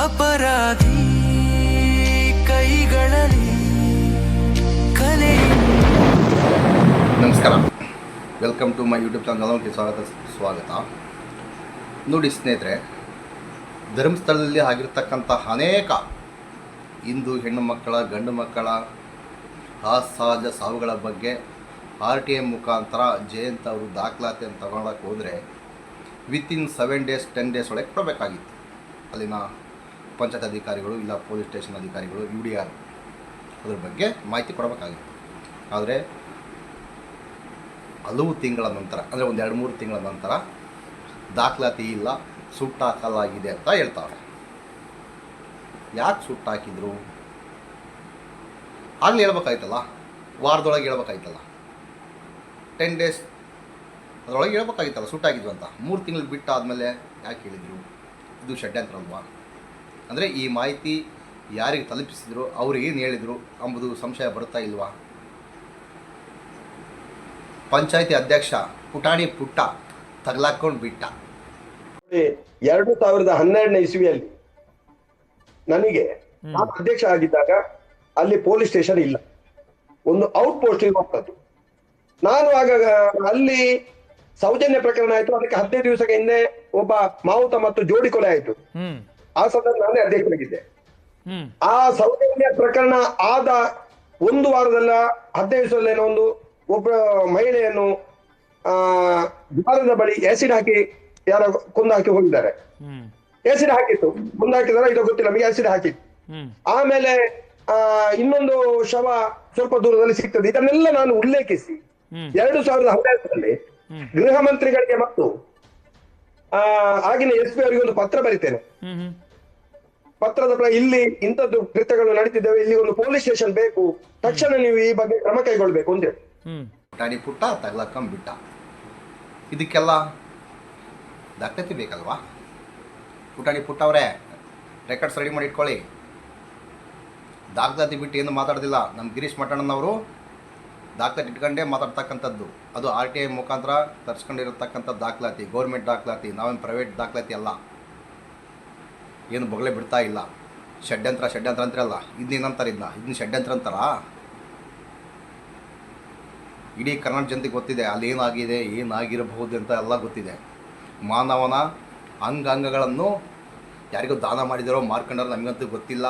ಅಪರಾಧಿ ಕೈಗಳಲ್ಲಿ ಕಲೆ. ನಮಸ್ಕಾರ, ವೆಲ್ಕಮ್ ಟು ಮೈ ಯೂಟ್ಯೂಬ್ ಚಾನಲ್ಗೆ ಸ್ವಾಗತ. ನೋಡಿ ಸ್ನೇಹಿತರೆ, ಧರ್ಮಸ್ಥಳದಲ್ಲಿ ಆಗಿರ್ತಕ್ಕಂಥ ಅನೇಕ ಹಿಂದೂ ಹೆಣ್ಣು ಮಕ್ಕಳ ಗಂಡು ಮಕ್ಕಳ ಅಸಹಜ ಸಾವುಗಳ ಬಗ್ಗೆ RTI ಮುಖಾಂತರ ಜಯಂತ್ ಅವರು ದಾಖಲಾತಿಯನ್ನು ತಗೊಳಕ್ಕೆ ಹೋದರೆ ವಿತಿನ್ 7 days 10 days ಒಳಗೆ ಕೊಡಬೇಕಾಗಿತ್ತು. ಅಲ್ಲಿನ ಪಂಚಾಯತ್ ಅಧಿಕಾರಿಗಳು ಇಲ್ಲ ಪೊಲೀಸ್ ಸ್ಟೇಷನ್ ಅಧಿಕಾರಿಗಳು UDR ಅದ್ರ ಬಗ್ಗೆ ಮಾಹಿತಿ ಕೊಡಬೇಕಾಗಿತ್ತು. ಆದರೆ ಹಲವು ತಿಂಗಳ ನಂತರ, ಅಂದರೆ ಒಂದು 2-3 ತಿಂಗಳ ನಂತರ ದಾಖಲಾತಿ ಇಲ್ಲ, ಸುಟ್ಟಾಕಲಾಗಿದೆ ಅಂತ ಹೇಳ್ತಾರೆ. ಯಾಕೆ ಸುಟ್ಟಾಕಿದ್ರು? ಆಗಲೇ ಹೇಳ್ಬೇಕಾಯ್ತಲ್ಲ, ವಾರದೊಳಗೆ ಹೇಳ್ಬೇಕಾಯ್ತಲ್ಲ, 10 days ಅದರೊಳಗೆ ಹೇಳ್ಬೇಕಾಗಿತ್ತಲ್ಲ ಸುಟ್ಟಾಗಿದ್ವು ಅಂತ. 3 ತಿಂಗಳು ಬಿಟ್ಟಾದಮೇಲೆ ಯಾಕೆ ಹೇಳಿದರು? ಇದು ಷಡ್ಯಂತ್ರ ಅಲ್ವಾ? ಅಂದರೆ ಈ ಮಾಹಿತಿ ಯಾರಿಗೆ ತಲುಪಿಸಿದ್ರು, ಅವ್ರಿಗೆ ಏನು ಹೇಳಿದರು ಎಂಬುದು ಸಂಶಯ ಬರುತ್ತಾ ಇಲ್ವಾ? ಪಂಚಾಯತಿ ಅಧ್ಯಕ್ಷ ಪುಟಾಣಿ ಪುಟ್ಟ ತಗಲಾಕೊಂಡು ಬಿಟ್ಟ. 2012ನೇ ಇಸ್ವಿಯಲ್ಲಿ ನನಗೆ ನಾನು ಅಧ್ಯಕ್ಷ ಆಗಿದ್ದಾಗ ಅಲ್ಲಿ ಪೊಲೀಸ್ ಸ್ಟೇಷನ್ ಇಲ್ಲ, ಒಂದು ಔಟ್ ಪೋಸ್ಟ್ ಇರುವಂಥದ್ದು. ನಾನು ಆಗ ಅಲ್ಲಿ ಸೌಜನ್ಯ ಪ್ರಕರಣ ಆಯ್ತು, ಅದಕ್ಕೆ 15 ದಿವಸಕ್ಕೆ ಹಿಂದೆ ಒಬ್ಬ ಮಾವುತ ಮತ್ತು ಜೋಡಿ ಕೊಲೆ ಆಯ್ತು. ಆ ಸಂದರ್ಭ ನಾನೇ ಅಧ್ಯಕ್ಷರಾಗಿದ್ದೆ. ಆ ಸೌಜನ್ಯ ಪ್ರಕರಣ ಆದ 1 ವಾರದಲ್ಲ 15 ದಿವಸದಲ್ಲೇನೋ ಒಬ್ಬ ಮಹಿಳೆಯನ್ನು ದ್ವಾರದ ಬಳಿ ಆಸಿಡ್ ಹಾಕಿ ಯಾರೋ ಕೊಂದು ಹಾಕಿ ಹೋಗಿದ್ದಾರೆ. ಆಸಿಡ್ ಹಾಕಿತ್ತು, ಕೊಂದು ಹಾಕಿದಾರ ಇದು ಗೊತ್ತಿಲ್ಲ, ನಮಗೆ ಆಸಿಡ್ ಹಾಕಿತ್ತು. ಆಮೇಲೆ ಇನ್ನೊಂದು ಶವ ಸ್ವಲ್ಪ ದೂರದಲ್ಲಿ ಸಿಗ್ತದೆ. ಇದನ್ನೆಲ್ಲ ನಾನು ಉಲ್ಲೇಖಿಸಿ 2012ರಲ್ಲಿ ಗೃಹ ಮಂತ್ರಿಗಳಿಗೆ ಮತ್ತು ಆಗಿನ SP ಅವರಿಗೆ ಒಂದು ಪತ್ರ ಬರಿತೇನೆ. ಪತ್ರದ ಇಲ್ಲಿ ಇಂಥದ್ದು ಕೃತ್ಯಗಳು ನಡೀತಿದ್ದೇವೆ, ಇಲ್ಲಿ ಒಂದು ಪೊಲೀಸ್ ಸ್ಟೇಷನ್ ಬೇಕು, ತಕ್ಷಣ ನೀವು ಈ ಬಗ್ಗೆ ಕ್ರಮ ಕೈಗೊಳ್ಬೇಕು ಅಂತೇಳಿ. ಪುಟಾಣಿ ಪುಟ್ಟ ತಗಲಾಕೊಂಡ್ಬಿಟ್ಟ. ಇದಕ್ಕೆಲ್ಲ ದಾಖಲಾತಿ ಬೇಕಲ್ವಾ? ಪುಟಾಣಿ ಪುಟ್ಟ ಅವರೇ, ರೆಕಾರ್ಡ್ಸ್ ರೆಡಿ ಮಾಡಿ ಇಟ್ಕೊಳ್ಳಿ. ದಾಖಲಾತಿ ಬಿಟ್ಟು ಏನು ಮಾತಾಡೋದಿಲ್ಲ. ನಮ್ಮ ಗಿರೀಶ್ ಮಠಣ್ಣನವರು ದಾಖಲಾತಿ ಇಟ್ಕೊಂಡೇ ಮಾತಾಡ್ತಕ್ಕಂಥದ್ದು. ಅದು RTI ಮುಖಾಂತರ ತರಿಸ್ಕೊಂಡಿರತಕ್ಕಂಥ ದಾಖಲಾತಿ, ಗೌರ್ಮೆಂಟ್ ದಾಖಲಾತಿ, ನಾವೇನು ಪ್ರೈವೇಟ್ ದಾಖಲಾತಿ ಅಲ್ಲ. ಏನು ಬೊಗಳೆ ಬಿಡ್ತಾ ಇಲ್ಲ. ಷಡ್ಯಂತ್ರ ಅಂತಿರಲ್ಲ, ಇದನ್ನೇನಂತಾರೆ, ಇದನ್ನ ಷಡ್ಯಂತ್ರ ಅಂತಾರ? ಇಡೀ ಕರ್ನಾಟಕ ಜನತೆಗೆ ಗೊತ್ತಿದೆ ಅಲ್ಲಿ ಏನಾಗಿದೆ, ಏನಾಗಿರಬಹುದು ಅಂತ ಎಲ್ಲ ಗೊತ್ತಿದೆ. ಮಾನವನ ಅಂಗಾಂಗಗಳನ್ನು ಯಾರಿಗೂ ದಾನ ಮಾಡಿದಾರೋ ಮಾರ್ಕೊಂಡಾರೋ ನಮಗಂತೂ ಗೊತ್ತಿಲ್ಲ.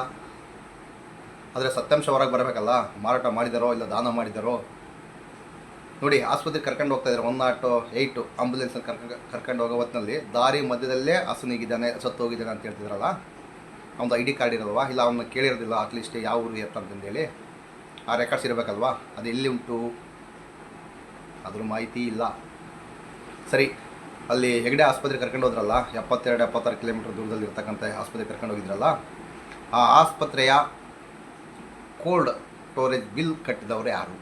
ಆದರೆ ಸತ್ಯಾಂಶ ಹೊರಗೆ ಬರಬೇಕಲ್ಲ, ಮಾರಾಟ ಮಾಡಿದಾರೋ ಇಲ್ಲ ದಾನ ಮಾಡಿದಾರೋ. ನೋಡಿ, ಆಸ್ಪತ್ರೆಗೆ ಕರ್ಕೊಂಡು ಹೋಗ್ತಾ ಇದ್ದಾರೆ, 108 ಆಂಬುಲೆನ್ಸಲ್ಲಿ ಕರ್ಕೊಂಡು ಹೋಗೋ ಹೊತ್ತಿನಲ್ಲಿ ದಾರಿ ಮಧ್ಯದಲ್ಲೇ ಹಸುನಿಗಿದ್ದಾನೆ, ಸತ್ತು ಹೋಗಿದ್ದಾನೆ ಅಂತ ಹೇಳ್ತಿದ್ರಲ್ಲ. ಅವ್ನು ID ಕಾರ್ಡ್ ಇರಲ್ವಾ? ಇಲ್ಲ ಅವನ್ನ ಕೇಳಿರೋದಿಲ್ಲ ಅಟ್ಲೀಸ್ಟ್ ಯಾವ ಊರು ಅಂತಂದೇಳಿ. ಆ ರೆಕಾರ್ಡ್ಸ್ ಇರಬೇಕಲ್ವಾ? ಅದು ಎಲ್ಲಿ ಉಂಟು? ಅದ್ರ ಮಾಹಿತಿ ಇಲ್ಲ. ಸರಿ, ಅಲ್ಲಿ ಹೆಗಡೆ ಆಸ್ಪತ್ರೆಗೆ ಕರ್ಕೊಂಡು ಹೋದ್ರಲ್ಲ, 72-76 ಕಿಲೋಮೀಟರ್ ದೂರದಲ್ಲಿ ಇರ್ತಕ್ಕಂಥ ಆಸ್ಪತ್ರೆಗೆ ಕರ್ಕೊಂಡು ಹೋಗಿದ್ರಲ್ಲ, ಆ ಆಸ್ಪತ್ರೆಯ ಕೋಲ್ಡ್ ಸ್ಟೋರೇಜ್ ಬಿಲ್ ಕಟ್ಟಿದವರು ಯಾರು?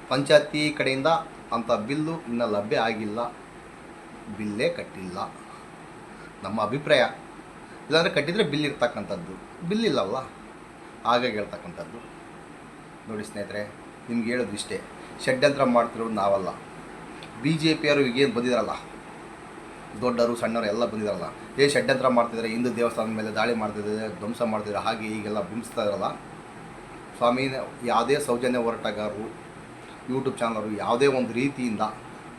ಪಂಚಾಯತಿ ಕಡೆಯಿಂದ ಅಂಥ ಬಿಲ್ಲು ಇನ್ನೂ ಲಭ್ಯ ಆಗಿಲ್ಲ, ಬಿಲ್ಲೇ ಕಟ್ಟಿಲ್ಲ ನಮ್ಮ ಅಭಿಪ್ರಾಯ. ಇಲ್ಲಾಂದರೆ ಕಟ್ಟಿದರೆ ಬಿಲ್ ಇರ್ತಕ್ಕಂಥದ್ದು, ಬಿಲ್ ಇಲ್ಲವಲ್ಲ, ಹಾಗಾಗಿ ಹೇಳ್ತಕ್ಕಂಥದ್ದು. ನೋಡಿ ಸ್ನೇಹಿತರೆ, ನಿಮ್ಗೆ ಹೇಳೋದು ಇಷ್ಟೇ, ಷಡ್ಯಂತ್ರ ಮಾಡ್ತಿರೋದು ನಾವಲ್ಲ. BJPಯವರು ಈಗೇನು ಬಂದಿದ್ದಾರಲ್ಲ, ದೊಡ್ಡವರು ಸಣ್ಣವರು ಎಲ್ಲ ಬಂದಿದ್ದಾರಲ್ಲ, ಷಡ್ಯಂತ್ರ ಮಾಡ್ತಿದ್ದಾರೆ, ಹಿಂದೂ ದೇವಸ್ಥಾನದ ಮೇಲೆ ದಾಳಿ ಮಾಡ್ತಿದ್ದಾರೆ, ಧ್ವಂಸ ಮಾಡ್ತಿದ್ದಾರೆ, ಹಾಗೆ ಈಗೆಲ್ಲ ಬಿಂಬಿಸ್ತಾ ಇದ್ದಾರಲ್ಲ. ಸ್ವಾಮಿ, ಯಾವುದೇ ಸೌಜನ್ಯ ಹೋರಾಟಗಾರರು, ಯೂಟ್ಯೂಬ್ ಚಾನಲರು ಯಾವುದೇ ಒಂದು ರೀತಿಯಿಂದ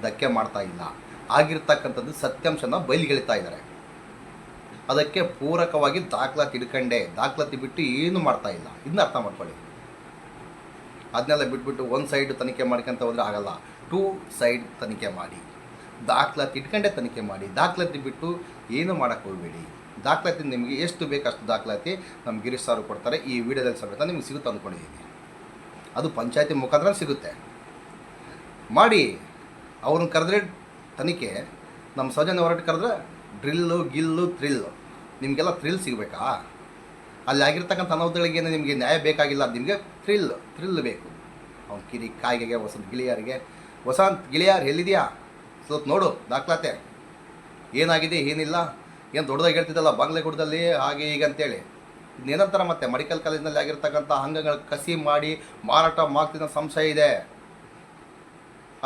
ಧಕ್ಕೆ ಮಾಡ್ತಾ ಇಲ್ಲ. ಆಗಿರ್ತಕ್ಕಂಥದ್ದು ಸತ್ಯಾಂಶನ ಬಯಲಿಗೆಳಿತಾ ಇದ್ದಾರೆ. ಅದಕ್ಕೆ ಪೂರಕವಾಗಿ ದಾಖಲಾತಿ ಹಿಡ್ಕೊಂಡೆ, ದಾಖಲಾತಿ ಬಿಟ್ಟು ಏನು ಮಾಡ್ತಾ ಇಲ್ಲ. ಇದನ್ನ ಅರ್ಥ ಮಾಡ್ಕೊಳ್ಳಿ. ಅದನ್ನೆಲ್ಲ ಬಿಟ್ಬಿಟ್ಟು ಒಂದು ಸೈಡ್ ತನಿಖೆ ಮಾಡ್ಕೊಂತ ಹೋದರೆ ಆಗಲ್ಲ. 2 ಸೈಡ್ ತನಿಖೆ ಮಾಡಿ, ದಾಖಲಾತಿ ಇಟ್ಕೊಂಡೇ ತನಿಖೆ ಮಾಡಿ. ದಾಖಲಾತಿ ಬಿಟ್ಟು ಏನು ಮಾಡೋಕ್ಕೆ ಹೋಗಬೇಡಿ. ದಾಖಲಾತಿ ನಿಮಗೆ ಎಷ್ಟು ಬೇಕು ಅಷ್ಟು ದಾಖಲಾತಿ ನಮ್ಮ ಗಿರೀಶ್ ಸಾರು ಕೊಡ್ತಾರೆ. ಈ ವಿಡಿಯೋದಲ್ಲಿ ಸಮೇತ ನಿಮ್ಗೆ ಸಿಗುತ್ತೆ ಅಂದ್ಕೊಂಡಿದ್ದೀನಿ. ಅದು ಪಂಚಾಯತಿ ಮುಖಾಂತರ ಸಿಗುತ್ತೆ. ಮಾಡಿ, ಅವ್ರನ್ನ ಕರೆದ್ರೆ ತನಿಖೆ, ನಮ್ಮ ಸೌಜನ್ಯ ಹೋರಾಟ ಕರೆದ್ರೆ ಡ್ರಿಲ್ಲು ಗಿಲ್ಲು ಥ್ರಿಲ್ಲು. ನಿಮಗೆಲ್ಲ ಥ್ರಿಲ್ ಸಿಗಬೇಕಾ? ಅಲ್ಲಿ ಆಗಿರ್ತಕ್ಕಂಥ ಅನಾಹುತಗಳಿಗೇನು ನಿಮಗೆ ನ್ಯಾಯ ಬೇಕಾಗಿಲ್ಲ, ನಿಮಗೆ ಥ್ರಿಲ್ ಬೇಕು. ಅವ್ನು ಕಿರಿ ಕಾಯಿಗೆಗೆ ವಸಂತ್ ಗಿಳಿಯಾರ್ ಎಲ್ಲಿದೆಯಾ ಸ್ವಲ್ಪ ನೋಡು ದಾಖಲಾತೆ, ಏನಾಗಿದೆ ಏನಿಲ್ಲ. ಏನು ದೊಡ್ಡದಾಗಿ ಹೇಳ್ತಿದ್ದಲ್ಲ ಬಾಂಗ್ಲೆಗೂಡದಲ್ಲಿ ಹಾಗೆ ಈಗ ಅಂತೇಳಿ. ಇನ್ನೇನಂತಾರೆ ಮತ್ತೆ ಮೆಡಿಕಲ್ ಕಾಲೇಜಿನಲ್ಲಿ ಆಗಿರ್ತಕ್ಕಂಥ ಅಂಗಗಳ ಕಸಿ ಮಾಡಿ ಮಾರಾಟ ಮಾಡ್ತಿದ್ದ ಸಂಶಯ ಇದೆ.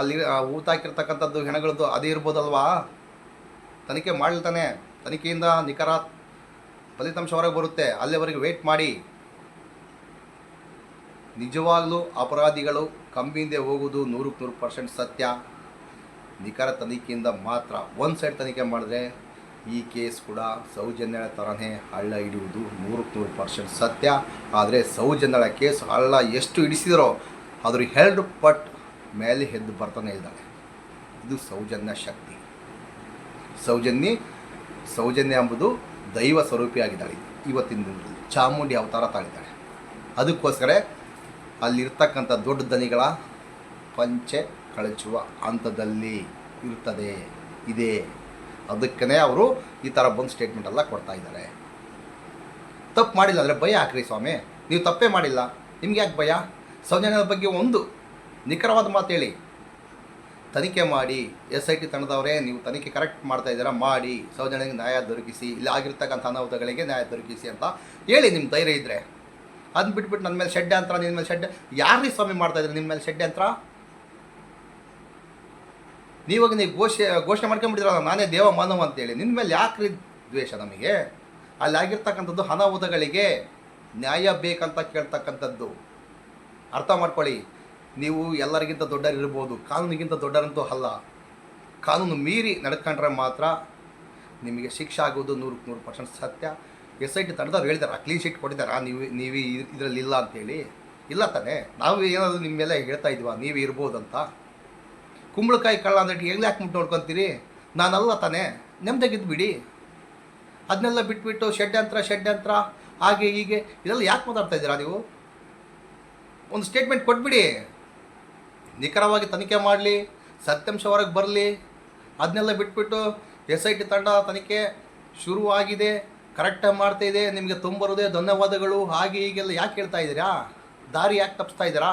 ಅಲ್ಲಿ ಊತ ಹಾಕಿರ್ತಕ್ಕಂಥದ್ದು ಹೆಣಗಳದ್ದು ಅದೇ ಇರ್ಬೋದಲ್ವಾ? ತನಿಖೆ ಮಾಡಿಲ್ತಾನೆ. ತನಿಖೆಯಿಂದ ನಿಖರ ಫಲಿತಾಂಶ ಹೊರಗೆ ಬರುತ್ತೆ, ಅಲ್ಲಿವರೆಗೆ ವೆಯ್ಟ್ ಮಾಡಿ. ನಿಜವಾಗ್ಲೂ ಅಪರಾಧಿಗಳು ಕಂಬಿಂದೆ ಹೋಗೋದು 100% ಸತ್ಯ. ನಿಖರ ತನಿಖೆಯಿಂದ ಮಾತ್ರ. ಒಂದು ಸೈಡ್ ತನಿಖೆ ಮಾಡಿದ್ರೆ ಈ ಕೇಸ್ ಕೂಡ ಸೌಜನ್ಯಳ ಥರನೇ ಹಳ್ಳ ಹಿಡಿಯುವುದು 100% ಸತ್ಯ. ಆದರೆ ಸೌಜನ್ಯಳ ಕೇಸ್ ಹಳ್ಳ ಎಷ್ಟು ಹಿಡಿಸಿದರೋ ಅದ್ರ 2 ಪಟ್ಟು ಮೇಲೆ ಎದ್ದು ಬರ್ತಾನೆ ಇದ್ದಾಳೆ. ಇದು ಸೌಜನ್ಯ ಶಕ್ತಿ. ಸೌಜನ್ಯ ಎಂಬುದು ದೈವ ಸ್ವರೂಪಿಯಾಗಿದ್ದಾಳೆ. ಇವತ್ತಿನ ದಿನದಲ್ಲಿ ಚಾಮುಂಡಿ ಅವತಾರ ತಾಳಿದ್ದಾಳೆ. ಅದಕ್ಕೋಸ್ಕರ ಅಲ್ಲಿರ್ತಕ್ಕಂಥ ದೊಡ್ಡ ದನಿಗಳ ಪಂಚೆ ಕಳಚುವ ಹಂತದಲ್ಲಿ ಇದೆ. ಅದಕ್ಕೇ ಅವರು ಈ ಥರ ಬಂದು ಸ್ಟೇಟ್ಮೆಂಟೆಲ್ಲ ಕೊಡ್ತಾ ಇದ್ದಾರೆ. ತಪ್ಪು ಮಾಡಿಲ್ಲ ಅಂದರೆ ಭಯ ಹಾಕ್ರಿ ಸ್ವಾಮಿ. ನೀವು ತಪ್ಪೇ ಮಾಡಿಲ್ಲ, ನಿಮ್ಗೆ ಯಾಕೆ ಭಯ? ಸೌಜನ್ಯದ ಬಗ್ಗೆ ಒಂದು ನಿಖರವಾದ ಮಾತು ಹೇಳಿ. ತನಿಖೆ ಮಾಡಿ, SIT ತಂಡದವರೇ ನೀವು ತನಿಖೆ ಕರೆಕ್ಟ್ ಮಾಡ್ತಾ ಇದ್ದೀರಾ, ಮಾಡಿ ಸೌಜನ್ಯಗೆ ನ್ಯಾಯ ದೊರಕಿಸಿ, ಇಲ್ಲಿ ಆಗಿರ್ತಕ್ಕಂಥ ಅನಾಹುತಗಳಿಗೆ ನ್ಯಾಯ ದೊರಕಿಸಿ ಅಂತ ಹೇಳಿ ನಿಮ್ಮ ಧೈರ್ಯ ಇದ್ದರೆ. ಅದನ್ನ ಬಿಟ್ಬಿಟ್ಟು ನನ್ನ ಮೇಲೆ ಷಡ್ಯಂತ್ರ, ನಿನ್ನ ಮೇಲೆ ಷಡ್ಯ ಯಾರೀ ಸ್ವಾಮಿ ಮಾಡ್ತಾಯಿದ್ರೆ ನಿಮ್ಮ ಮೇಲೆ ಷಡ್ಯಂತ್ರ? ನೀವಾಗ ನೀವು ಘೋಷಣೆ ಮಾಡ್ಕೊಂಡ್ಬಿಟ್ಟಿದ್ರಲ್ಲ ನಾನೇ ದೇವ ಮಾನವ ಅಂತೇಳಿ. ನಿನ್ನ ಮೇಲೆ ಯಾಕ್ರಿ ದ್ವೇಷ ನಮಗೆ? ಅಲ್ಲಿ ಆಗಿರ್ತಕ್ಕಂಥದ್ದು ಅನಾಹುತಗಳಿಗೆ ನ್ಯಾಯ ಬೇಕಂತ ಕೇಳ್ತಕ್ಕಂಥದ್ದು. ಅರ್ಥ ಮಾಡ್ಕೊಳ್ಳಿ. ನೀವು ಎಲ್ಲರಿಗಿಂತ ದೊಡ್ಡರಿರ್ಬೋದು, ಕಾನೂನಿಗಿಂತ ದೊಡ್ಡರಂತೂ ಅಲ್ಲ. ಕಾನೂನು ಮೀರಿ ನಡ್ಕೊಂಡ್ರೆ ಮಾತ್ರ ನಿಮಗೆ ಶಿಕ್ಷೆ ಆಗೋದು 100% ಸತ್ಯ. SIT ತಂಡದವ್ರು ಹೇಳಿದಾರೆ, ಕ್ಲೀನ್ ಶೀಟ್ ಕೊಟ್ಟಿದ್ದಾರಾ, ನೀವು ಇದರಲ್ಲಿ ಇಲ್ಲ ಅಂತೇಳಿ? ಇಲ್ಲ ತಾನೇ? ನಾವು ಏನಾದರೂ ನಿಮ್ಮ ಮೇಲೆ ಹೇಳ್ತಾ ಇದ್ವಾ ನೀವೇ ಇರ್ಬೋದಂತ? ಕುಂಬಳಕಾಯಿ ಕಳ್ಳ ಅಂದ್ಬಿಟ್ಟು ಎಲ್ಲಿ ಯಾಕೆ ಮುಟ್ಟು ನೋಡ್ಕೊತೀರಿ? ನಾನಲ್ಲ ತಾನೇ, ನೆಮ್ಮದಿಗಿದ್ದು ಬಿಡಿ. ಅದನ್ನೆಲ್ಲ ಬಿಟ್ಬಿಟ್ಟು ಷಡ್ಯಂತ್ರ ಹಾಗೆ ಹೀಗೆ ಇದೆಲ್ಲ ಯಾಕೆ ಮಾತಾಡ್ತಾ ಇದ್ದೀರಾ ನೀವು? ಒಂದು ಸ್ಟೇಟ್ಮೆಂಟ್ ಕೊಟ್ಬಿಡಿ. ನಿಖರವಾಗಿ ತನಿಖೆ ಮಾಡಲಿ, ಸತ್ಯಾಂಶ ಹೊರಗೆ ಬರಲಿ. ಅದನ್ನೆಲ್ಲ ಬಿಟ್ಬಿಟ್ಟು SIT ತಂಡ ತನಿಖೆ ಶುರುವಾಗಿದೆ, ಕರೆಕ್ಟಾಗಿ ಮಾಡ್ತಾಯಿದೆ, ನಿಮಗೆ ತುಂಬರುದೇ ಧನ್ಯವಾದಗಳು, ಹಾಗೆ ಹೀಗೆಲ್ಲ ಯಾಕೆ ಹೇಳ್ತಾ ಇದ್ದೀರಾ? ದಾರಿ ಯಾಕೆ ತಪ್ಪಿಸ್ತಾ ಇದ್ದೀರಾ?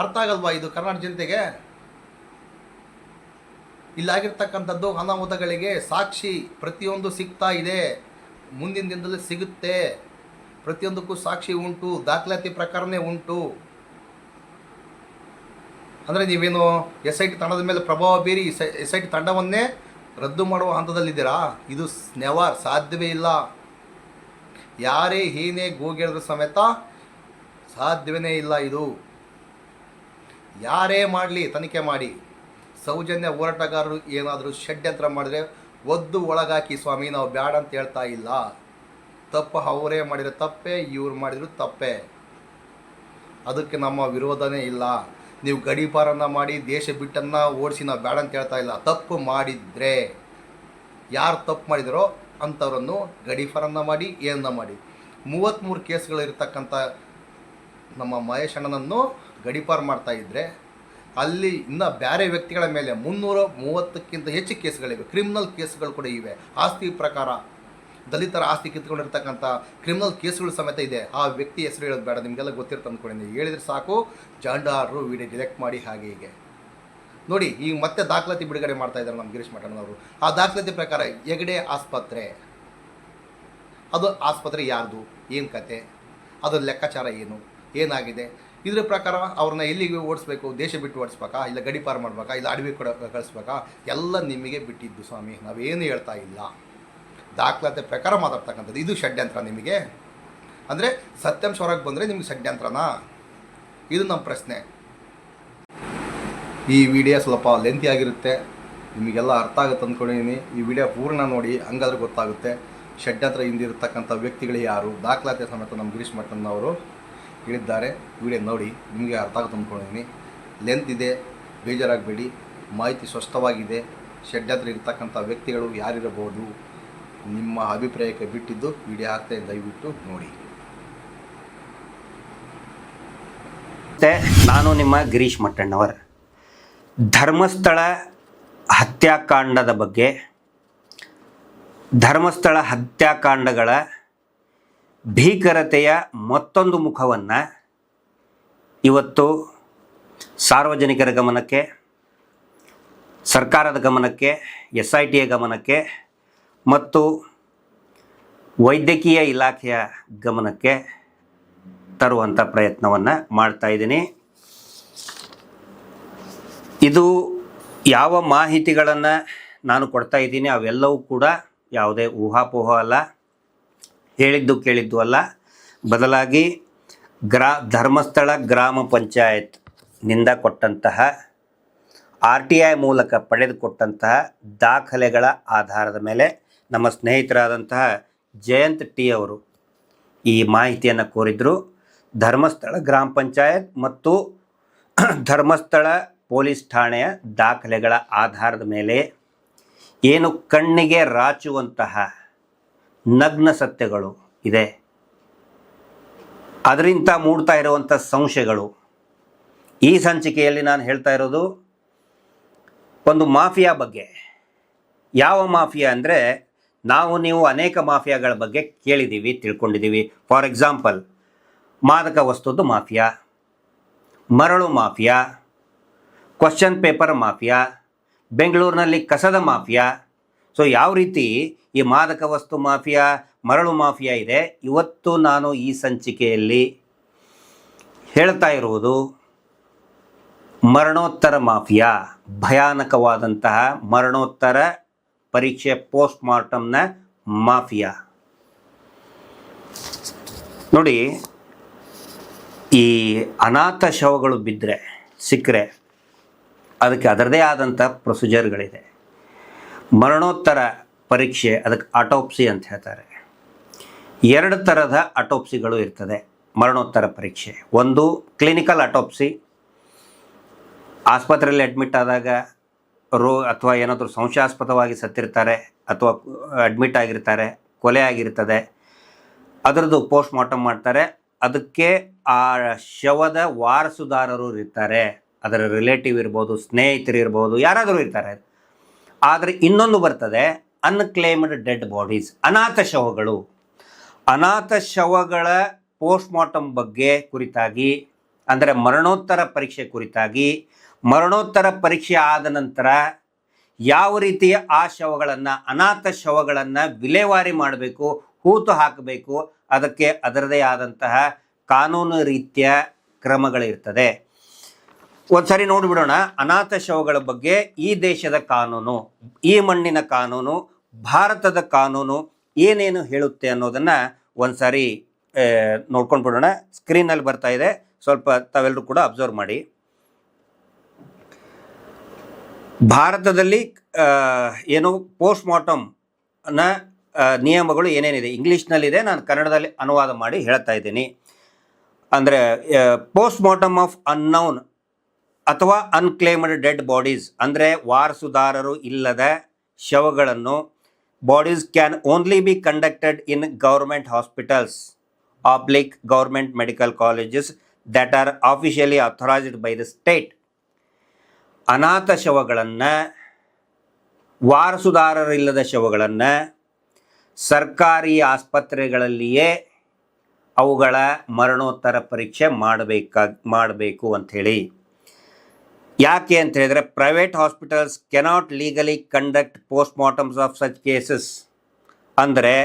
ಅರ್ಥ ಆಗಲ್ವಾ ಇದು ಕರ್ನಾಟಕ ಜನತೆಗೆ? ಇಲ್ಲಾಗಿರ್ತಕ್ಕಂಥದ್ದು ಅನಾಹುತಗಳಿಗೆ ಸಾಕ್ಷಿ ಪ್ರತಿಯೊಂದು ಸಿಗ್ತಾ ಇದೆ, ಮುಂದಿನ ದಿನದಲ್ಲಿ ಸಿಗುತ್ತೆ. ಪ್ರತಿಯೊಂದಕ್ಕೂ ಸಾಕ್ಷಿ ಉಂಟು, ದಾಖಲಾತಿ ಪ್ರಕಾರನೇ ಉಂಟು. ಅಂದರೆ ನೀವೇನು SIT ತಂಡದ ಮೇಲೆ ಪ್ರಭಾವ ಬೀರಿ SIT ತಂಡವನ್ನೇ ರದ್ದು ಮಾಡುವ ಹಂತದಲ್ಲಿದ್ದೀರಾ? ಇದು ನೆವರ್, ಸಾಧ್ಯವೇ ಇಲ್ಲ. ಯಾರೇ ಏನೇ ಗೋಗೆಳಿದ್ರು ಸಮೇತ ಸಾಧ್ಯವೇ ಇಲ್ಲ ಇದು. ಯಾರೇ ಮಾಡಲಿ ತನಿಖೆ ಮಾಡಿ. ಸೌಜನ್ಯ ಹೋರಾಟಗಾರರು ಏನಾದರೂ ಷಡ್ಯಂತ್ರ ಮಾಡಿದ್ರೆ ಒದ್ದು ಒಳಗಾಕಿ ಸ್ವಾಮಿ, ನಾವು ಬ್ಯಾಡ ಅಂತ ಹೇಳ್ತಾ ಇಲ್ಲ. ತಪ್ಪು ಅವರೇ ಮಾಡಿದ್ರೆ ತಪ್ಪೇ, ಇವ್ರು ಮಾಡಿದ್ರು ತಪ್ಪೇ. ಅದಕ್ಕೆ ನಮ್ಮ ವಿರೋಧನೇ ಇಲ್ಲ. ನೀವು ಗಡೀಪಾರನ್ನು ಮಾಡಿ ದೇಶ ಬಿಟ್ಟನ್ನು ಓಡಿಸಿ ನಾವು ಬ್ಯಾಡ ಅಂತ ಹೇಳ್ತಾ ಇಲ್ಲ. ತಪ್ಪು ಮಾಡಿದರೆ ಯಾರು ತಪ್ಪು ಮಾಡಿದರೋ ಅಂಥವ್ರನ್ನು ಗಡೀಪಾರನ್ನು ಮಾಡಿ, ಏನನ್ನ ಮಾಡಿ. 33 ಕೇಸ್ಗಳಿರ್ತಕ್ಕಂಥ ನಮ್ಮ ಮಹೇಶ್ ಅಣ್ಣನನ್ನು ಗಡೀಪಾರು ಮಾಡ್ತಾಯಿದ್ರೆ ಅಲ್ಲಿ ಇನ್ನು ಬೇರೆ ವ್ಯಕ್ತಿಗಳ ಮೇಲೆ 330ಕ್ಕಿಂತ ಹೆಚ್ಚು ಕೇಸ್ಗಳಿವೆ. ಕ್ರಿಮಿನಲ್ ಕೇಸ್ಗಳು ಕೂಡ ಇವೆ. ಆಸ್ತಿ ಪ್ರಕಾರ ದಲಿತರ ಆಸ್ತಿ ಕಿತ್ಕೊಂಡಿರ್ತಕ್ಕಂಥ ಕ್ರಿಮಿನಲ್ ಕೇಸ್ಗಳು ಸಮೇತ ಇದೆ. ಆ ವ್ಯಕ್ತಿ ಹೆಸರು ಹೇಳೋದು ಬೇಡ, ನಿಮಗೆಲ್ಲ ಗೊತ್ತಿರುತ್ತೆ ಅಂದ್ಕೊಂಡಿದ್ದೆ. ಹೇಳಿದರೆ ಸಾಕು, ಜಾಂಡಾರರು ವಿಡಿಯೋ ಡಿಲೆಕ್ಟ್ ಮಾಡಿ ಹಾಗೆ ಹೀಗೆ ನೋಡಿ. ಈಗ ಮತ್ತೆ ದಾಖಲಾತಿ ಬಿಡುಗಡೆ ಮಾಡ್ತಾ ಇದ್ದಾರೆ ನಮ್ಮ ಗಿರೀಶ್ ಮಠಣ್ಣನವರು. ಆ ದಾಖಲಾತಿ ಪ್ರಕಾರ ಹೆಗಡೆ ಆಸ್ಪತ್ರೆ, ಅದು ಆಸ್ಪತ್ರೆ ಯಾರ್ದು, ಏನು ಕತೆ, ಅದರ ಲೆಕ್ಕಾಚಾರ ಏನಾಗಿದೆ, ಇದ್ರ ಪ್ರಕಾರ ಅವ್ರನ್ನ ಎಲ್ಲಿಗೆ ಓಡಿಸ್ಬೇಕು, ದೇಶ ಬಿಟ್ಟು ಓಡಿಸ್ಬೇಕಾ, ಇಲ್ಲ ಗಡೀಪಾರು ಮಾಡ್ಬೇಕಾ, ಇಲ್ಲ ಅಡವಿ ಕೂಡ ಕಳಿಸ್ಬೇಕಾ, ಎಲ್ಲ ನಿಮಗೆ ಬಿಟ್ಟಿದ್ದು ಸ್ವಾಮಿ. ನಾವೇನು ಹೇಳ್ತಾ ಇಲ್ಲ, ದಾಖಲಾತಿ ಪ್ರಕಾರ ಮಾತಾಡ್ತಕ್ಕಂಥದ್ದು. ಇದು ಷಡ್ಯಂತ್ರ ನಿಮಗೆ ಅಂದರೆ ಸತ್ಯಾಂಶ ಹೊರಗೆ ಬಂದರೆ ನಿಮಗೆ ಷಡ್ಯಂತ್ರನಾ? ಇದು ನಮ್ಮ ಪ್ರಶ್ನೆ. ಈ ವಿಡಿಯೋ ಸ್ವಲ್ಪ ಲೆಂತಿ ಆಗಿರುತ್ತೆ, ನಿಮಗೆಲ್ಲ ಅರ್ಥ ಆಗುತ್ತೆ ಅಂದ್ಕೊಂಡಿದ್ದೀನಿ. ಈ ವಿಡಿಯೋ ಪೂರ್ಣ ನೋಡಿ, ಹಂಗಾದ್ರೆ ಗೊತ್ತಾಗುತ್ತೆ ಷಡ್ಯಂತ್ರ ಹಿಂದಿರತಕ್ಕಂಥ ವ್ಯಕ್ತಿಗಳು ಯಾರು. ದಾಖಲಾತಿ ಸಮೇತ ನಮ್ಮ ಗಿರೀಶ್ ಮಠಣ್ಣನವರು ಹೇಳಿದ್ದಾರೆ. ವಿಡಿಯೋ ನೋಡಿ, ನಿಮಗೆ ಅರ್ಥ ಆಗುತ್ತೆ ಅಂದ್ಕೊಂಡಿದ್ದೀನಿ. ಲೆಂತ್ ಇದೆ, ಬೇಜಾರಾಗಬೇಡಿ. ಮಾಹಿತಿ ಸ್ಪಷ್ಟವಾಗಿದೆ. ಷಡ್ಯಂತ್ರ ಇರ್ತಕ್ಕಂಥ ವ್ಯಕ್ತಿಗಳು ಯಾರಿರಬಹುದು, ನಿಮ್ಮ ಅಭಿಪ್ರಾಯಕ್ಕೆ ಬಿಟ್ಟಿದ್ದು ವಿಡಿಯೋ ಹಾಕ್ತಾ ದಯವಿಟ್ಟು ನೋಡಿ. ನಾನು ನಿಮ್ಮ ಗಿರೀಶ್ ಮಠಣ್ಣವರ್. ಧರ್ಮಸ್ಥಳ ಹತ್ಯಾಕಾಂಡದ ಬಗ್ಗೆ, ಧರ್ಮಸ್ಥಳ ಹತ್ಯಾಕಾಂಡಗಳ ಭೀಕರತೆಯ ಮತ್ತೊಂದು ಮುಖವನ್ನು ಇವತ್ತು ಸಾರ್ವಜನಿಕರ ಗಮನಕ್ಕೆ, ಸರ್ಕಾರದ ಗಮನಕ್ಕೆ, SITಯ ಗಮನಕ್ಕೆ ಮತ್ತು ವೈದ್ಯಕೀಯ ಇಲಾಖೆಯ ಗಮನಕ್ಕೆ ತರುವಂಥ ಪ್ರಯತ್ನವನ್ನು ಮಾಡ್ತಾ ಇದ್ದೀನಿ. ಇದು ಯಾವ ಮಾಹಿತಿಗಳನ್ನು ನಾನು ಕೊಡ್ತಾ ಇದ್ದೀನಿ ಅವೆಲ್ಲವೂ ಕೂಡ ಯಾವುದೇ ಊಹಾಪೋಹ ಅಲ್ಲ, ಹೇಳಿದ್ದು ಕೇಳಿದ್ದು ಅಲ್ಲ. ಬದಲಾಗಿ ಧರ್ಮಸ್ಥಳ ಗ್ರಾಮ ಪಂಚಾಯತ್ನಿಂದ ಕೊಟ್ಟಂತಹ RTI ಮೂಲಕ ಪಡೆದುಕೊಟ್ಟಂತಹ ದಾಖಲೆಗಳ ಆಧಾರದ ಮೇಲೆ ನಮ್ಮ ಸ್ನೇಹಿತರಾದಂತಹ ಜಯಂತ್ ಟಿ ಅವರು ಈ ಮಾಹಿತಿಯನ್ನು ಕೋರಿದ್ರು. ಧರ್ಮಸ್ಥಳ ಗ್ರಾಮ ಪಂಚಾಯತ್ ಮತ್ತು ಧರ್ಮಸ್ಥಳ ಪೊಲೀಸ್ ಠಾಣೆಯ ದಾಖಲೆಗಳ ಆಧಾರದ ಮೇಲೆ ಏನು ಕಣ್ಣಿಗೆ ರಾಚುವಂತಹ ನಗ್ನ ಸತ್ಯಗಳು ಇದೆ, ಅದರಿಂದ ಮೂಡ್ತಾ ಇರುವಂಥ ಸಂಶಯಗಳು, ಈ ಸಂಚಿಕೆಯಲ್ಲಿ ನಾನು ಹೇಳ್ತಾ ಇರೋದು ಒಂದು ಮಾಫಿಯಾ ಬಗ್ಗೆ. ಯಾವ ಮಾಫಿಯಾ ಅಂದರೆ, ನಾವು ನೀವು ಅನೇಕ ಮಾಫಿಯಾಗಳ ಬಗ್ಗೆ ಕೇಳಿದ್ದೀವಿ, ತಿಳ್ಕೊಂಡಿದ್ದೀವಿ. ಫಾರ್ ಎಕ್ಸಾಂಪಲ್, ಮಾದಕ ವಸ್ತುದು ಮಾಫಿಯಾ, ಮರಳು ಮಾಫಿಯಾ, ಕ್ವಶನ್ ಪೇಪರ್ ಮಾಫಿಯಾ, ಬೆಂಗಳೂರಿನಲ್ಲಿ ಕಸದ ಮಾಫಿಯಾ. ಸೊ ಯಾವ ರೀತಿ ಈ ಮಾದಕ ವಸ್ತು ಮಾಫಿಯಾ, ಮರಳು ಮಾಫಿಯಾ ಇದೆ, ಇವತ್ತು ನಾನು ಈ ಸಂಚಿಕೆಯಲ್ಲಿ ಹೇಳ್ತಾ ಇರುವುದು ಮರಣೋತ್ತರ ಮಾಫಿಯಾ, ಭಯಾನಕವಾದಂತಹ ಮರಣೋತ್ತರ ಪರೀಕ್ಷೆ ಪೋಸ್ಟ್ ಮಾರ್ಟಮ್ನ ಮಾಫಿಯಾ. ನೋಡಿ, ಈ ಅನಾಥ ಶವಗಳು ಬಿದ್ದರೆ ಸಿಕ್ಕರೆ ಅದಕ್ಕೆ ಅದರದೇ ಆದಂಥ ಪ್ರೊಸೀಜರ್ಗಳಿದೆ. ಮರಣೋತ್ತರ ಪರೀಕ್ಷೆ, ಅದಕ್ಕೆ ಆಟೋಪ್ಸಿ ಅಂತ ಹೇಳ್ತಾರೆ. 2 ಥರದ ಆಟೋಪ್ಸಿಗಳು ಇರ್ತದೆ ಮರಣೋತ್ತರ ಪರೀಕ್ಷೆ. ಒಂದು ಕ್ಲಿನಿಕಲ್ ಆಟೋಪ್ಸಿ, ಆಸ್ಪತ್ರೆಯಲ್ಲಿ ಅಡ್ಮಿಟ್ ಆದಾಗ ಅಥವಾ ಏನಾದರೂ ಸಂಶಯಾಸ್ಪದವಾಗಿ ಸತ್ತಿರ್ತಾರೆ ಅಥವಾ ಅಡ್ಮಿಟ್ ಆಗಿರ್ತಾರೆ, ಕೊಲೆ ಆಗಿರ್ತದೆ, ಅದರದ್ದು ಪೋಸ್ಟ್ ಮಾರ್ಟಮ್ ಮಾಡ್ತಾರೆ. ಅದಕ್ಕೆ ಆ ಶವದ ವಾರಸುದಾರರು ಇರ್ತಾರೆ, ಅದರ ರಿಲೇಟಿವ್ ಇರ್ಬೋದು, ಸ್ನೇಹಿತರು ಇರ್ಬೋದು, ಯಾರಾದರೂ ಇರ್ತಾರೆ. ಆದರೆ ಇನ್ನೊಂದು ಬರ್ತದೆ ಅನ್ಕ್ಲೇಮ್ಡ್ ಡೆಡ್ ಬಾಡೀಸ್, ಅನಾಥ ಶವಗಳು. ಅನಾಥ ಶವಗಳ ಪೋಸ್ಟ್ ಮಾರ್ಟಮ್ ಬಗ್ಗೆ ಕುರಿತಾಗಿ, ಅಂದರೆ ಮರಣೋತ್ತರ ಪರೀಕ್ಷೆ ಕುರಿತಾಗಿ, ಮರಣೋತ್ತರ ಪರೀಕ್ಷೆ ಆದ ನಂತರ ಯಾವ ರೀತಿಯ ಆ ಶವಗಳನ್ನು, ಅನಾಥ ಶವಗಳನ್ನು ವಿಲೇವಾರಿ ಮಾಡಬೇಕು, ಹೂತು ಹಾಕಬೇಕು, ಅದಕ್ಕೆ ಅದರದೇ ಆದಂತಹ ಕಾನೂನು ರೀತಿಯ ಕ್ರಮಗಳಿರ್ತದೆ. ಒಂದು ಸಾರಿ ನೋಡಿಬಿಡೋಣ ಅನಾಥ ಶವಗಳ ಬಗ್ಗೆ. ಈ ದೇಶದ ಕಾನೂನು, ಈ ಮಣ್ಣಿನ ಕಾನೂನು, ಭಾರತದ ಕಾನೂನು ಏನೇನು ಹೇಳುತ್ತೆ ಅನ್ನೋದನ್ನು ಒಂದು ಸಾರಿ ನೋಡ್ಕೊಂಡು ಬಿಡೋಣ. ಸ್ಕ್ರೀನಲ್ಲಿ ಬರ್ತಾ ಇದೆ, ಸ್ವಲ್ಪ ತಾವೆಲ್ಲರೂ ಕೂಡ ಅಬ್ಸರ್ವ್ ಮಾಡಿ. ಭಾರತದಲ್ಲಿ ಏನು ಪೋಸ್ಟ್ ಮಾರ್ಟಮ್ನ ನಿಯಮಗಳು ಏನೇನಿದೆ ಇಂಗ್ಲೀಷ್ನಲ್ಲಿದೆ, ನಾನು ಕನ್ನಡದಲ್ಲಿ ಅನುವಾದ ಮಾಡಿ ಹೇಳ್ತಾ ಇದ್ದೀನಿ. ಅಂದರೆ ಪೋಸ್ಟ್ ಮಾರ್ಟಮ್ ಆಫ್ ಅನ್ನೌನ್ ಅಥವಾ ಅನ್ಕ್ಲೇಮ್ಡ್ ಡೆಡ್ ಬಾಡೀಸ್, ಅಂದರೆ ವಾರಸುದಾರರು ಇಲ್ಲದ ಶವಗಳನ್ನು, bodies can only be conducted in government hospitals oblique government medical colleges that are officially authorized by the state. ಅನಾಥ ಶವಗಳನ್ನು, ವಾರಸುದಾರರಿಲ್ಲದ ಶವಗಳನ್ನು ಸರ್ಕಾರಿ ಆಸ್ಪತ್ರೆಗಳಲ್ಲಿಯೇ ಅವುಗಳ ಮರಣೋತ್ತರ ಪರೀಕ್ಷೆ ಮಾಡಬೇಕು ಅಂಥೇಳಿ. ಯಾಕೆ ಅಂತ ಹೇಳಿದರೆ, private hospitals cannot legally conduct post mortems of such cases. ಅಂದರೆ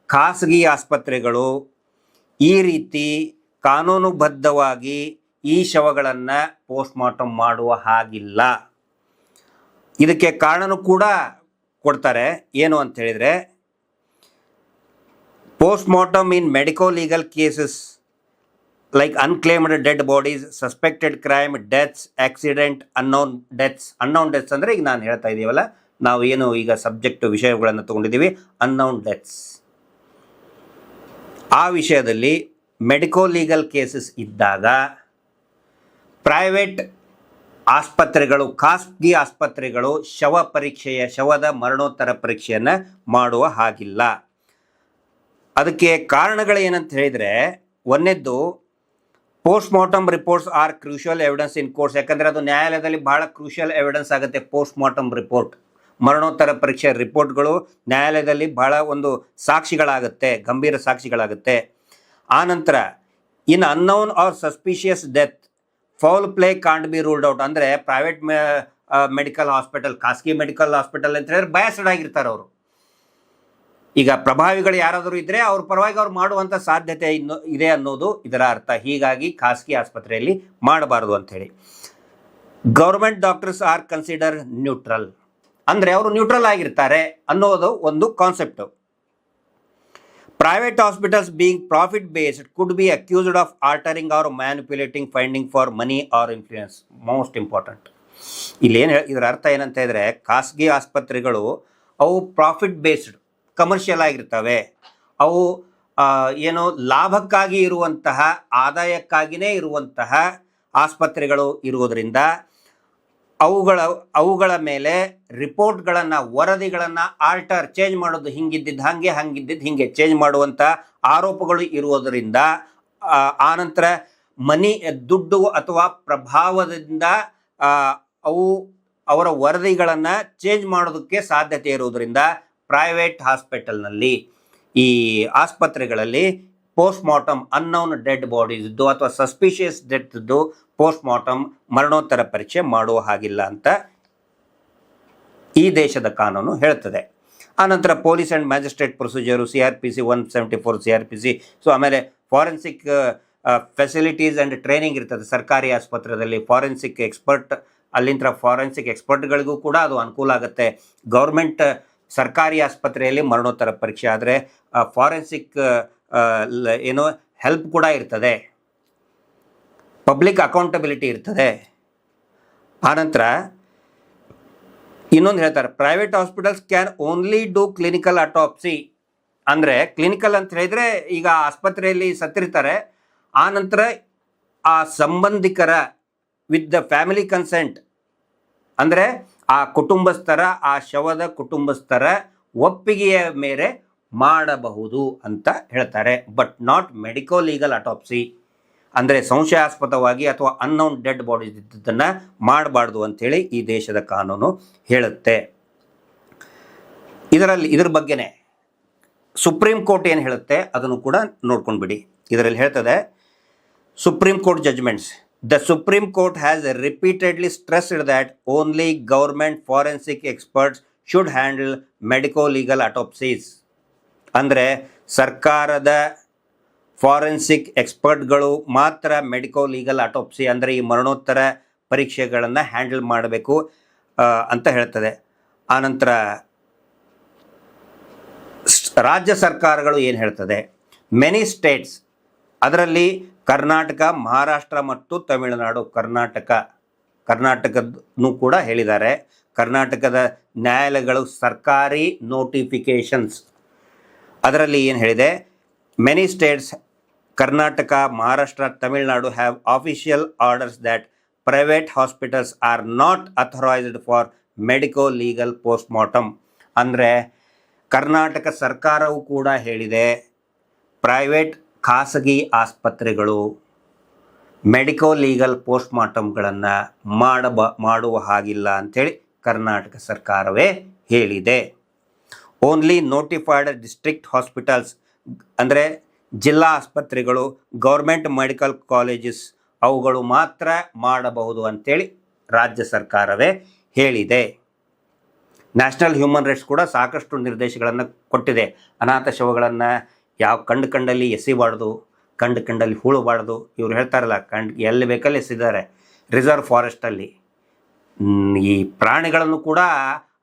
ಖಾಸಗಿ ಆಸ್ಪತ್ರೆಗಳು ಈ ರೀತಿ ಕಾನೂನುಬದ್ಧವಾಗಿ ಈ ಶವಗಳನ್ನು ಪೋಸ್ಟ್ ಮಾರ್ಟಮ್ ಮಾಡುವ ಹಾಗಿಲ್ಲ. ಇದಕ್ಕೆ ಕಾರಣನೂ ಕೂಡ ಕೊಡ್ತಾರೆ. ಏನು ಅಂತ ಹೇಳಿದರೆ, post mortem in medico legal cases like unclaimed dead bodies, suspected crime, deaths, accident, unknown deaths. Unknown deaths ಅಂದರೆ ಈಗ ನಾನು ಹೇಳ್ತಾ ಇದ್ದೀವಲ್ಲ, ನಾವು ಏನು ಈಗ ಸಬ್ಜೆಕ್ಟ್ ವಿಷಯಗಳನ್ನು ತೊಗೊಂಡಿದ್ದೀವಿ, ಅನ್ನೋನ್ ಡೆತ್ಸ್. ಆ ವಿಷಯದಲ್ಲಿ ಮೆಡಿಕೋ ಲೀಗಲ್ ಕೇಸಸ್ ಇದ್ದಾಗ ಪ್ರೈವೇಟ್ ಆಸ್ಪತ್ರೆಗಳು, ಖಾಸಗಿ ಆಸ್ಪತ್ರೆಗಳು ಶವದ ಮರಣೋತ್ತರ ಪರೀಕ್ಷೆಯನ್ನು ಮಾಡುವ ಹಾಗಿಲ್ಲ. ಅದಕ್ಕೆ ಕಾರಣಗಳು ಏನಂತ ಹೇಳಿದರೆ, ಒಂದನೇದ್ದು post mortem reports are crucial evidence in courts. ಯಾಕಂದರೆ ಅದು ನ್ಯಾಯಾಲಯದಲ್ಲಿ ಭಾಳ ಕ್ರೂಷಿಯಲ್ ಎವಿಡೆನ್ಸ್ ಆಗುತ್ತೆ. ಪೋಸ್ಟ್ ಮಾರ್ಟಮ್ ರಿಪೋರ್ಟ್, ಮರಣೋತ್ತರ ಪರೀಕ್ಷೆ ರಿಪೋರ್ಟ್ಗಳು ನ್ಯಾಯಾಲಯದಲ್ಲಿ ಭಾಳ ಒಂದು ಸಾಕ್ಷಿಗಳಾಗುತ್ತೆ, ಗಂಭೀರ ಸಾಕ್ಷಿಗಳಾಗುತ್ತೆ. ಆನಂತರ in unknown or suspicious death foul play can't be ruled out. ಅಂದರೆ ಪ್ರೈವೇಟ್ ಮೆಡಿಕಲ್ ಹಾಸ್ಪಿಟಲ್, ಖಾಸಗಿ ಮೆಡಿಕಲ್ ಹಾಸ್ಪಿಟಲ್ ಅಂತ ಹೇಳಿದ್ರೆ ಬಯಾಸ್ಡ್ ಆಗಿರ್ತಾರೆ ಅವರು. ಈಗ ಪ್ರಭಾವಿಗಳು ಯಾರಾದರೂ ಇದ್ದರೆ ಅವ್ರ ಪರವಾಗಿ ಅವ್ರು ಮಾಡುವಂಥ ಸಾಧ್ಯತೆ ಇದೆ ಅನ್ನೋದು ಇದರ ಅರ್ಥ. ಹೀಗಾಗಿ ಖಾಸಗಿ ಆಸ್ಪತ್ರೆಯಲ್ಲಿ ಮಾಡಬಾರ್ದು ಅಂಥೇಳಿ. Government doctors are consider neutral. ಅಂದರೆ ಅವರು ನ್ಯೂಟ್ರಲ್ ಆಗಿರ್ತಾರೆ ಅನ್ನೋದು ಒಂದು concept. Private hospitals being profit based could be accused of altering or manipulating finding for money or influence. Most important. ಇಲ್ಲೇನು ಇದರ ಅರ್ಥ ಏನಂತ ಇದ್ರೆ, ಖಾಸಗಿ ಆಸ್ಪತ್ರೆಗಳು ಅವು ಪ್ರಾಫಿಟ್ ಬೇಸ್ಡ್ ಕಮರ್ಷಿಯಲ್ ಆಗಿರ್ತವೆ. ಅವು ಏನು ಲಾಭಕ್ಕಾಗಿ ಇರುವಂತಹ, ಆದಾಯಕ್ಕಾಗಿಯೇ ಇರುವಂತಹ ಆಸ್ಪತ್ರೆಗಳು ಇರುವುದರಿಂದ ಅವುಗಳ ಮೇಲೆ ರಿಪೋರ್ಟ್ಗಳನ್ನು, ವರದಿಗಳನ್ನು ಚೇಂಜ್ ಮಾಡೋದು, ಹಿಂಗಿದ್ದಿದ್ದು ಹಿಂಗೆ ಚೇಂಜ್ ಮಾಡುವಂಥ ಆರೋಪಗಳು ಇರುವುದರಿಂದ, ಆನಂತರ ದುಡ್ಡು ಅಥವಾ ಪ್ರಭಾವದಿಂದ ಅವರ ವರದಿಗಳನ್ನು ಚೇಂಜ್ ಮಾಡೋದಕ್ಕೆ ಸಾಧ್ಯತೆ ಇರುವುದರಿಂದ ಪ್ರೈವೇಟ್ ಹಾಸ್ಪಿಟಲ್ನಲ್ಲಿ, ಈ ಆಸ್ಪತ್ರೆಗಳಲ್ಲಿ post mortem unknown dead bodies ಇದ್ದು ಅಥವಾ ಸಸ್ಪಿಷಿಯಸ್ ಡೆತ್ ಇದ್ದು ಪೋಸ್ಟ್ ಮಾರ್ಟಮ್ ಮರಣೋತ್ತರ ಪರೀಕ್ಷೆ ಮಾಡುವ ಹಾಗಿಲ್ಲ ಅಂತ ಈ ದೇಶದ ಕಾನೂನು ಹೇಳ್ತದೆ. ಆನಂತರ police and magistrate procedure, CRPC 174 CRPC. So ಆಮೇಲೆ ಫಾರೆನ್ಸಿಕ್ ಫೆಸಿಲಿಟೀಸ್ ಆ್ಯಂಡ್ ಟ್ರೈನಿಂಗ್ ಇರ್ತದೆ ಸರ್ಕಾರಿ ಆಸ್ಪತ್ರೆಯಲ್ಲಿ. ಫಾರೆನ್ಸಿಕ್ ಎಕ್ಸ್ಪರ್ಟ್, ಅಲ್ಲಿಂದ ಫಾರೆನ್ಸಿಕ್ ಎಕ್ಸ್ಪರ್ಟ್ಗಳಿಗೂ ಕೂಡ ಅದು ಅನುಕೂಲ ಆಗುತ್ತೆ. ಗೌರ್ಮೆಂಟ್ ಸರ್ಕಾರಿ ಆಸ್ಪತ್ರೆಯಲ್ಲಿ ಮರಣೋತ್ತರ ಪರೀಕ್ಷೆ ಆದರೆ ಫಾರೆನ್ಸಿಕ್ ಏನೋ ಹೆಲ್ಪ್ ಕೂಡ ಇರ್ತದೆ, ಪಬ್ಲಿಕ್ ಅಕೌಂಟಬಿಲಿಟಿ ಇರ್ತದೆ. ಆನಂತರ ಇನ್ನೊಂದು ಹೇಳ್ತಾರೆ, private hospitals can only do clinical autopsy. ಅಂದರೆ ಕ್ಲಿನಿಕಲ್ ಅಂತ ಹೇಳಿದರೆ, ಈಗ ಆಸ್ಪತ್ರೆಯಲ್ಲಿ ಸತ್ತಿರ್ತಾರೆ, ಆನಂತರ ಆ ಸಂಬಂಧಿಕರ ವಿತ್ ದ ಫ್ಯಾಮಿಲಿ ಕನ್ಸೆಂಟ್, ಅಂದರೆ ಆ ಕುಟುಂಬಸ್ಥರ, ಆ ಶವದ ಕುಟುಂಬಸ್ಥರ ಒಪ್ಪಿಗೆಯ ಮೇರೆ ಮಾಡಬಹುದು ಅಂತ ಹೇಳ್ತಾರೆ. But not medico legal autopsy, ಅಂದರೆ ಸಂಶಯಾಸ್ಪದವಾಗಿ ಅಥವಾ ಅನ್ನೌನ್ ಡೆಡ್ ಬಾಡೀಸ್ ಇದ್ದದ್ದನ್ನು ಮಾಡಬಾರ್ದು ಅಂಥೇಳಿ ಈ ದೇಶದ ಕಾನೂನು ಹೇಳುತ್ತೆ. ಇದ್ರ ಬಗ್ಗೆನೇ ಸುಪ್ರೀಂ ಕೋರ್ಟ್ ಏನು ಹೇಳುತ್ತೆ ಅದನ್ನು ಕೂಡ ನೋಡ್ಕೊಂಡ್ಬಿಡಿ. ಇದರಲ್ಲಿ ಹೇಳ್ತದೆ, supreme court judgements. The Supreme Court has repeatedly stressed that only government forensic experts should handle medico-legal autopsies. ಅಂದರೆ ಸರ್ಕಾರದ ಫಾರೆನ್ಸಿಕ್ ಎಕ್ಸ್ಪರ್ಟ್ಗಳು ಮಾತ್ರ ಮೆಡಿಕೋ-ಲೀಗಲ್ ಅಟಾಪ್ಸಿ, ಅಂದರೆ ಈ ಮರಣೋತ್ತರ ಪರೀಕ್ಷೆಗಳನ್ನು ಹ್ಯಾಂಡಲ್ ಮಾಡಬೇಕು ಅಂತ ಹೇಳ್ತದೆ. ಆನಂತರ ರಾಜ್ಯ ಸರ್ಕಾರಗಳು ಏನು ಹೇಳ್ತದೆ, ಮೆನಿ ಸ್ಟೇಟ್ಸ್, ಅದರಲ್ಲಿ ಕರ್ನಾಟಕ, ಮಹಾರಾಷ್ಟ್ರ ಮತ್ತು ತಮಿಳುನಾಡು, ಕರ್ನಾಟಕದೂ ಕೂಡ ಹೇಳಿದ್ದಾರೆ. ಕರ್ನಾಟಕದ ನ್ಯಾಯಾಲಯಗಳು ಸರ್ಕಾರಿ ನೋಟಿಫಿಕೇಶನ್ಸ್ ಅದರಲ್ಲಿ ಏನು ಹೇಳಿದೆ, many states, Karnataka, Maharashtra, Tamil Nadu have official orders that private hospitals are not authorised for medico legal post mortem. ಅಂದರೆ ಕರ್ನಾಟಕ ಸರ್ಕಾರವು ಕೂಡ ಹೇಳಿದೆ, ಪ್ರೈವೇಟ್ ಖಾಸಗಿ ಆಸ್ಪತ್ರೆಗಳು ಮೆಡಿಕೋ ಲೀಗಲ್ ಪೋಸ್ಟ್ ಮಾರ್ಟಮ್ಗಳನ್ನು ಮಾಡುವ ಹಾಗಿಲ್ಲ ಅಂಥೇಳಿ ಕರ್ನಾಟಕ ಸರ್ಕಾರವೇ ಹೇಳಿದೆ. ಓನ್ಲಿ ನೋಟಿಫೈಡ್ ಡಿಸ್ಟ್ರಿಕ್ಟ್ ಹಾಸ್ಪಿಟಲ್ಸ್, ಅಂದರೆ ಜಿಲ್ಲಾ ಆಸ್ಪತ್ರೆಗಳು, ಗೌರ್ಮೆಂಟ್ ಮೆಡಿಕಲ್ ಕಾಲೇಜಸ್, ಅವುಗಳು ಮಾತ್ರ ಮಾಡಬಹುದು ಅಂಥೇಳಿ ರಾಜ್ಯ ಸರ್ಕಾರವೇ ಹೇಳಿದೆ. ನ್ಯಾಷನಲ್ ಹ್ಯೂಮನ್ ರೈಟ್ಸ್ ಕೂಡ ಸಾಕಷ್ಟು ನಿರ್ದೇಶಗಳನ್ನು ಕೊಟ್ಟಿದೆ. ಅನಾಥ ಶವಗಳನ್ನು ಕಂಡಲ್ಲಿ ಎಸಿಬಾರ್ದು, ಕಂಡಲ್ಲಿ ಹೂಳಬಾರ್ದು. ಇವ್ರು ಹೇಳ್ತಾರಲ್ಲ, ಎಲ್ಲಿ ಬೇಕಲ್ಲಿ ಎಸಿದ್ದಾರೆ. ರಿಸರ್ವ್ ಫಾರೆಸ್ಟಲ್ಲಿ ಈ ಪ್ರಾಣಿಗಳನ್ನು ಕೂಡ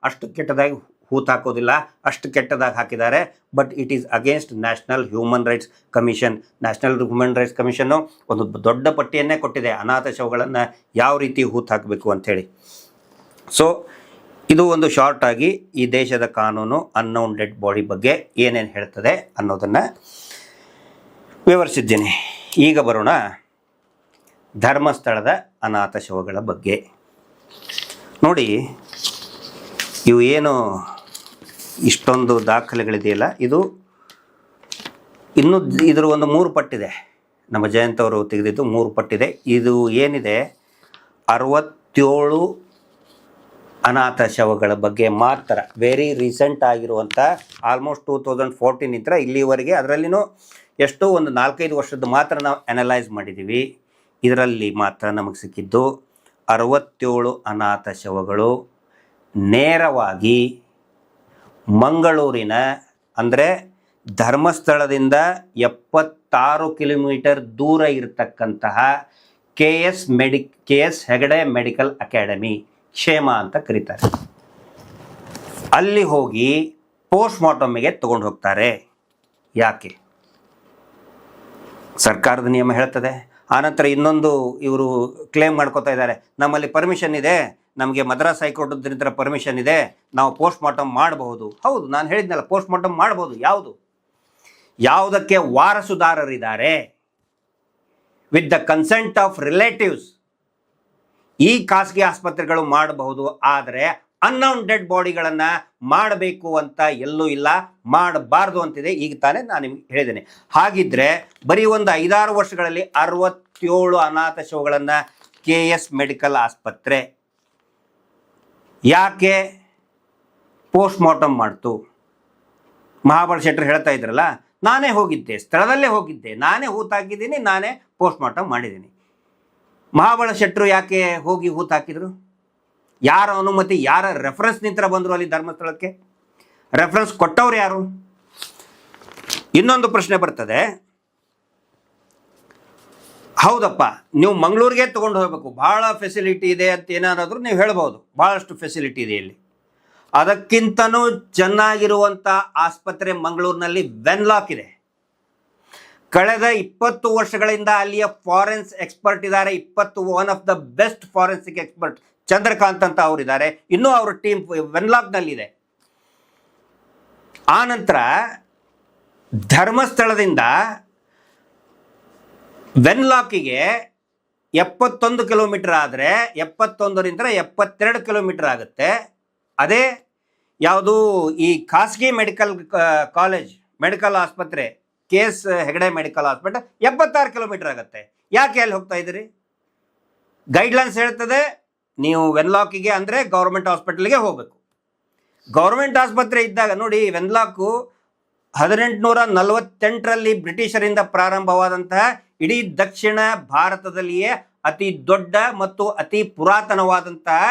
ಅಷ್ಟು ಕೆಟ್ಟದಾಗಿ ಹೂತಾಕೋದಿಲ್ಲ, ಅಷ್ಟು ಕೆಟ್ಟದಾಗಿ ಹಾಕಿದ್ದಾರೆ. But it is against national human rights commission. National human rights commission ಒಂದು ದೊಡ್ಡ ಪಟ್ಟಿಯನ್ನೇ ಕೊಟ್ಟಿದೆ, ಅನಾಥ ಶವಗಳನ್ನು ಯಾವ ರೀತಿ ಹೂತು ಹಾಕಬೇಕು ಅಂಥೇಳಿ. ಸೊ ಇದು ಒಂದು ಶಾರ್ಟ್ ಆಗಿ ಈ ದೇಶದ ಕಾನೂನು ಅನ್ನೌನ್ ಡೆಡ್ ಬಾಡಿ ಬಗ್ಗೆ ಏನೇನು ಹೇಳ್ತದೆ ಅನ್ನೋದನ್ನು ವಿವರಿಸಿದ್ದೀನಿ. ಈಗ ಬರೋಣ ಧರ್ಮಸ್ಥಳದ ಅನಾಥ ಶವಗಳ ಬಗ್ಗೆ. ನೋಡಿ, ಇವು ಏನು ಇಷ್ಟೊಂದು ದಾಖಲೆಗಳಿದೆಯಲ್ಲ, ಇದು ಇನ್ನೂ ಇದರ ಒಂದು 3 ಪಟ್ಟಿದೆ. ನಮ್ಮ ಜಯಂತ್ ಅವರು ತೆಗೆದಿದ್ದು 3 ಪಟ್ಟಿದೆ. ಇದು ಏನಿದೆ 67 ಅನಾಥ ಶವಗಳ ಬಗ್ಗೆ ಮಾತ್ರ, ವೆರಿ ರೀಸೆಂಟ್ ಆಗಿರುವಂಥ, ಆಲ್ಮೋಸ್ಟ್ 2014 ಇಲ್ಲಿವರೆಗೆ, ಅದರಲ್ಲಿನೂ ಎಷ್ಟೋ ಒಂದು 4-5 ವರ್ಷದ ಮಾತ್ರ ನಾವು ಅನಲೈಸ್ ಮಾಡಿದ್ದೀವಿ. ಇದರಲ್ಲಿ ಮಾತ್ರ ನಮಗೆ ಸಿಕ್ಕಿದ್ದು 67 ಅನಾಥ ಶವಗಳು ನೇರವಾಗಿ ಮಂಗಳೂರಿನ, ಅಂದರೆ ಧರ್ಮಸ್ಥಳದಿಂದ 76 ಕಿಲೋಮೀಟರ್ ದೂರ ಇರತಕ್ಕಂತಹ KS ಹೆಗಡೆ ಮೆಡಿಕಲ್ ಅಕಾಡೆಮಿ, ಕ್ಷೇಮ ಅಂತ ಕರೀತಾರೆ. ಅಲ್ಲಿ ಹೋಗಿ ಪೋಸ್ಟ್ ಮಾರ್ಟಮ್ಗೆ ತಗೊಂಡು ಹೋಗ್ತಾರೆ. ಯಾಕೆ? ಸರ್ಕಾರದ ನಿಯಮ ಹೇಳ್ತದೆ. ಆನಂತರ ಇನ್ನೊಂದು ಇವರು ಕ್ಲೇಮ್ ಮಾಡ್ಕೋತಾ ಇದ್ದಾರೆ, ನಮ್ಮಲ್ಲಿ ಪರ್ಮಿಷನ್ ಇದೆ, ನಮಗೆ ಮದ್ರಾಸ್ ಹೈಕೋರ್ಟ್ರಿಂದ ಪರ್ಮಿಷನ್ ಇದೆ, ನಾವು ಪೋಸ್ಟ್ ಮಾರ್ಟಮ್ ಮಾಡಬಹುದು. ಹೌದು, ನಾನು ಹೇಳಿದ್ನಲ್ಲ, ಪೋಸ್ಟ್ ಮಾರ್ಟಮ್ ಮಾಡಬಹುದು. ಯಾವುದಕ್ಕೆ ವಾರಸುದಾರರಿದ್ದಾರೆ, with the consent of relatives ಈ ಖಾಸಗಿ ಆಸ್ಪತ್ರೆಗಳು ಮಾಡಬಹುದು. ಆದರೆ ಅನ್ನೌನ್ ಡೆಡ್ ಬಾಡಿಗಳನ್ನು ಮಾಡಬೇಕು ಅಂತ ಎಲ್ಲೂ ಇಲ್ಲ, ಮಾಡಬಾರ್ದು ಅಂತಿದೆ. ಈಗ ತಾನೇ ನಾನು ನಿಮ್ಗೆ ಹೇಳಿದ್ದೇನೆ. ಹಾಗಿದ್ರೆ ಬರೀ ಒಂದು 5-6 ವರ್ಷಗಳಲ್ಲಿ 67 ಅನಾಥ ಶವಗಳನ್ನು KS ಮೆಡಿಕಲ್ ಆಸ್ಪತ್ರೆ ಯಾಕೆ ಪೋಸ್ಟ್ ಮಾರ್ಟಮ್ ಮಾಡ್ತು? ಮಹಾಬಲ ಶೆಟ್ಟರ್ ಹೇಳ್ತಾ ಇದ್ರಲ್ಲ, ನಾನೇ ಹೋಗಿದ್ದೆ, ಸ್ಥಳದಲ್ಲೇ ಹೋಗಿದ್ದೆ, ನಾನೇ ಹೂತಾಕಿದ್ದೀನಿ, ನಾನೇ ಪೋಸ್ಟ್ ಮಾರ್ಟಮ್ ಮಾಡಿದ್ದೀನಿ. ಮಹಾಬಲ ಶೆಟ್ಟರು ಯಾಕೆ ಹೋಗಿ ಹೂತಾಕಿದ್ರು? ಯಾರ ಅನುಮತಿ, ಯಾರ ರೆಫರೆನ್ಸ್ ನಿಂತರ ಬಂದರು ಅಲ್ಲಿ ಧರ್ಮಸ್ಥಳಕ್ಕೆ? ರೆಫರೆನ್ಸ್ ಕೊಟ್ಟವ್ರು ಯಾರು? ಇನ್ನೊಂದು ಪ್ರಶ್ನೆ ಬರ್ತದೆ, ಹೌದಪ್ಪ ನೀವು ಮಂಗಳೂರಿಗೆ ತೊಗೊಂಡು ಹೋಗಬೇಕು, ಭಾಳ ಫೆಸಿಲಿಟಿ ಇದೆ ಅಂತ ಏನಾದರೂ ನೀವು ಹೇಳ್ಬೋದು, ಭಾಳಷ್ಟು ಫೆಸಿಲಿಟಿ ಇದೆ ಇಲ್ಲಿ. ಅದಕ್ಕಿಂತನೂ ಚೆನ್ನಾಗಿರುವಂಥ ಆಸ್ಪತ್ರೆ ಮಂಗಳೂರಿನಲ್ಲಿ ವೆನ್ಲಾಕ್ ಇದೆ. ಕಳೆದ 20 ವರ್ಷಗಳಿಂದ ಅಲ್ಲಿಯ ಫಾರೆನ್ಸ್ ಎಕ್ಸ್ಪರ್ಟ್ ಇದ್ದಾರೆ. 1 of the best forensic expert Chandrakant ಅಂತ ಅವರಿದ್ದಾರೆ. ಇನ್ನೂ ಅವರ ಟೀಮ್ ವೆನ್ಲಾಕ್ನಲ್ಲಿದೆ. ಆನಂತರ ಧರ್ಮಸ್ಥಳದಿಂದ ವೆನ್ಲಾಕಿಗೆ 71 ಕಿಲೋಮೀಟರ್ ಆದರೆ 71ರಿಂದ 72 ಕಿಲೋಮೀಟರ್ ಆಗುತ್ತೆ. ಅದೇ ಯಾವುದು ಈ ಖಾಸಗಿ ಮೆಡಿಕಲ್ ಆಸ್ಪತ್ರೆ KS Hegde medical hospital 76 kilometre ಆಗುತ್ತೆ. ಯಾಕೆ ಅಲ್ಲಿ ಹೋಗ್ತಾ ಇದ್ದೀರಿ? ಗೈಡ್ಲೈನ್ಸ್ ಹೇಳ್ತದೆ ನೀವು ವೆನ್ಲಾಕಿಗೆ ಅಂದರೆ ಗೌರ್ಮೆಂಟ್ ಹಾಸ್ಪಿಟಲ್ಗೆ ಹೋಗಬೇಕು. ಗೌರ್ಮೆಂಟ್ ಆಸ್ಪತ್ರೆ ಇದ್ದಾಗ ನೋಡಿ, ವೆನ್ಲಾಕು 1848ರಲ್ಲಿ ಬ್ರಿಟಿಷರಿಂದ ಪ್ರಾರಂಭವಾದಂತಹ ಇಡೀ ದಕ್ಷಿಣ ಭಾರತದಲ್ಲಿಯೇ ಅತಿ ದೊಡ್ಡ ಮತ್ತು ಅತಿ ಪುರಾತನವಾದಂತಹ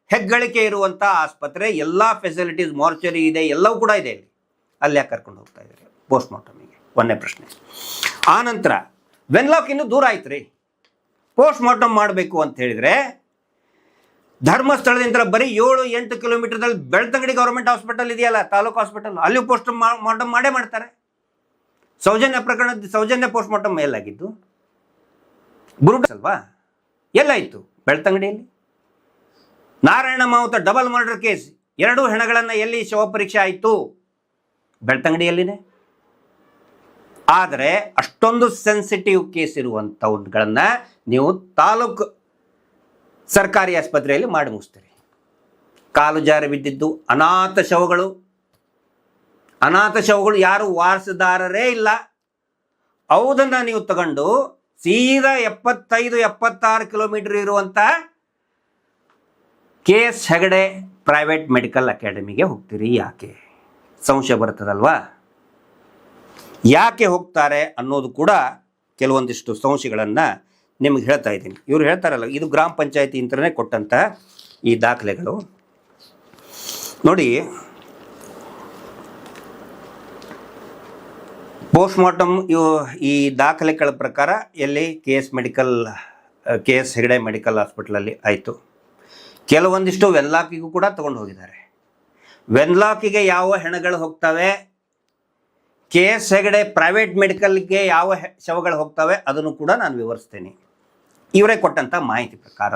ಹೆಗ್ಗಳಿಕೆ ಇರುವಂಥ ಆಸ್ಪತ್ರೆ. ಎಲ್ಲ ಫೆಸಿಲಿಟೀಸ್, ಮಾರ್ಚರಿ ಇದೆ, ಎಲ್ಲವೂ ಕೂಡ ಇದೆ ಇಲ್ಲಿ. ಅಲ್ಲಿ ಯಾಕೆ ಕರ್ಕೊಂಡು ಹೋಗ್ತಾ ಇದ್ದಾರೆ ಪೋಸ್ಟ್ ಮಾರ್ಟಮಿಗೆ? ಒಂದೇ ಪ್ರಶ್ನೆ. ಆನಂತರ ವೆನ್ಲಾಕ್ ಇನ್ನೂ ದೂರ ಆಯ್ತು ರೀ. ಪೋಸ್ಟ್ ಮಾರ್ಟಮ್ ಮಾಡಬೇಕು ಅಂತ ಹೇಳಿದರೆ ಧರ್ಮಸ್ಥಳದಿಂದ ಬರೀ 7-8 ಕಿಲೋಮೀಟರ್ದಲ್ಲಿ ಬೆಳ್ತಂಗಡಿ ಗೌರ್ಮೆಂಟ್ ಹಾಸ್ಪಿಟಲ್ ಇದೆಯಲ್ಲ, ತಾಲೂಕು ಹಾಸ್ಪಿಟಲ್, ಅಲ್ಲಿ ಪೋಸ್ಟ್ ಮಾರ್ಟಮ್ ಮಾಡೇ ಮಾಡ್ತಾರೆ. ಸೌಜನ್ಯ ಪೋಸ್ಟ್ ಮಾರ್ಟಮ್ ಎಲ್ಲಾಗಿದ್ದು? ಬುರುಡ್ ಅಲ್ವಾ, ಎಲ್ಲಾಯಿತು? ಬೆಳ್ತಂಗಡಿಯಲ್ಲಿ. ನಾರಾಯಣ ಮಾವುತ ಡಬಲ್ ಮರ್ಡರ್ ಕೇಸ್, 2 ಹೆಣಗಳನ್ನು ಎಲ್ಲಿ ಶವ ಪರೀಕ್ಷೆ ಆಯಿತು? ಬೆಳ್ತಂಗಡಿಯಲ್ಲಿನೇ. ಆದರೆ ಅಷ್ಟೊಂದು ಸೆನ್ಸಿಟಿವ್ ಕೇಸ್ ಇರುವಂಥವುಗಳನ್ನು ನೀವು ತಾಲೂಕು ಸರ್ಕಾರಿ ಆಸ್ಪತ್ರೆಯಲ್ಲಿ ಮಾಡಿ ಮುಗಿಸ್ತೀರಿ. ಕಾಲು ಜಾರಿ ಬಿದ್ದಿದ್ದು ಅನಾಥ ಶವಗಳು ಯಾರು ವಾರಸುದಾರರೇ ಇಲ್ಲ. ಅವುದನ್ನು ನೀವು ತಗೊಂಡು ಸೀದಾ 75-76 ಕಿಲೋಮೀಟರ್ ಇರುವಂಥ KS ಹೆಗಡೆ ಪ್ರೈವೇಟ್ ಮೆಡಿಕಲ್ ಅಕಾಡೆಮಿಗೆ ಹೋಗ್ತೀರಿ. ಯಾಕೆ? ಸಂಶಯ ಬರ್ತದಲ್ವಾ? ಯಾಕೆ ಹೋಗ್ತಾರೆ ಅನ್ನೋದು ಕೂಡ ಕೆಲವೊಂದಿಷ್ಟು ಸಂಶಯಗಳನ್ನು ನಿಮಗೆ ಹೇಳ್ತಾ ಇದ್ದೀನಿ. ಇವರು ಹೇಳ್ತಾರಲ್ಲ, ಇದು ಗ್ರಾಮ ಪಂಚಾಯತಿ ಅಂತಲೇ ಕೊಟ್ಟಂಥ ಈ ದಾಖಲೆಗಳು ನೋಡಿ. ಪೋಸ್ಟ್ ಮಾರ್ಟಮ್ ಈ ದಾಖಲೆಗಳ ಪ್ರಕಾರ ಎಲ್ಲಿ KS ಹೆಗಡೆ ಮೆಡಿಕಲ್ ಹಾಸ್ಪಿಟಲಲ್ಲಿ ಆಯಿತು. ಕೆಲವೊಂದಿಷ್ಟು ವೆನ್ಲಾಕಿಗೂ ಕೂಡ ತೊಗೊಂಡು ಹೋಗಿದ್ದಾರೆ. ವೆನ್ಲಾಕಿಗೆ ಯಾವ ಹೆಣಗಳು ಹೋಗ್ತವೆ, KS ಹೆಗಡೆ ಪ್ರೈವೇಟ್ ಮೆಡಿಕಲ್ಗೆ ಯಾವ ಶವಗಳು ಹೋಗ್ತವೆ ಅದನ್ನು ಕೂಡ ನಾನು ವಿವರಿಸ್ತೇನೆ ಇವರೇ ಕೊಟ್ಟಂಥ ಮಾಹಿತಿ ಪ್ರಕಾರ.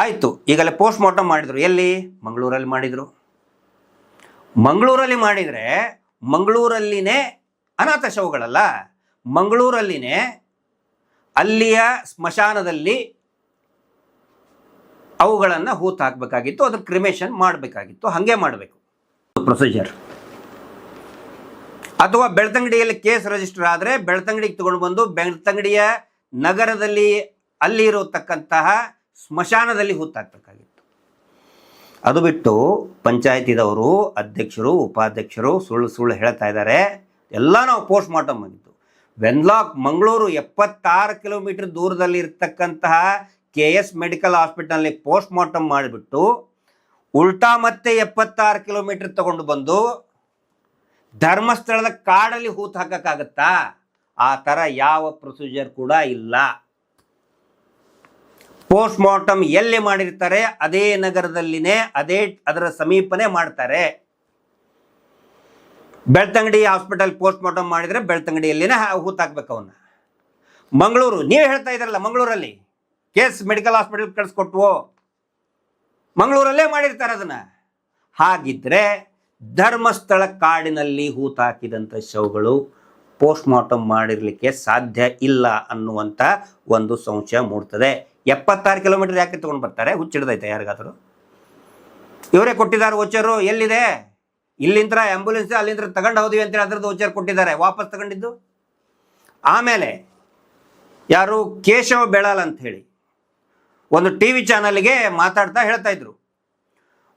ಆಯಿತು, ಈಗಲೇ ಪೋಸ್ಟ್ ಮಾರ್ಟಮ್ ಮಾಡಿದರು. ಎಲ್ಲಿ? ಮಂಗಳೂರಲ್ಲಿ ಮಾಡಿದರು. ಮಂಗಳೂರಲ್ಲಿ ಮಾಡಿದರೆ ಮಂಗಳೂರಲ್ಲಿನೇ ಅನಾಥ ಶವಗಳಲ್ಲ, ಮಂಗಳೂರಲ್ಲಿನೇ ಅಲ್ಲಿಯ ಸ್ಮಶಾನದಲ್ಲಿ ಅವುಗಳನ್ನು ಹೂತು ಹಾಕಬೇಕಾಗಿತ್ತು, ಅದ್ರ ಕ್ರಿಮೇಷನ್ ಮಾಡಬೇಕಾಗಿತ್ತು. ಹಾಗೆ ಮಾಡಬೇಕು ಪ್ರೊಸೀಜರ್. ಅಥವಾ ಬೆಳ್ತಂಗಡಿಯಲ್ಲಿ ಕೇಸ್ ರಿಜಿಸ್ಟರ್ ಆದರೆ ಬೆಳ್ತಂಗಡಿಗೆ ತಗೊಂಡು ಬಂದು ಬೆಳ್ತಂಗಡಿಯ ನಗರದಲ್ಲಿ ಅಲ್ಲಿ ಇರತಕ್ಕಂತಹ ಸ್ಮಶಾನದಲ್ಲಿ ಹೂತಾಕಬೇಕಾಗಿತ್ತು. ಅದು ಬಿಟ್ಟು ಪಂಚಾಯತಿದವರು, ಅಧ್ಯಕ್ಷರು, ಉಪಾಧ್ಯಕ್ಷರು ಸುಳ್ಳು ಹೇಳ್ತಾ ಇದ್ದಾರೆ. ಎಲ್ಲ ನಾವು ಪೋಸ್ಟ್ ಮಾರ್ಟಮ್ ಆಗಿತ್ತು. ವೆನ್ಲಾಕ್ ಮಂಗಳೂರು 76 ಕಿಲೋಮೀಟರ್ ದೂರದಲ್ಲಿ ಇರ್ತಕ್ಕಂತಹ KS ಮೆಡಿಕಲ್ ಹಾಸ್ಪಿಟಲ್ನಲ್ಲಿ ಪೋಸ್ಟ್ ಮಾರ್ಟಮ್ ಮಾಡಿಬಿಟ್ಟು ಉಲ್ಟಾ ಮತ್ತೆ 76 ಕಿಲೋಮೀಟರ್ ತಗೊಂಡು ಬಂದು ಧರ್ಮಸ್ಥಳದ ಕಾಡಲ್ಲಿ ಹೂತು ಹಾಕಕ್ಕಾಗತ್ತಾ? ಆ ಥರ ಯಾವ ಪ್ರೊಸೀಜರ್ ಕೂಡ ಇಲ್ಲ. ಪೋಸ್ಟ್ ಮಾರ್ಟಮ್ ಎಲ್ಲಿ ಮಾಡಿರ್ತಾರೆ ಅದೇ ನಗರದಲ್ಲಿನೇ ಅದರ ಸಮೀಪನೇ ಮಾಡ್ತಾರೆ. ಬೆಳ್ತಂಗಡಿ ಹಾಸ್ಪಿಟಲ್ ಪೋಸ್ಟ್ ಮಾರ್ಟಮ್ ಮಾಡಿದರೆ ಬೆಳ್ತಂಗಡಿಯಲ್ಲಿನೇ ಹೂತಾಕ್ಬೇಕು ಅವನ್ನ. ಮಂಗಳೂರು, ನೀವೇ ಹೇಳ್ತಾ ಇದ್ರಲ್ಲ, ಮಂಗಳೂರಲ್ಲಿ ಕೇಸ್ ಮೆಡಿಕಲ್ ಹಾಸ್ಪಿಟಲ್ ಕಳಿಸ್ಕೊಟ್ವು, ಮಂಗಳೂರಲ್ಲೇ ಮಾಡಿರ್ತಾರೆ ಅದನ್ನ. ಹಾಗಿದ್ರೆ ಧರ್ಮಸ್ಥಳ ಕಾಡಿನಲ್ಲಿ ಹೂತಾಕಿದಂಥ ಶವಗಳು ಪೋಸ್ಟ್ ಮಾರ್ಟಮ್ ಮಾಡಿರಲಿಕ್ಕೆ ಸಾಧ್ಯ ಇಲ್ಲ ಅನ್ನುವಂಥ ಒಂದು ಸಂಶಯ ಮೂಡ್ತದೆ. 76 ಕಿಲೋಮೀಟರ್ ಯಾಕೆ ತೊಗೊಂಡು ಬರ್ತಾರೆ? ಹುಚ್ಚಿಡ್ದೈತೆ ಯಾರಿಗಾದರೂ? ಇವರೇ ಕೊಟ್ಟಿದ್ದಾರೆ ವೋಚರು. ಎಲ್ಲಿದೆ? ಇಲ್ಲಿಂದ ಆ್ಯಂಬುಲೆನ್ಸ್ ಅಲ್ಲಿಂದ ತಗೊಂಡು ಹೋದ್ವಿ ಅಂತೇಳಿ ಅದರದ್ದು ವೋಚರ್ ಕೊಟ್ಟಿದ್ದಾರೆ, ವಾಪಸ್ ತಗೊಂಡಿದ್ದು. ಆಮೇಲೆ ಯಾರು ಕೇಶವ ಬೆಳಾಲ್ ಅಂತ ಹೇಳಿ ಒಂದು TV ಚಾನಲ್ಗೆ ಮಾತಾಡ್ತಾ ಹೇಳ್ತಾ ಇದ್ರು,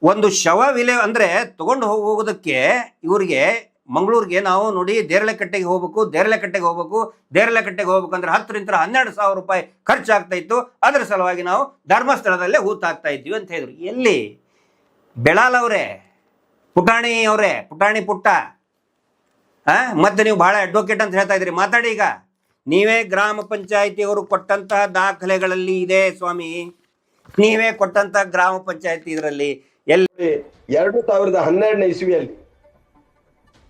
ಒಂದು ಶವ ವಿಲೆ ಅಂದರೆ ತಗೊಂಡು ಹೋಗೋದಕ್ಕೆ ಇವರಿಗೆ ಮಂಗಳೂರಿಗೆ ನಾವು ನೋಡಿ ದೇರಳೆಕಟ್ಟೆಗೆ ಹೋಗ್ಬೇಕು ಅಂದ್ರೆ 10ರಿಂದ 12,000 ರೂಪಾಯಿ ಖರ್ಚಾಗ್ತಾ ಇತ್ತು. ಅದರ ಸಲುವಾಗಿ ನಾವು ಧರ್ಮಸ್ಥಳದಲ್ಲೇ ಹೂತಾಕ್ತಾ ಇದ್ವಿ ಅಂತ ಹೇಳಿದ್ರು. ಎಲ್ಲಿ? ಬೆಳಾಲ್ ಅವರೇ, ಪುಟಾಣಿ ಪುಟ್ಟ ಮತ್ತೆ ನೀವು ಬಹಳ ಅಡ್ವೊಕೇಟ್ ಅಂತ ಹೇಳ್ತಾ ಇದ್ರಿ. ಮಾತಾಡಿ ಈಗ. ನೀವೇ ಗ್ರಾಮ ಪಂಚಾಯಿತಿಯವರು ಕೊಟ್ಟಂತಹ ದಾಖಲೆಗಳಲ್ಲಿ ಇದೆ ಸ್ವಾಮಿ, ನೀವೇ ಕೊಟ್ಟಂತಹ ಗ್ರಾಮ ಪಂಚಾಯಿತಿ ಇದರಲ್ಲಿ ಎಲ್ಲಿ 2012ನೇ ಇಸ್ವಿಯಲ್ಲಿ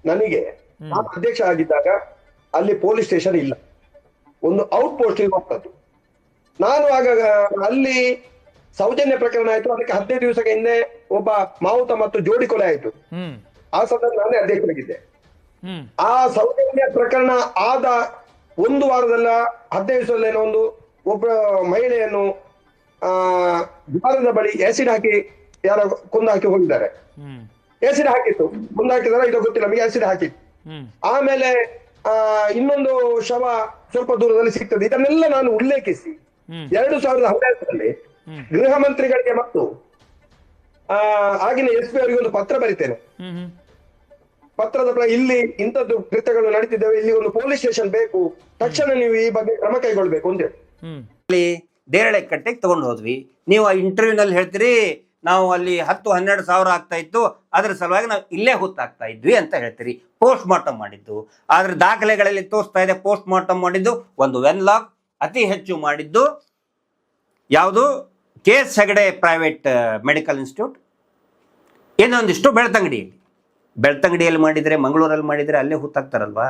ನನಗೆ ನಾನು ಅಧ್ಯಕ್ಷ ಆಗಿದ್ದಾಗ ಅಲ್ಲಿ ಪೊಲೀಸ್ ಸ್ಟೇಷನ್ ಇಲ್ಲ, ಒಂದು ಔಟ್ ಪೋಸ್ಟ್ ಹೋಗ್ತದ್ದು. ನಾನು ಆಗ ಅಲ್ಲಿ ಸೌಜನ್ಯ ಪ್ರಕರಣ ಆಯ್ತು, ಅದಕ್ಕೆ 15 ದಿವಸಕ್ಕೆ ಹಿಂದೆ ಒಬ್ಬ ಮಾವುತ ಮತ್ತು ಜೋಡಿ ಕೊಲೆ ಆಯ್ತು. ಆ ಸಂದರ್ಭ ನಾನೇ ಅಧ್ಯಕ್ಷರಾಗಿದ್ದೆ. ಆ ಸೌಜನ್ಯ ಪ್ರಕರಣ ಆದ 1 ವಾರದಲ್ಲ 15 ದಿವಸದಲ್ಲೇನೋ ಒಬ್ಬ ಮಹಿಳೆಯನ್ನು ದ್ವಾರದ ಬಳಿ ಆಸಿಡ್ ಹಾಕಿ ಯಾರ ಕೊಂದು ಹಾಕಿ ಹೋಗಿದ್ದಾರೆ. ಆಸಿಡ್ ಹಾಕಿತ್ತು, ಕೊಂದು ಹಾಕಿದಾರ ಇದು ಗೊತ್ತಿಲ್ಲ, ನಮಗೆ ಆಸಿಡ್ ಹಾಕಿತ್ತು. ಆಮೇಲೆ ಇನ್ನೊಂದು ಶವ ಸ್ವಲ್ಪ ದೂರದಲ್ಲಿ ಸಿಗ್ತದೆ. ಇದನ್ನೆಲ್ಲ ನಾನು ಉಲ್ಲೇಖಿಸಿ 2012ರಲ್ಲಿ ಗೃಹ ಮಂತ್ರಿಗಳಿಗೆ ಮತ್ತು ಆಗಿನ SP ಅವರಿಗೆ ಒಂದು ಪತ್ರ ಬರಿತೇನೆ. ಪತ್ರದ ಇಲ್ಲಿ ಇಂಥದ್ದು ಕೃತ್ಯಗಳು ನಡೀತಿದ್ದೇವೆ, ಇಲ್ಲಿ ಒಂದು ಪೊಲೀಸ್ ಸ್ಟೇಷನ್ ಬೇಕು, ತಕ್ಷಣ ನೀವು ಈ ಬಗ್ಗೆ ಕ್ರಮ ಕೈಗೊಳ್ಬೇಕು ಅಂತ ಹೇಳಿ ದೇರಳೆಕಟ್ಟೆಗೆ ತಗೊಂಡು ಹೋದ್ವಿ. ನೀವು ಆ ಇಂಟರ್ವ್ಯೂನಲ್ಲಿ ಹೇಳ್ತೀರಿ ನಾವು ಅಲ್ಲಿ 10-12 ಸಾವಿರ ಆಗ್ತಾ ಇತ್ತು, ಅದರ ಸಲುವಾಗಿ ನಾವು ಇಲ್ಲೇ ಹೊತ್ತಾಗ್ತಾ ಇದ್ವಿ ಅಂತ ಹೇಳ್ತೀರಿ. ಪೋಸ್ಟ್ ಮಾರ್ಟಮ್ ಮಾಡಿದ್ದು ಆದ್ರೆ ದಾಖಲೆಗಳಲ್ಲಿ ತೋರಿಸ್ತಾ ಇದೆ, ಪೋಸ್ಟ್ ಮಾರ್ಟಮ್ ಮಾಡಿದ್ದು ಒಂದು ವೆನ್ಲಾಕ್, ಅತಿ ಹೆಚ್ಚು ಮಾಡಿದ್ದು ಯಾವುದು KS Hegde private medical institute, ಇನ್ನೊಂದಿಷ್ಟು ಬೆಳ್ತಂಗಡಿಯಲ್ಲಿ ಮಾಡಿದರೆ, ಮಂಗಳೂರಲ್ಲಿ ಮಾಡಿದರೆ ಅಲ್ಲೇ ಹೂತಾಕ್ತಾರಲ್ವಾ.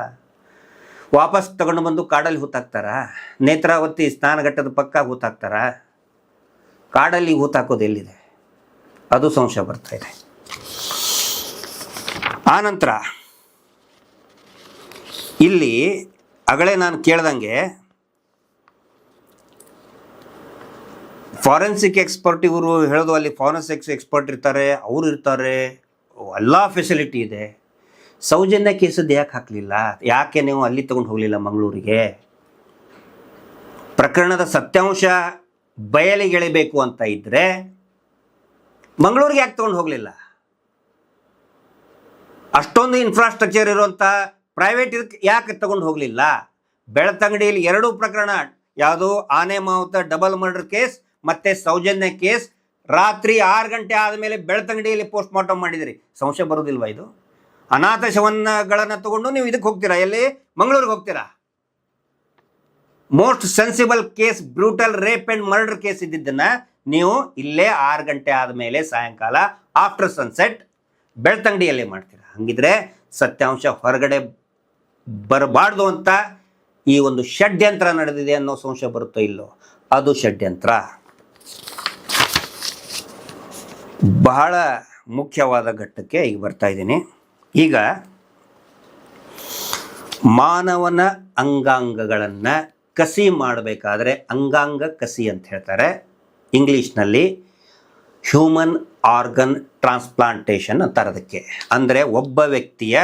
ವಾಪಸ್ ತಗೊಂಡು ಬಂದು ಕಾಡಲ್ಲಿ ಹೂತಾಕ್ತಾರ? ನೇತ್ರಾವತಿ ಸ್ನಾನಘಟ್ಟದ ಪಕ್ಕ ಹೂತಾಕ್ತಾರ? ಕಾಡಲ್ಲಿ ಹೂತಾಕೋದು ಎಲ್ಲಿದೆ? ಅದು ಸಂಶಯ ಬರ್ತಾ ಇದೆ. ಆನಂತರ ಇಲ್ಲಿ ಆಗಲೇ ನಾನು ಕೇಳ್ದಂಗೆ ಫಾರೆನ್ಸಿಕ್ ಎಕ್ಸ್ಪರ್ಟ್ ಇವರು ಹೇಳೋದು, ಅಲ್ಲಿ ಫಾರೆನ್ಸಿಕ್ ಎಕ್ಸ್ಪರ್ಟ್ ಇರ್ತಾರೆ, ಅವರು ಇರ್ತಾರೆ, ಎಲ್ಲ ಫೆಸಿಲಿಟಿ ಇದೆ. ಸೌಜನ್ಯ ಕೇಸದ್ದು ಯಾಕೆ ಹಾಕಲಿಲ್ಲ? ಯಾಕೆ ನೀವು ಅಲ್ಲಿ ತಗೊಂಡು ಹೋಗಲಿಲ್ಲ ಮಂಗಳೂರಿಗೆ? ಪ್ರಕರಣದ ಸತ್ಯಾಂಶ ಬಯಲಿಗೆಳೆಬೇಕು ಅಂತ ಇದ್ದರೆ ಮಂಗಳೂರಿಗೆ ಯಾಕೆ ತಗೊಂಡು ಹೋಗಲಿಲ್ಲ? ಅಷ್ಟೊಂದು ಇನ್ಫ್ರಾಸ್ಟ್ರಕ್ಚರ್ ಇರುವಂಥ ಪ್ರೈವೇಟ್ ಇದಕ್ಕೆ ಯಾಕೆ ತಗೊಂಡು ಹೋಗಲಿಲ್ಲ? ಬೆಳ್ತಂಗಡಿಯಲ್ಲಿ 2 ಪ್ರಕರಣ, ಯಾವುದು ಆನೆ ಮಾವುತ ಡಬಲ್ ಮರ್ಡರ್ ಕೇಸ್ ಮತ್ತು ಸೌಜನ್ಯ ಕೇಸ್, ರಾತ್ರಿ 6 ಗಂಟೆ ಆದಮೇಲೆ ಬೆಳ್ತಂಗಡಿಯಲ್ಲಿ ಪೋಸ್ಟ್ ಮಾರ್ಟಮ್ ಮಾಡಿದಿರಿ. ಸಂಶಯ ಬರೋದಿಲ್ವಾ? ಇದು ಅನಾಥ ಶವಗಳನ್ನು ತಗೊಂಡು ನೀವು ಇದಕ್ಕೆ ಹೋಗ್ತೀರಾ? ಎಲ್ಲಿ? ಮಂಗಳೂರಿಗೆ ಹೋಗ್ತೀರಾ? Most sensible case, brutal rape and murder case ಇದ್ದಿದ್ದನ್ನು ನೀವು ಇಲ್ಲೇ 6 ಗಂಟೆ ಆದಮೇಲೆ ಸಾಯಂಕಾಲ ಆಫ್ಟರ್ ಸನ್ಸೆಟ್ ಬೆಳ್ತಂಗಡಿಯಲ್ಲೇ ಮಾಡ್ತೀರಾ. ಹಂಗಿದ್ರೆ ಸತ್ಯಾಂಶ ಹೊರಗಡೆ ಬರಬಾರ್ದು ಅಂತ ಈ ಒಂದು ಷಡ್ಯಂತ್ರ ನಡೆದಿದೆ ಅನ್ನೋ ಸಂಶಯ ಬರುತ್ತೋ ಇಲ್ಲೋ? ಅದು ಷಡ್ಯಂತ್ರ. ಬಹಳ ಮುಖ್ಯವಾದ ಘಟ್ಟಕ್ಕೆ ಈಗ ಬರ್ತಾ ಇದ್ದೀನಿ. ಈಗ ಮಾನವನ ಅಂಗಾಂಗಗಳನ್ನು ಕಸಿ ಮಾಡಬೇಕಾದ್ರೆ ಅಂಗಾಂಗ ಕಸಿ ಅಂತ ಹೇಳ್ತಾರೆ. ಇಂಗ್ಲೀಷ್ನಲ್ಲಿ ಹ್ಯೂಮನ್ ಆರ್ಗನ್ ಟ್ರಾನ್ಸ್ಪ್ಲಾಂಟೇಷನ್ ಅಂತಾರೆ ಅದಕ್ಕೆ. ಅಂದರೆ ಒಬ್ಬ ವ್ಯಕ್ತಿಯ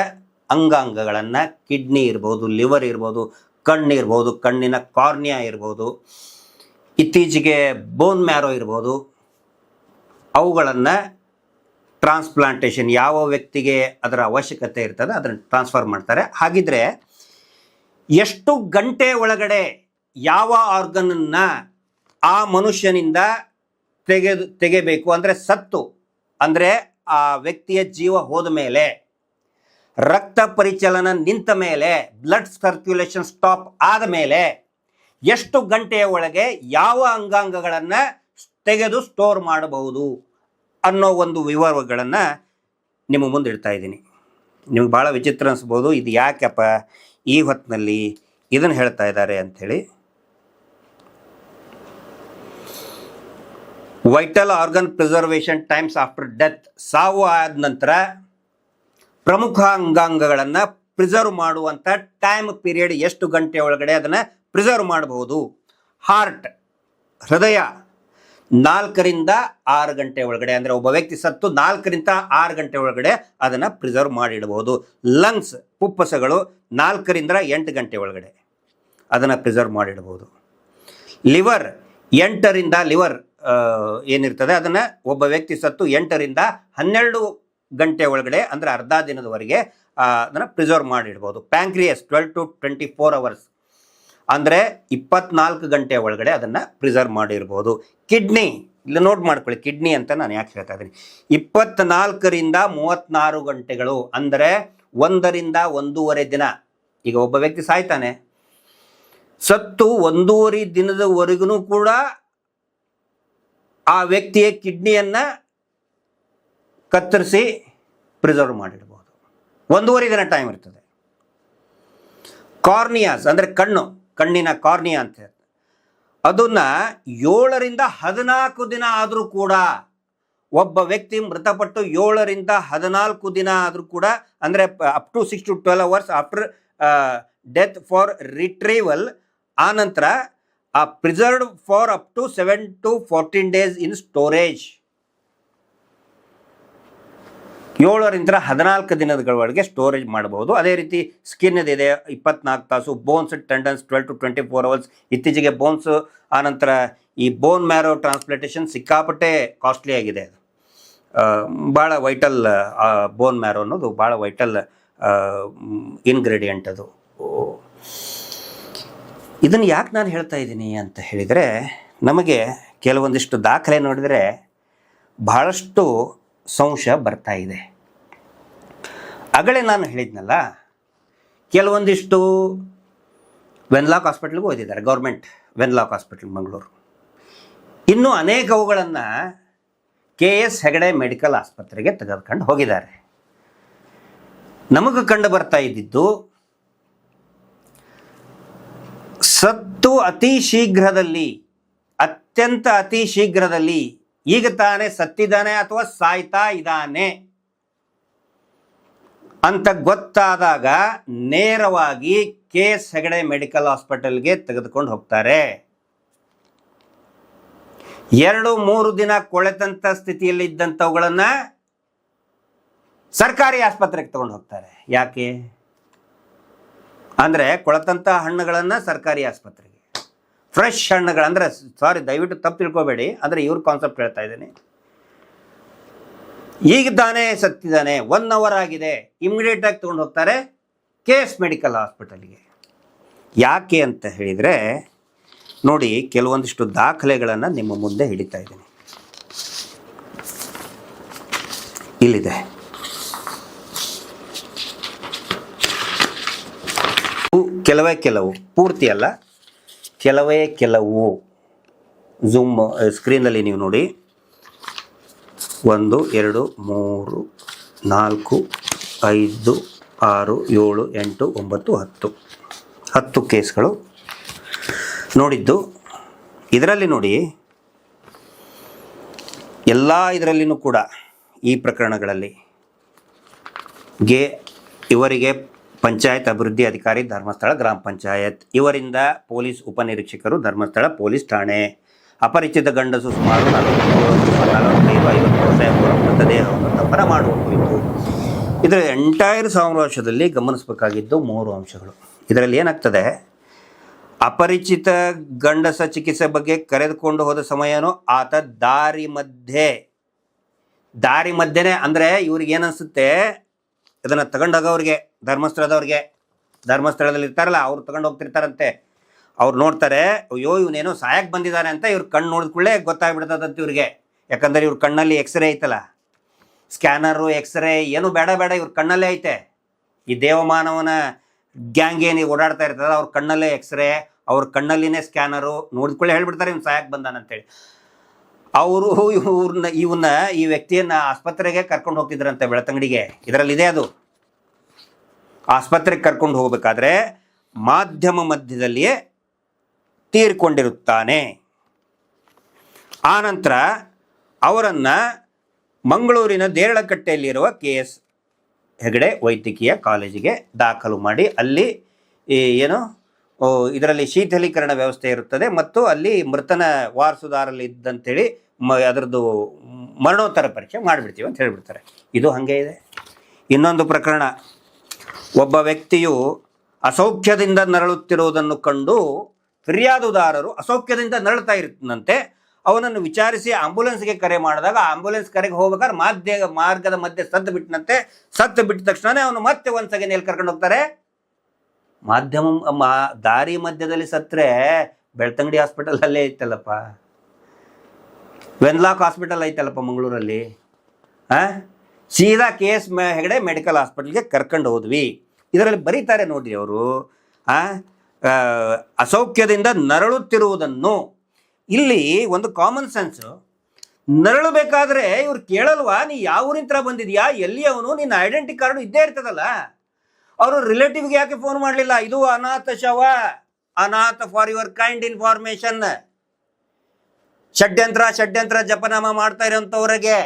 ಅಂಗಾಂಗಗಳನ್ನು, ಕಿಡ್ನಿ ಇರ್ಬೋದು, ಲಿವರ್ ಇರ್ಬೋದು, ಕಣ್ಣು ಇರ್ಬೋದು, ಕಣ್ಣಿನ ಕಾರ್ನಿಯಾ ಇರ್ಬೋದು, ಇತ್ತೀಚೆಗೆ ಬೋನ್ ಮ್ಯಾರೋ ಇರ್ಬೋದು, ಅವುಗಳನ್ನು ಟ್ರಾನ್ಸ್ಪ್ಲಾಂಟೇಷನ್ ಯಾವ ವ್ಯಕ್ತಿಗೆ ಅದರ ಅವಶ್ಯಕತೆ ಇರ್ತದೆ ಅದನ್ನು ಟ್ರಾನ್ಸ್ಫರ್ ಮಾಡ್ತಾರೆ. ಹಾಗಿದ್ರೆ ಎಷ್ಟು ಗಂಟೆ ಒಳಗಡೆ ಯಾವ ಆರ್ಗನನ್ನು ಆ ಮನುಷ್ಯನಿಂದ ತೆಗೆಬೇಕು ಅಂದರೆ ಸತ್ತು, ಅಂದರೆ ಆ ವ್ಯಕ್ತಿಯ ಜೀವ ಹೋದ ಮೇಲೆ, ರಕ್ತ ಪರಿಚಲನ ನಿಂತ ಮೇಲೆ, ಬ್ಲಡ್ ಸರ್ಕ್ಯುಲೇಷನ್ ಸ್ಟಾಪ್ ಆದ ಮೇಲೆ ಎಷ್ಟು ಗಂಟೆಯ ಒಳಗೆ ಯಾವ ಅಂಗಾಂಗಗಳನ್ನು ತೆಗೆದು ಸ್ಟೋರ್ ಮಾಡಬಹುದು ಅನ್ನೋ ಒಂದು ವಿವರಗಳನ್ನು ನಿಮ್ಮ ಮುಂದೆ ಇಡ್ತಾ ಇದ್ದೀನಿ. ನಿಮ್ಗೆ ಭಾಳ ವಿಚಿತ್ರ ಅನಿಸ್ಬೋದು, ಇದು ಯಾಕಪ್ಪ ಈ ಹೊತ್ತಿನಲ್ಲಿ ಇದನ್ನು ಹೇಳ್ತಾ ಇದ್ದಾರೆ ಅಂಥೇಳಿ. Vital organ preservation times after death, ಸಾವು ಆದ ನಂತರ ಪ್ರಮುಖ ಅಂಗಾಂಗಗಳನ್ನು ಪ್ರಿಸರ್ವ್ ಮಾಡುವಂಥ ಟೈಮ್ ಪೀರಿಯಡ್ ಎಷ್ಟು ಗಂಟೆ ಒಳಗಡೆ ಅದನ್ನು ಪ್ರಿಸರ್ವ್ ಮಾಡಬಹುದು. ಹಾರ್ಟ್, ಹೃದಯ 4 ರಿಂದ 6 ಗಂಟೆ ಒಳಗಡೆ, ಅಂದರೆ ಒಬ್ಬ ವ್ಯಕ್ತಿ ಸತ್ತು 4 ರಿಂದ 6 ಗಂಟೆ ಒಳಗಡೆ ಅದನ್ನು ಪ್ರಿಸರ್ವ್ ಮಾಡಿಡಬಹುದು. ಲಂಗ್ಸ್, ಪುಪ್ಪಸಗಳು 4 ರಿಂದ 8 ಗಂಟೆ ಒಳಗಡೆ ಅದನ್ನು ಪ್ರಿಸರ್ವ್ ಮಾಡಿಡಬಹುದು. ಲಿವರ್ 8 ರಿಂದ ಲಿವರ್ ಏನಿರ್ತದೆ ಅದನ್ನು ಒಬ್ಬ ವ್ಯಕ್ತಿ ಸತ್ತು 8 ರಿಂದ 12 ಗಂಟೆ ಒಳಗಡೆ, ಅಂದರೆ ಅರ್ಧ ದಿನದವರೆಗೆ ಅದನ್ನು ಪ್ರಿಸರ್ವ್ ಮಾಡಿಡ್ಬೋದು. ಪ್ಯಾಂಕ್ರಿಯಸ್ 12 to 24 hours, ಅಂದರೆ 24 ಗಂಟೆ ಒಳಗಡೆ ಅದನ್ನು ಪ್ರಿಸರ್ವ್ ಮಾಡಿರ್ಬೋದು. ಕಿಡ್ನಿ, ಇಲ್ಲಿ ನೋಟ್ ಮಾಡ್ಕೊಳ್ಳಿ, ಕಿಡ್ನಿ ಅಂತ ನಾನು ಯಾಕೆ ಹೇಳ್ತಾ ಇದ್ದೀನಿ. 24 ರಿಂದ 36 ಗಂಟೆಗಳು, ಅಂದರೆ 1 ರಿಂದ 1.5 ದಿನ. ಈಗ ಒಬ್ಬ ವ್ಯಕ್ತಿ ಸಾಯ್ತಾನೆ, ಸತ್ತು 1.5 ದಿನದವರೆಗೂ ಕೂಡ ಆ ವ್ಯಕ್ತಿಯ ಕಿಡ್ನಿಯನ್ನು ಕತ್ತರಿಸಿ ಪ್ರಿಸರ್ವ್ ಮಾಡಿಡ್ಬೋದು. 1.5 ದಿನ ಟೈಮ್ ಇರ್ತದೆ. ಕಾರ್ನಿಯಾಸ್ ಅಂದರೆ ಕಣ್ಣಿನ ಕಾರ್ನಿಯಾ ಅಂತ ಹೇಳ್ತಾರೆ, ಅದನ್ನು 7 ರಿಂದ 14 ದಿನ ಆದರೂ ಕೂಡ, ಒಬ್ಬ ವ್ಯಕ್ತಿ ಮೃತಪಟ್ಟು 7 ರಿಂದ 14 ದಿನ ಆದರೂ ಕೂಡ, ಅಂದರೆ up to 6 to 12 hours after death for retrieval, ಆನಂತರ preserved for up to 7 to 14 days in storage. 7 ರಿಂದ 14 ದಿನಗಳವರೆಗೆ ಸ್ಟೋರೇಜ್ ಮಾಡಬಹುದು. ಅದೇ ರೀತಿ ಸ್ಕಿನ್ನಿದೆ 24 ತಾಸು. Bones, tendons 12 to 24 hours. ಇತ್ತೀಚೆಗೆ ಬೋನ್ಸ್, ಆನಂತರ ಈ ಬೋನ್ ಮ್ಯಾರೋ ಟ್ರಾನ್ಸ್ಪ್ಲಾಂಟೇಷನ್ ಸಿಕ್ಕಾಪಟ್ಟೆ ಕಾಸ್ಟ್ಲಿ ಆಗಿದೆ. ಭಾಳ ವೈಟಲ್, ಬೋನ್ ಮ್ಯಾರೋ ಅನ್ನೋದು ಭಾಳ ವೈಟಲ್ ಇನ್ಗ್ರೀಡಿಯೆಂಟ್ ಅದು. ಇದನ್ನು ಯಾಕೆ ನಾನು ಹೇಳ್ತಾ ಇದ್ದೀನಿ ಅಂತ ಹೇಳಿದರೆ, ನಮಗೆ ಕೆಲವೊಂದಿಷ್ಟು ದಾಖಲೆ ನೋಡಿದರೆ ಬಹಳಷ್ಟು ಸಂಶಯ ಬರ್ತಾ ಇದೆ. ಆಗಲೇ ನಾನು ಹೇಳಿದ್ನಲ್ಲ, ಕೆಲವೊಂದಿಷ್ಟು ವೆನ್ಲಾಕ್ ಹಾಸ್ಪಿಟ್ಲಿಗೆ ಓದಿದ್ದಾರೆ, ಗೌರ್ಮೆಂಟ್ ವೆನ್ಲಾಕ್ ಹಾಸ್ಪಿಟಲ್ ಮಂಗಳೂರು. ಇನ್ನೂ ಅನೇಕವುಗಳನ್ನು KS ಹೆಗಡೆ ಮೆಡಿಕಲ್ ಆಸ್ಪತ್ರೆಗೆ ತೆಗೆದುಕೊಂಡು ಹೋಗಿದ್ದಾರೆ. ನಮಗೆ ಕಂಡು ಬರ್ತಾ ಇದ್ದಿದ್ದು, ಸತ್ತು ಅತಿ ಶೀಘ್ರದಲ್ಲಿ, ಅತ್ಯಂತ ಅತಿ ಶೀಘ್ರದಲ್ಲಿ, ಈಗ ತಾನೇ ಸತ್ತಿದ್ದಾನೆ ಅಥವಾ ಸಾಯ್ತಾ ಇದ್ದಾನೆ ಅಂತ ಗೊತ್ತಾದಾಗ ನೇರವಾಗಿ KS ಹೆಗಡೆ ಮೆಡಿಕಲ್ ಹಾಸ್ಪಿಟಲ್ಗೆ ತೆಗೆದುಕೊಂಡು ಹೋಗ್ತಾರೆ. 2-3 ದಿನ ಕೊಳೆತಂಥ ಸ್ಥಿತಿಯಲ್ಲಿ ಇದ್ದಂಥವುಗಳನ್ನು ಸರ್ಕಾರಿ ಆಸ್ಪತ್ರೆಗೆ ತಗೊಂಡು ಹೋಗ್ತಾರೆ. ಯಾಕೆ ಅಂದರೆ, ಕೊಳೆತಂಥ ಹಣ್ಣುಗಳನ್ನು ಸರ್ಕಾರಿ ಆಸ್ಪತ್ರೆಗೆ, ಫ್ರೆಶ್ ಹಣ್ಣುಗಳು, ಅಂದರೆ ಸಾರಿ ದಯವಿಟ್ಟು ತಪ್ಪು ತಿಳ್ಕೊಬೇಡಿ, ಅಂದರೆ ಇವ್ರ ಕಾನ್ಸೆಪ್ಟ್ ಹೇಳ್ತಾ ಇದ್ದೀನಿ. ಈಗ ತಾನೇ ಸತ್ತಿದ್ದಾನೆ, 1 hour ಆಗಿದೆ, ಇಮಿಡಿಯೇಟಾಗಿ ತೊಗೊಂಡು ಹೋಗ್ತಾರೆ KS ಮೆಡಿಕಲ್ ಹಾಸ್ಪಿಟಲ್ಗೆ. ಯಾಕೆ ಅಂತ ಹೇಳಿದರೆ ನೋಡಿ, ಕೆಲವೊಂದಿಷ್ಟು ದಾಖಲೆಗಳನ್ನು ನಿಮ್ಮ ಮುಂದೆ ಹಿಡಿತಾ ಇದ್ದೀನಿ. ಇಲ್ಲಿದೆ, ಕೆಲವು, ಪೂರ್ತಿ ಅಲ್ಲ, ಕೆಲವು ಝೂಮ್ ಸ್ಕ್ರೀನಲ್ಲಿ ನೀವು ನೋಡಿ. 1 2 3 4 5 6 7 8 9 10 ಕೇಸ್ಗಳು ನೋಡಿದ್ದು. ಇದರಲ್ಲಿ ನೋಡಿ, ಎಲ್ಲ ಇದರಲ್ಲಿನೂ ಕೂಡ ಈ ಪ್ರಕರಣಗಳಲ್ಲಿ ಇವರಿಗೆ ಪಂಚಾಯತ್ ಅಭಿವೃದ್ಧಿ ಅಧಿಕಾರಿ ಧರ್ಮಸ್ಥಳ ಗ್ರಾಮ ಪಂಚಾಯತ್, ಇವರಿಂದ ಪೊಲೀಸ್ ಉಪನಿರೀಕ್ಷಕರು ಧರ್ಮಸ್ಥಳ ಪೊಲೀಸ್ ಠಾಣೆ, ಅಪರಿಚಿತ ಗಂಡಸು ಸುಮಾರು 45-50 ವರ್ಷ ಮೃತದೇಹವನ್ನು ದಫನ ಮಾಡುವ ಕುರಿತು. ಇದರ ಎಂಟೈರ್ ಸಾಮ್ರಾಜ್ಯದಲ್ಲಿ ಗಮನಿಸಬೇಕಾಗಿದ್ದು 3 ಅಂಶಗಳು. ಇದರಲ್ಲಿ ಏನಾಗ್ತದೆ, ಅಪರಿಚಿತ ಗಂಡಸ ಚಿಕಿತ್ಸೆ ಬಗ್ಗೆ ಕರೆದುಕೊಂಡು ಹೋದ ಸಮಯನೂ ಆತ ದಾರಿ ಮಧ್ಯೆನೇ, ಅಂದರೆ ಇವ್ರಿಗೆ ಏನನ್ಸುತ್ತೆ, ಇದನ್ನು ತಗೊಂಡೋಗೋರಿಗೆ ಧರ್ಮಸ್ಥಳದಲ್ಲಿ ಇರ್ತಾರಲ್ಲ, ಅವ್ರು ತಗೊಂಡು ಹೋಗ್ತಿರ್ತಾರಂತೆ. ಅವ್ರು ನೋಡ್ತಾರೆ, ಅಯ್ಯೋ ಇವನೇನೋ ಸಾಯಕ್ಕೆ ಬಂದಿದ್ದಾನೆ ಅಂತ ಇವ್ರು ಕಣ್ಣು ನೋಡಿದ ಕೂಡಲೇ ಗೊತ್ತಾಗ್ಬಿಡ್ತದಂತೆ ಇವ್ರಿಗೆ. ಯಾಕಂದರೆ ಇವ್ರ ಕಣ್ಣಲ್ಲಿ ಎಕ್ಸ್ರೇ ಐತಲ್ಲ, ಸ್ಕ್ಯಾನರು ಎಕ್ಸ್ರೇ ಏನು ಬೇಡ, ಇವ್ರ ಕಣ್ಣಲ್ಲೇ ಐತೆ. ಈ ದೇವಮಾನವನ ಗ್ಯಾಂಗ್ ಏನು ಓಡಾಡ್ತಾ ಇರ್ತದೆ, ಅವ್ರ ಕಣ್ಣಲ್ಲೇ ಎಕ್ಸ್ರೇ, ಅವ್ರ ಕಣ್ಣಲ್ಲಿನೇ ಸ್ಕ್ಯಾನರು, ನೋಡಿದ್ಕೊಳ್ಳೆ ಹೇಳ್ಬಿಡ್ತಾರೆ ಇವ್ನು ಸಾಯಕ್ಕೆ ಬಂದಾನಂತೇಳಿ. ಅವರು ಇವನ್ನ ಈ ವ್ಯಕ್ತಿಯನ್ನು ಆಸ್ಪತ್ರೆಗೆ ಕರ್ಕೊಂಡು ಹೋಗ್ತಿದ್ರಂತೆ ಬೆಳ್ತಂಗಡಿಗೆ. ಇದರಲ್ಲಿದೆ ಅದು. ಆಸ್ಪತ್ರೆಗೆ ಕರ್ಕೊಂಡು ಹೋಗಬೇಕಾದ್ರೆ ಮಾಧ್ಯಮ ಮಧ್ಯದಲ್ಲಿಯೇ ತೀರ್ಕೊಂಡಿರುತ್ತಾನೆ. ಆನಂತರ ಅವರನ್ನು ಮಂಗಳೂರಿನ ದೇರಳಕಟ್ಟೆಯಲ್ಲಿರುವ KS ಹೆಗಡೆ ವೈದ್ಯಕೀಯ ಕಾಲೇಜಿಗೆ ದಾಖಲು ಮಾಡಿ ಅಲ್ಲಿ ಏನು ಇದರಲ್ಲಿ ಶೀತಲೀಕರಣ ವ್ಯವಸ್ಥೆ ಇರುತ್ತದೆ ಮತ್ತು ಅಲ್ಲಿ ಮೃತನ ವಾರಸುದಾರಲ್ಲಿ ಇದ್ದಂಥೇಳಿ ಅದರದ್ದು ಮರಣೋತ್ತರ ಪರೀಕ್ಷೆ ಮಾಡಿಬಿಡ್ತೀವಿ ಅಂತ ಹೇಳಿಬಿಡ್ತಾರೆ. ಇದು ಹಾಗೆ ಇದೆ. ಇನ್ನೊಂದು ಪ್ರಕರಣ, ಒಬ್ಬ ವ್ಯಕ್ತಿಯು ಅಸೌಖ್ಯದಿಂದ ನರಳುತ್ತಿರುವುದನ್ನು ಕಂಡು ಫಿರ್ಯಾದುದಾರರು ಅಸೌಖ್ಯದಿಂದ ನರಳುತ್ತಾ ಇರುತ್ತಂತೆ. ಅವನನ್ನು ವಿಚಾರಿಸಿ ಆಂಬುಲೆನ್ಸ್ಗೆ ಕರೆ ಮಾಡಿದಾಗ ಆಂಬುಲೆನ್ಸ್ ಕರೆಗೆ ಹೋಗ್ಬೇಕಾದ್ರೆ ಮಾರ್ಗದ ಮಧ್ಯೆ ಸತ್ತು ಬಿಟ್ಟನಂತೆ. ಸತ್ತು ಬಿಟ್ಟ ತಕ್ಷಣವೇ ಅವನು ಮತ್ತೆ ಒಂದು ಸೆಕೆಂಡ್ ಎಲ್ಲಿ ಕರ್ಕೊಂಡು ಹೋಗ್ತಾರೆ, ದಾರಿ ಮಧ್ಯದಲ್ಲಿ ಸತ್ತರೆ ಬೆಳ್ತಂಗಡಿ ಹಾಸ್ಪಿಟಲ್ ಅಲ್ಲೇ ಐತಲ್ಲಪ್ಪ, ವೆನ್ಲಾಕ್ ಹಾಸ್ಪಿಟಲ್ ಐತಲ್ಲಪ್ಪ ಮಂಗಳೂರಲ್ಲಿ. ಸೀದಾ KS ಹೆಗಡೆ ಮೆಡಿಕಲ್ ಹಾಸ್ಪಿಟಲ್ಗೆ ಕರ್ಕೊಂಡು ಹೋದ್ವಿ. ಇದರಲ್ಲಿ ಬರೀತಾರೆ ನೋಡ್ರಿ ಅವರು, ಅಸೌಖ್ಯದಿಂದ ನರಳುತ್ತಿರುವುದನ್ನು. ಇಲ್ಲಿ ಒಂದು ಕಾಮನ್ ಸೆನ್ಸ್, ನರಳಬೇಕಾದ್ರೆ ಇವ್ರು ಕೇಳಲ್ವಾ ನೀ ಯಾವ ಊರಿಂತ್ರ ಬಂದಿದ್ಯಾ, ಎಲ್ಲಿ ಅವನು, ನಿನ್ನ ಐಡೆಂಟಿ ಕಾರ್ಡು ಇದ್ದೇ ಇರ್ತದಲ್ಲ. ಅವರು ರಿಲೇಟಿವ್ಗೆ ಯಾಕೆ ಫೋನ್ ಮಾಡಲಿಲ್ಲ? ಇದು ಅನಾಥ ಶವ, ಅನಾಥ ಫಾರ್ ಯುವರ್ ಕೈಂಡ್ ಇನ್ಫಾರ್ಮೇಶನ್. ಷಡ್ಯಂತ್ರ ಜಪನಾಮ ಮಾಡ್ತಾ ಇರೋಂಥವ್ರಿಗೆ,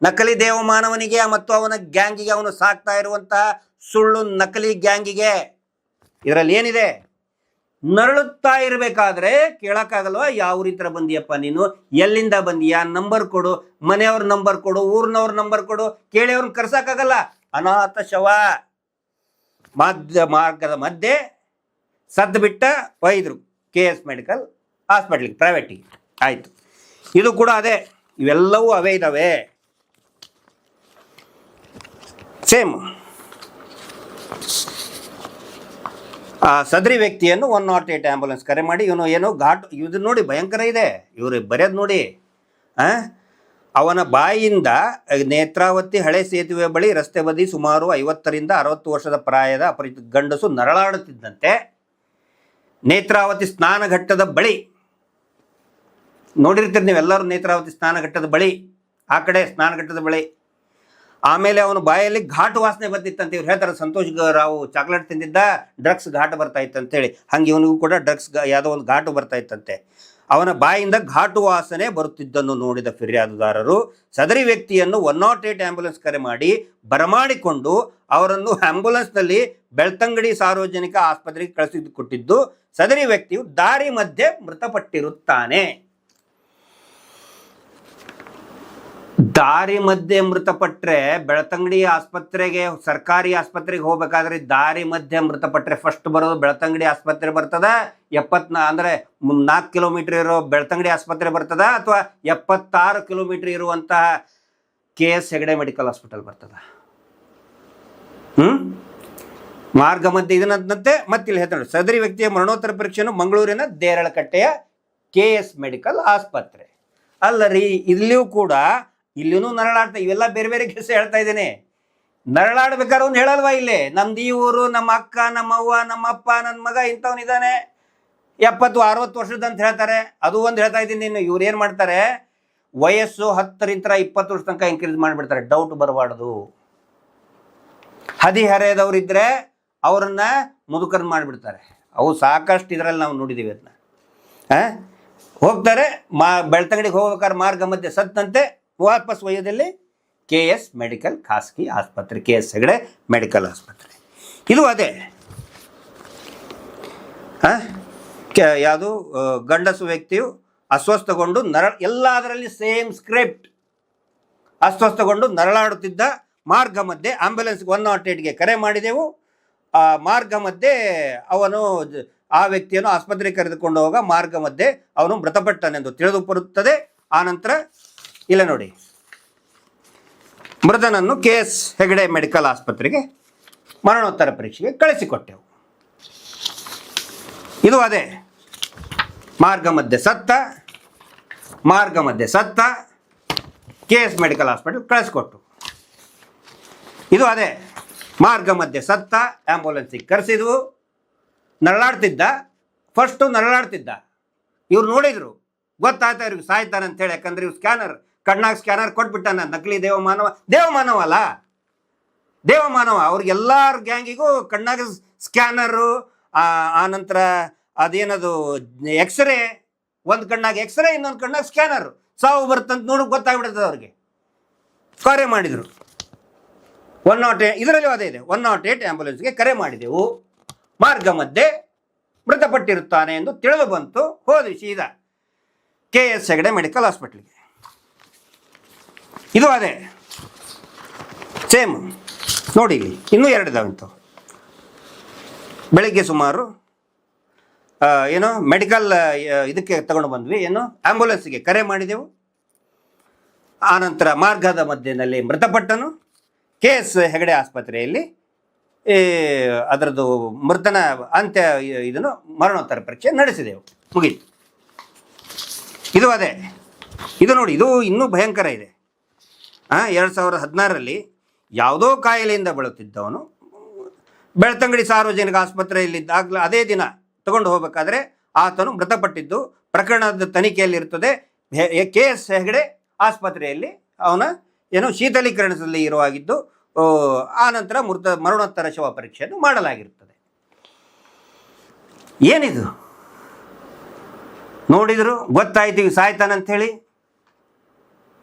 ನಕಲಿ ದೇವಮಾನವನಿಗೆ ಮತ್ತು ಅವನ ಗ್ಯಾಂಗಿಗೆ, ಅವನು ಸಾಕ್ತಾ ಇರುವಂತಹ ಸುಳ್ಳು ನಕಲಿ ಗ್ಯಾಂಗಿಗೆ. ಇದರಲ್ಲಿ ಏನಿದೆ? ನರಳುತ್ತಾ ಇರಬೇಕಾದ್ರೆ ಕೇಳಕ್ಕಾಗಲ್ವಾ ಯಾವ ರೀತಿ ಬಂದಿಯಪ್ಪ ನೀನು, ಎಲ್ಲಿಂದ ಬಂದೀಯಾ, ನಂಬರ್ ಕೊಡು, ಮನೆಯವ್ರ ನಂಬರ್ ಕೊಡು, ಊರಿನವ್ರ ನಂಬರ್ ಕೊಡು, ಕೇಳಿ ಅವ್ರನ್ನ ಕರ್ಸಕ್ಕಾಗಲ್ಲ. ಅನಾಥ ಶವ ಮಾರ್ಗದ ಮಧ್ಯೆ ಸದ್ದು ಬಿಟ್ಟ ಒಯ್ದ್ರು KS ಮೆಡಿಕಲ್ ಹಾಸ್ಪಿಟ್ಲಿಗೆ, ಪ್ರೈವೇಟಿಗೆ. ಆಯಿತು, ಇದು ಕೂಡ ಅದೇ, ಇವೆಲ್ಲವೂ ಅವೇ ಇದ್ದಾವೆ ಸೇಮ್. ಸದರಿ ವ್ಯಕ್ತಿಯನ್ನು 108 ಆ್ಯಂಬುಲೆನ್ಸ್ ಕರೆ ಮಾಡಿ ಇವನು ಏನೋ ಘಾಟ್, ಇದು ನೋಡಿ ಭಯಂಕರ ಇದೆ ಇವರು ಬರೆಯೋದು ನೋಡಿ. ಅವನ ಬಾಯಿಯಿಂದ ನೇತ್ರಾವತಿ ಹಳೆ ಸೇತುವೆ ಬಳಿ ರಸ್ತೆ ಬದಿ ಸುಮಾರು 50ರಿಂದ 60 ವರ್ಷದ ಪ್ರಾಯದ ಅಪರಿಚಿತ ಗಂಡಸು ನರಳಾಡುತ್ತಿದ್ದಂತೆ ನೇತ್ರಾವತಿ ಸ್ನಾನಘಟ್ಟದ ಬಳಿ, ನೋಡಿರ್ತೀರಿ ನೀವೆಲ್ಲರೂ ನೇತ್ರಾವತಿ ಸ್ನಾನಘಟ್ಟದ ಬಳಿ, ಆ ಕಡೆ ಸ್ನಾನಘಟ್ಟದ ಬಳಿ. ಆಮೇಲೆ ಅವನ ಬಾಯಲ್ಲಿ ಘಾಟು ವಾಸನೆ ಬರ್ತಿತ್ತಂತೆ. ಇವ್ರು ಹೇಳ್ತಾರೆ ಸಂತೋಷ್ ರಾವ್ ಚಾಕ್ಲೇಟ್ ತಿಂದಿದ್ದ, ಡ್ರಗ್ಸ್ ಘಾಟು ಬರ್ತಾ ಇತ್ತಂತೇಳಿ. ಹಂಗೆ ಇವನಿಗೂ ಕೂಡ ಡ್ರಗ್ಸ್ ಯಾವುದೋ ಒಂದು ಘಾಟು ಬರ್ತಾ ಇತ್ತಂತೆ. ಅವನ ಬಾಯಿಂದ ಘಾಟು ವಾಸನೆ ಬರುತ್ತಿದ್ದನ್ನು ನೋಡಿದ ಫಿರ್ಯಾದುದಾರರು ಸದರಿ ವ್ಯಕ್ತಿಯನ್ನು 108 ಆ್ಯಂಬುಲೆನ್ಸ್ ಕರೆ ಮಾಡಿ ಬರಮಾಡಿಕೊಂಡು ಅವರನ್ನು ಆ್ಯಂಬುಲೆನ್ಸ್ನಲ್ಲಿ ಬೆಳ್ತಂಗಡಿ ಸಾರ್ವಜನಿಕ ಆಸ್ಪತ್ರೆಗೆ ಕಳಿಸಿಕೊಟ್ಟಿದ್ದು ಸದರಿ ವ್ಯಕ್ತಿಯು ದಾರಿ ಮಧ್ಯೆ ಮೃತಪಟ್ಟಿರುತ್ತಾನೆ. ದಾರಿ ಮಧ್ಯೆ ಮೃತಪಟ್ಟರೆ, ಬೆಳ್ತಂಗಡಿ ಆಸ್ಪತ್ರೆಗೆ, ಸರ್ಕಾರಿ ಆಸ್ಪತ್ರೆಗೆ ಹೋಗ್ಬೇಕಾದ್ರೆ ದಾರಿ ಮಧ್ಯೆ ಮೃತಪಟ್ಟರೆ ಫಸ್ಟ್ ಬರೋದು ಬೆಳ್ತಂಗಡಿ ಆಸ್ಪತ್ರೆ ಬರ್ತದ, 4 ಕಿಲೋಮೀಟರ್ ಇರೋ ಬೆಳ್ತಂಗಡಿ ಆಸ್ಪತ್ರೆ ಬರ್ತದ, ಅಥವಾ 76 ಕಿಲೋಮೀಟರ್ ಇರುವಂತಹ KS ಹೆಗಡೆ ಮೆಡಿಕಲ್ ಹಾಸ್ಪಿಟಲ್ ಬರ್ತದ. ಮಾರ್ಗ ಮಧ್ಯೆ ಇದನ್ನಂತೆ ಮತ್ತಿಲ್ಲಿ ಹೇಳ್ತಾರೆ ಸದರಿ ವ್ಯಕ್ತಿಯ ಮರಣೋತ್ತರ ಪರೀಕ್ಷೆಯನ್ನು ಮಂಗಳೂರಿನ ದೇರಳಕಟ್ಟೆಯ KS ಮೆಡಿಕಲ್ ಆಸ್ಪತ್ರೆ. ಅಲ್ಲ ರೀ, ಇಲ್ಲಿಯೂ ಕೂಡ ಇಲ್ಲಿನೂ ನರಳಾಡ್ತಾ, ಇವೆಲ್ಲ ಬೇರೆ ಬೇರೆ ಕೆಲಸ ಹೇಳ್ತಾ ಇದ್ದೇನೆ. ನರಳಾಡ್ಬೇಕಾದ್ರೆ ಅವ್ನು ಹೇಳಲ್ವಾ ಇಲ್ಲಿ ನಮ್ದು ಈ ಊರು, ನಮ್ಮ ಅಕ್ಕ, ನಮ್ಮ ಅವ್ವ, ನಮ್ಮ ಅಪ್ಪ, ನನ್ನ ಮಗ ಇಂಥವನಿದ್ದಾನೆ 70-60 ವರ್ಷದ ಅಂತ ಹೇಳ್ತಾರೆ. ಅದು ಒಂದು ಹೇಳ್ತಾ ಇದ್ದೀನಿ. ಇನ್ನು ಇವ್ರು ಏನು ಮಾಡ್ತಾರೆ, ವಯಸ್ಸು 10ರಿಂದ 20 ವರ್ಷ ತನಕ ಇನ್ಕ್ರೀಸ್ ಮಾಡಿಬಿಡ್ತಾರೆ, ಡೌಟ್ ಬರಬಾರ್ದು. ಹದಿಹರೆಯದವ್ರಿದ್ರೆ ಅವ್ರನ್ನ ಮುದುಕರನ್ನ ಮಾಡಿಬಿಡ್ತಾರೆ. ಅವು ಸಾಕಷ್ಟು ಇದರಲ್ಲಿ ನಾವು ನೋಡಿದ್ದೀವಿ. ಅದನ್ನ ಹೋಗ್ತಾರೆ, ಬೆಳ್ತಂಗಡಿಗೆ ಹೋಗ್ಬೇಕಾದ್ರೆ ಮಾರ್ಗ ಮಧ್ಯೆ ಸತ್ತಂತೆ, ವಾಪಸ್ ಒಯ್ಯೋದಲ್ಲಿ KS ಮೆಡಿಕಲ್ ಖಾಸಗಿ ಆಸ್ಪತ್ರೆ, KS ಹೆಗಡೆ ಮೆಡಿಕಲ್ ಆಸ್ಪತ್ರೆ. ಇದು ಅದೇ ಯಾವುದು, ಗಂಡಸು ವ್ಯಕ್ತಿಯು ಅಸ್ವಸ್ಥಗೊಂಡು ಎಲ್ಲದರಲ್ಲಿ ಸೇಮ್ ಸ್ಕ್ರಿಪ್ಟ್. ಅಸ್ವಸ್ಥಗೊಂಡು ನರಳಾಡುತ್ತಿದ್ದ ಮಾರ್ಗ ಮಧ್ಯೆ ಆಂಬ್ಯುಲೆನ್ಸ್ಗೆ 108ಗೆ ಕರೆ ಮಾಡಿದೆವು. ಮಾರ್ಗ ಮಧ್ಯೆ ಅವನು ಆ ವ್ಯಕ್ತಿಯನ್ನು ಆಸ್ಪತ್ರೆಗೆ ಕರೆದುಕೊಂಡು ಹೋಗ ಮಾರ್ಗ ಮಧ್ಯೆ ಅವನು ಮೃತಪಟ್ಟನೆಂದು ತಿಳಿದು ಬರುತ್ತದೆ. ಆನಂತರ ಇಲ್ಲ ನೋಡಿ, ಮೃತನನ್ನು KS ಹೆಗಡೆ ಮೆಡಿಕಲ್ ಆಸ್ಪತ್ರೆಗೆ ಮರಣೋತ್ತರ ಪರೀಕ್ಷೆಗೆ ಕಳಿಸಿಕೊಟ್ಟೆವು. ಇದು ಅದೇ, ಮಾರ್ಗ ಮಧ್ಯೆ ಸತ್ತ KS ಮೆಡಿಕಲ್ ಹಾಸ್ಪಿಟಲ್ ಕಳಿಸ್ಕೊಟ್ಟು. ಇದು ಅದೇ, ಮಾರ್ಗ ಮಧ್ಯೆ ಸತ್ತ, ಆ್ಯಂಬುಲೆನ್ಸಿಗೆ ಕರೆಸಿದ್ವು. ನರಳಾಡ್ತಿದ್ದ, ಫಸ್ಟು ನರಳಾಡ್ತಿದ್ದ. ಇವ್ರು ನೋಡಿದರು ಗೊತ್ತಾಯ್ತಾ ಇವ್ರಿಗೆ ಸಾಯ್ತಾನೆ ಅಂತ ಹೇಳಿ. ಯಾಕಂದ್ರೆ ಇವ್ ಸ್ಕ್ಯಾನರ್ ಕಣ್ಣಾಗ ಸ್ಕ್ಯಾನರ್ ಕೊಟ್ಬಿಟ್ಟಾನ. ನಕಲಿ ದೇವಮಾನವ ಅಲ್ಲ, ದೇವಮಾನವ. ಅವ್ರಿಗೆಲ್ಲಾರ ಗ್ಯಾಂಗಿಗೂ ಕಣ್ಣಾಗ ಸ್ಕ್ಯಾನರು, ಆ ನಂತರ ಅದೇನದು ಎಕ್ಸ್ರೇ, ಒಂದು ಕಣ್ಣಾಗ ಎಕ್ಸ್ರೇ, ಇನ್ನೊಂದು ಕಣ್ಣಾಗ ಸ್ಕ್ಯಾನರ್. ಸಾವು ಬರ್ತಂತ ನೋಡೋಕೆ ಗೊತ್ತಾಗ್ಬಿಡ್ತದೆ ಅವ್ರಿಗೆ. ಕರೆ ಮಾಡಿದರು 108, ಇದರಲ್ಲೂ ಅದೇ ಇದೆ, 108 ಆಂಬ್ಯುಲೆನ್ಸ್ಗೆ ಕರೆ ಮಾಡಿದೆವು, ಮಾರ್ಗ ಮಧ್ಯೆ ಮೃತಪಟ್ಟಿರುತ್ತಾನೆ ಎಂದು ತಿಳಿದು ಬಂತು. ಹೋದ್ವಿ ಸೀದಾ KS ಹೆಗಡೆ ಮೆಡಿಕಲ್ ಹಾಸ್ಪಿಟ್ಲಿಗೆ. ಇದು ಅದೇ ಸೇಮ್ ನೋಡಿ, ಇನ್ನೂ 2 ಇದಾವಂತು. ಬೆಳಿಗ್ಗೆ ಸುಮಾರು ಏನು ಮೆಡಿಕಲ್ ಇದಕ್ಕೆ ತಗೊಂಡು ಬಂದ್ವಿ, ಏನು ಆಂಬ್ಯುಲೆನ್ಸ್ಗೆ ಕರೆ ಮಾಡಿದೆವು. ಆನಂತರ ಮಾರ್ಗದ ಮಧ್ಯದಲ್ಲಿ ಮೃತಪಟ್ಟನು. KS ಹೆಗಡೆ ಆಸ್ಪತ್ರೆಯಲ್ಲಿ ಅದರದ್ದು ಮೃತನ ಅಂತ್ಯ ಇದನ್ನು ಮರಣೋತ್ತರ ಪರೀಕ್ಷೆ ನಡೆಸಿದೆವು, ಮುಗೀತು. ಇದು ಅದೇ, ಇದು ನೋಡಿ, ಇದು ಇನ್ನೂ ಭಯಂಕರ ಇದೆ. 2016ರಲ್ಲಿ ಯಾವುದೋ ಕಾಯಿಲೆಯಿಂದ ಬಳಲುತ್ತಿದ್ದವನು ಬೆಳ್ತಂಗಡಿ ಸಾರ್ವಜನಿಕ ಆಸ್ಪತ್ರೆಯಲ್ಲಿದ್ದಾಗಲೂ ಅದೇ ದಿನ ತಗೊಂಡು ಹೋಗಬೇಕಾದ್ರೆ ಆತನು ಮೃತಪಟ್ಟಿದ್ದು ಪ್ರಕರಣದ ತನಿಖೆಯಲ್ಲಿರ್ತದೆ. KS ಹೆಗಡೆ ಆಸ್ಪತ್ರೆಯಲ್ಲಿ ಅವನ ಏನು ಶೀತಲೀಕರಣದಲ್ಲಿ ಇರುವಾಗಿದ್ದು, ಆನಂತರ ಮರಣೋತ್ತರ ಶವ ಪರೀಕ್ಷೆಯನ್ನು ಮಾಡಲಾಗಿರುತ್ತದೆ. ಏನಿದು ನೋಡಿದ್ರು ಗೊತ್ತಾಯ್ತೀವಿ ಸಾಯ್ತಾನಂಥೇಳಿ.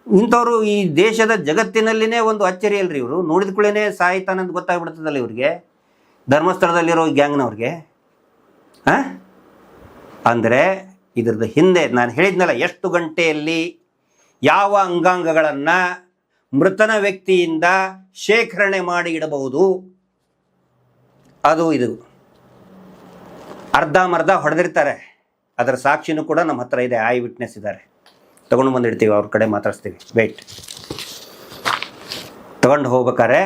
ಇಂಥವ್ರು ಈ ದೇಶದ ಜಗತ್ತಿನಲ್ಲಿನೇ ಒಂದು ಅಚ್ಚರಿ ಅಲ್ರಿ. ಇವರು ನೋಡಿದ ಕೂಡಲೇ ಸಾಯ್ತಾನಂತ ಗೊತ್ತಾಗ್ಬಿಡ್ತದಲ್ಲ ಇವ್ರಿಗೆ, ಧರ್ಮಸ್ಥಳದಲ್ಲಿರೋ ಗ್ಯಾಂಗ್ನವ್ರಿಗೆ. ಅಂದರೆ ಇದ್ರದ್ದು ಹಿಂದೆ ನಾನು ಹೇಳಿದ್ನಲ್ಲ, ಎಷ್ಟು ಗಂಟೆಯಲ್ಲಿ ಯಾವ ಅಂಗಾಂಗಗಳನ್ನು ಮೃತನ ವ್ಯಕ್ತಿಯಿಂದ ಶೇಖರಣೆ ಮಾಡಿ ಇಡಬಹುದು, ಅದು ಇದು ಅರ್ಧಂಬರ್ಧ ಹೊಡೆದಿರ್ತಾರೆ. ಅದರ ಸಾಕ್ಷಿನೂ ಕೂಡ ನಮ್ಮ ಹತ್ರ ಇದೆ, ಐ ವಿಟ್ನೆಸ್ ಇದ್ದಾರೆ, ತಗೊಂಡು ಬಂದಿಡ್ತೀವಿ, ಅವ್ರ ಕಡೆ ಮಾತಾಡಿಸ್ತೀವಿ. ವೇಟ್ ತಗೊಂಡು ಹೋಗ್ಬೇಕಾರೆ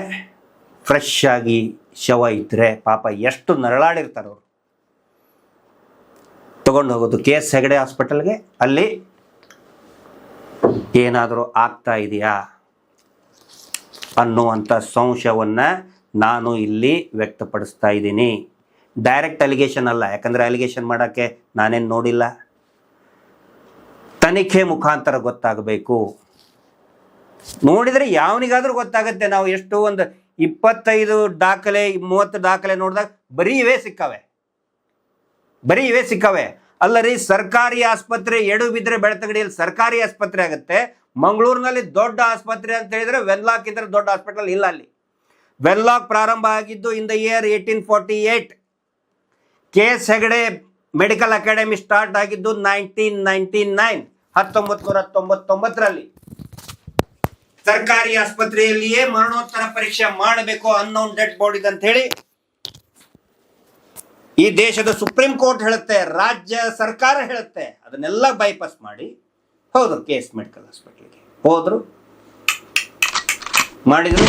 ಫ್ರೆಶ್ ಆಗಿ ಶವ ಇದ್ದರೆ ಪಾಪ ಎಷ್ಟು ನರಳಾಡಿರ್ತಾರೆ ಅವರು. ತಗೊಂಡು ಹೋಗೋದು KS ಹೆಗಡೆ ಹಾಸ್ಪಿಟಲ್ಗೆ. ಅಲ್ಲಿ ಏನಾದರೂ ಆಗ್ತಾ ಇದೆಯಾ ಅನ್ನುವಂಥ ಸಂಶಯವನ್ನು ನಾನು ಇಲ್ಲಿ ವ್ಯಕ್ತಪಡಿಸ್ತಾ ಇದ್ದೀನಿ. ಡೈರೆಕ್ಟ್ ಅಲಿಗೇಷನ್ ಅಲ್ಲ, ಯಾಕಂದರೆ ಅಲಿಗೇಷನ್ ಮಾಡೋಕ್ಕೆ ನಾನೇನು ನೋಡಿಲ್ಲ. ತನಿಖೆ ಮುಖಾಂತರ ಗೊತ್ತಾಗಬೇಕು. ನೋಡಿದರೆ ಯಾವನಿಗಾದರೂ ಗೊತ್ತಾಗುತ್ತೆ. ನಾವು ಎಷ್ಟು ಒಂದು 25 ದಾಖಲೆ 30 ದಾಖಲೆ ನೋಡಿದಾಗ ಬರೀ ಇವೇ ಸಿಕ್ಕವೆ. ಅಲ್ಲರಿ, ಸರ್ಕಾರಿ ಆಸ್ಪತ್ರೆ ಎಡು ಬಿದ್ದರೆ ಬೆಳ್ತಂಗಡಿಯಲ್ಲಿ ಸರ್ಕಾರಿ ಆಸ್ಪತ್ರೆ ಆಗುತ್ತೆ. ಮಂಗಳೂರಿನಲ್ಲಿ ದೊಡ್ಡ ಆಸ್ಪತ್ರೆ ಅಂತ ಹೇಳಿದರೆ ವೆನ್ಲಾಕ್ ಇದ್ರೆ ದೊಡ್ಡ ಹಾಸ್ಪಿಟಲ್ ಇಲ್ಲ. ಅಲ್ಲಿ ವೆನ್ಲಾಕ್ ಪ್ರಾರಂಭ ಆಗಿದ್ದು in the year 1848. KS Hegde medical academy start ಆಗಿದ್ದು 1999, 1999ರಲ್ಲಿ. ಸರ್ಕಾರಿ ಆಸ್ಪತ್ರೆಯಲ್ಲಿಯೇ ಮರಣೋತ್ತರ ಪರೀಕ್ಷೆ ಮಾಡಬೇಕು ಅನ್ನೋನ್ ಡೆಡ್ ಬಾಡೀಸ್ ಅಂತ ಹೇಳಿ ಈ ದೇಶದ ಸುಪ್ರೀಂ ಕೋರ್ಟ್ ಹೇಳುತ್ತೆ, ರಾಜ್ಯ ಸರ್ಕಾರ ಹೇಳುತ್ತೆ. ಅದನ್ನೆಲ್ಲ ಬೈಪಾಸ್ ಮಾಡಿ ಹೋದ್ರು KS ಮೆಡಿಕಲ್ ಹಾಸ್ಪಿಟಲ್ಗೆ. ಹೋದ್ರು, ಮಾಡಿದ್ರು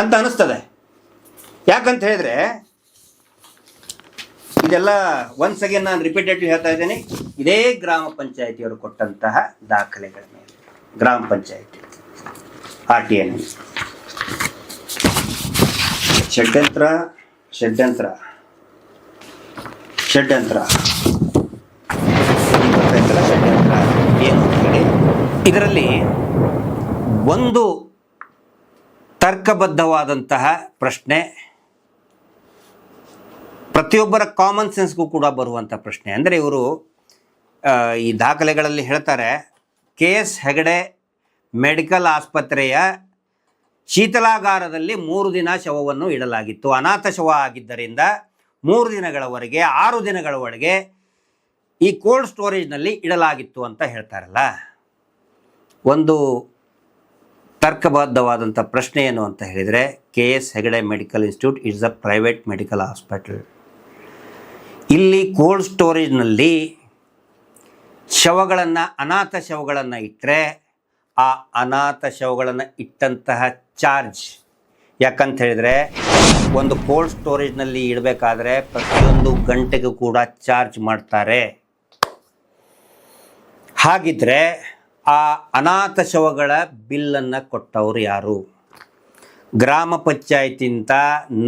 ಅಂತ ಅನಿಸ್ತದೆ. ಯಾಕಂತ ಹೇಳಿದ್ರೆ ಇದೆಲ್ಲ ಒನ್ಸ್ ಅಗೇನ್ ನಾನು ರಿಪೀಟೆಡ್ಲಿ ಹೇಳ್ತಾ ಇದ್ದೇನೆ, ಇದೇ ಗ್ರಾಮ ಪಂಚಾಯಿತಿಯವರು ಕೊಟ್ಟಂತಹ ದಾಖಲೆಗಳ ಮೇಲೆ. ಗ್ರಾಮ ಪಂಚಾಯಿತಿ RTN ಷಡ್ಯಂತ್ರ ಏನು ಹೇಳಿ, ಇದರಲ್ಲಿ ಒಂದು ತರ್ಕಬದ್ಧವಾದಂತಹ ಪ್ರಶ್ನೆ, ಪ್ರತಿಯೊಬ್ಬರ ಕಾಮನ್ ಸೆನ್ಸ್ಗೂ ಕೂಡ ಬರುವಂಥ ಪ್ರಶ್ನೆ. ಅಂದರೆ ಇವರು ಈ ದಾಖಲೆಗಳಲ್ಲಿ ಹೇಳ್ತಾರೆ, KS ಹೆಗಡೆ ಮೆಡಿಕಲ್ ಆಸ್ಪತ್ರೆಯ ಶೀತಲಾಗಾರದಲ್ಲಿ 3 ದಿನ ಶವವನ್ನು ಇಡಲಾಗಿತ್ತು. ಅನಾಥ ಶವ ಆಗಿದ್ದರಿಂದ 3 ದಿನಗಳವರೆಗೆ 6 ದಿನಗಳವರೆಗೆ ಈ ಕೋಲ್ಡ್ ಸ್ಟೋರೇಜ್ನಲ್ಲಿ ಇಡಲಾಗಿತ್ತು ಅಂತ ಹೇಳ್ತಾರಲ್ಲ. ಒಂದು ತರ್ಕಬದ್ಧವಾದಂಥ ಪ್ರಶ್ನೆ ಏನು ಅಂತ ಹೇಳಿದರೆ, KS Hegde medical institute is a private medical hospital. ಇಲ್ಲಿ ಕೋಲ್ಡ್ ಸ್ಟೋರೇಜ್ನಲ್ಲಿ ಶವಗಳನ್ನು, ಅನಾಥ ಶವಗಳನ್ನು ಇಟ್ಟರೆ ಆ ಅನಾಥ ಶವಗಳನ್ನು ಇಟ್ಟಂತಹ ಚಾರ್ಜ್, ಯಾಕಂತ ಹೇಳಿದರೆ ಒಂದು ಕೋಲ್ಡ್ ಸ್ಟೋರೇಜ್ನಲ್ಲಿ ಇಡಬೇಕಾದ್ರೆ ಪ್ರತಿಯೊಂದು ಗಂಟೆಗೂ ಕೂಡ ಚಾರ್ಜ್ ಮಾಡ್ತಾರೆ. ಹಾಗಿದ್ರೆ ಆ ಅನಾಥ ಶವಗಳ ಬಿಲ್ಲನ್ನು ಕೊಟ್ಟವರು ಯಾರು? ಗ್ರಾಮ ಪಂಚಾಯತಿಂದ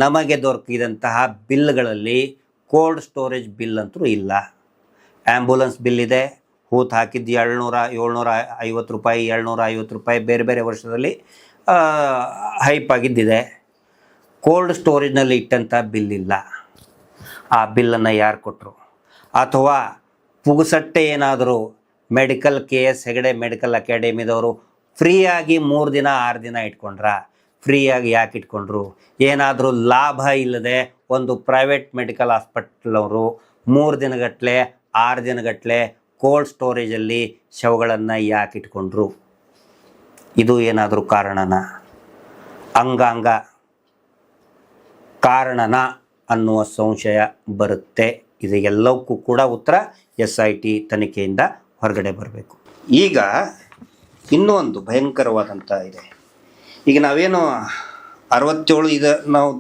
ನಮಗೆ ದೊರಕಿದಂತಹ ಬಿಲ್ಗಳಲ್ಲಿ ಕೋಲ್ಡ್ ಸ್ಟೋರೇಜ್ ಬಿಲ್ ಅಂತೂ ಇಲ್ಲ. ಆ್ಯಂಬುಲೆನ್ಸ್ ಬಿಲ್ ಇದೆ, ಹೂತು ಹಾಕಿದ್ದು 750 ರೂಪಾಯಿ 750 ರೂಪಾಯಿ ಬೇರೆ ಬೇರೆ ವರ್ಷದಲ್ಲಿ ಹೈಪ್ ಆಗಿದ್ದಿದೆ. ಕೋಲ್ಡ್ ಸ್ಟೋರೇಜ್ನಲ್ಲಿ ಇಟ್ಟಂಥ ಬಿಲ್ ಇಲ್ಲ. ಆ ಬಿಲ್ಲನ್ನು ಯಾರು ಕೊಟ್ಟರು? ಅಥವಾ ಪುಗುಸಟ್ಟೆ ಏನಾದರೂ ಮೆಡಿಕಲ್ KS ಹೆಗಡೆ ಮೆಡಿಕಲ್ ಅಕಾಡೆಮಿದವರು ಫ್ರೀಯಾಗಿ 3 ದಿನ 6 ದಿನ ಇಟ್ಕೊಂಡ್ರ? ಫ್ರೀಯಾಗಿ ಯಾಕೆ ಇಟ್ಕೊಂಡ್ರು? ಏನಾದರೂ ಲಾಭ ಇಲ್ಲದೆ ಒಂದು ಪ್ರೈವೇಟ್ ಮೆಡಿಕಲ್ ಹಾಸ್ಪಿಟಲ್ ಅವರು 3 ದಿನಗಟ್ಟಲೆ 6 ದಿನಗಟ್ಟಲೆ ಕೋಲ್ಡ್ ಸ್ಟೋರೇಜಲ್ಲಿ ಶವಗಳನ್ನು ಯಾಕೆ ಇಟ್ಕೊಂಡ್ರು? ಇದು ಏನಾದರೂ ಕಾರಣನ? ಅಂಗಾಂಗ ಕಾರಣನ ಅನ್ನುವ ಸಂಶಯ ಬರುತ್ತೆ. ಇದು ಎಲ್ಲವಕ್ಕೂ ಕೂಡ ಉತ್ತರ SIT ತನಿಖೆಯಿಂದ ಹೊರಗಡೆ ಬರಬೇಕು. ಈಗ ಇನ್ನೂ ಒಂದು ಭಯಂಕರವಾದಂಥ ಇದೆ. ಈಗ ನಾವೇನು 67 ಇದು ನಾವು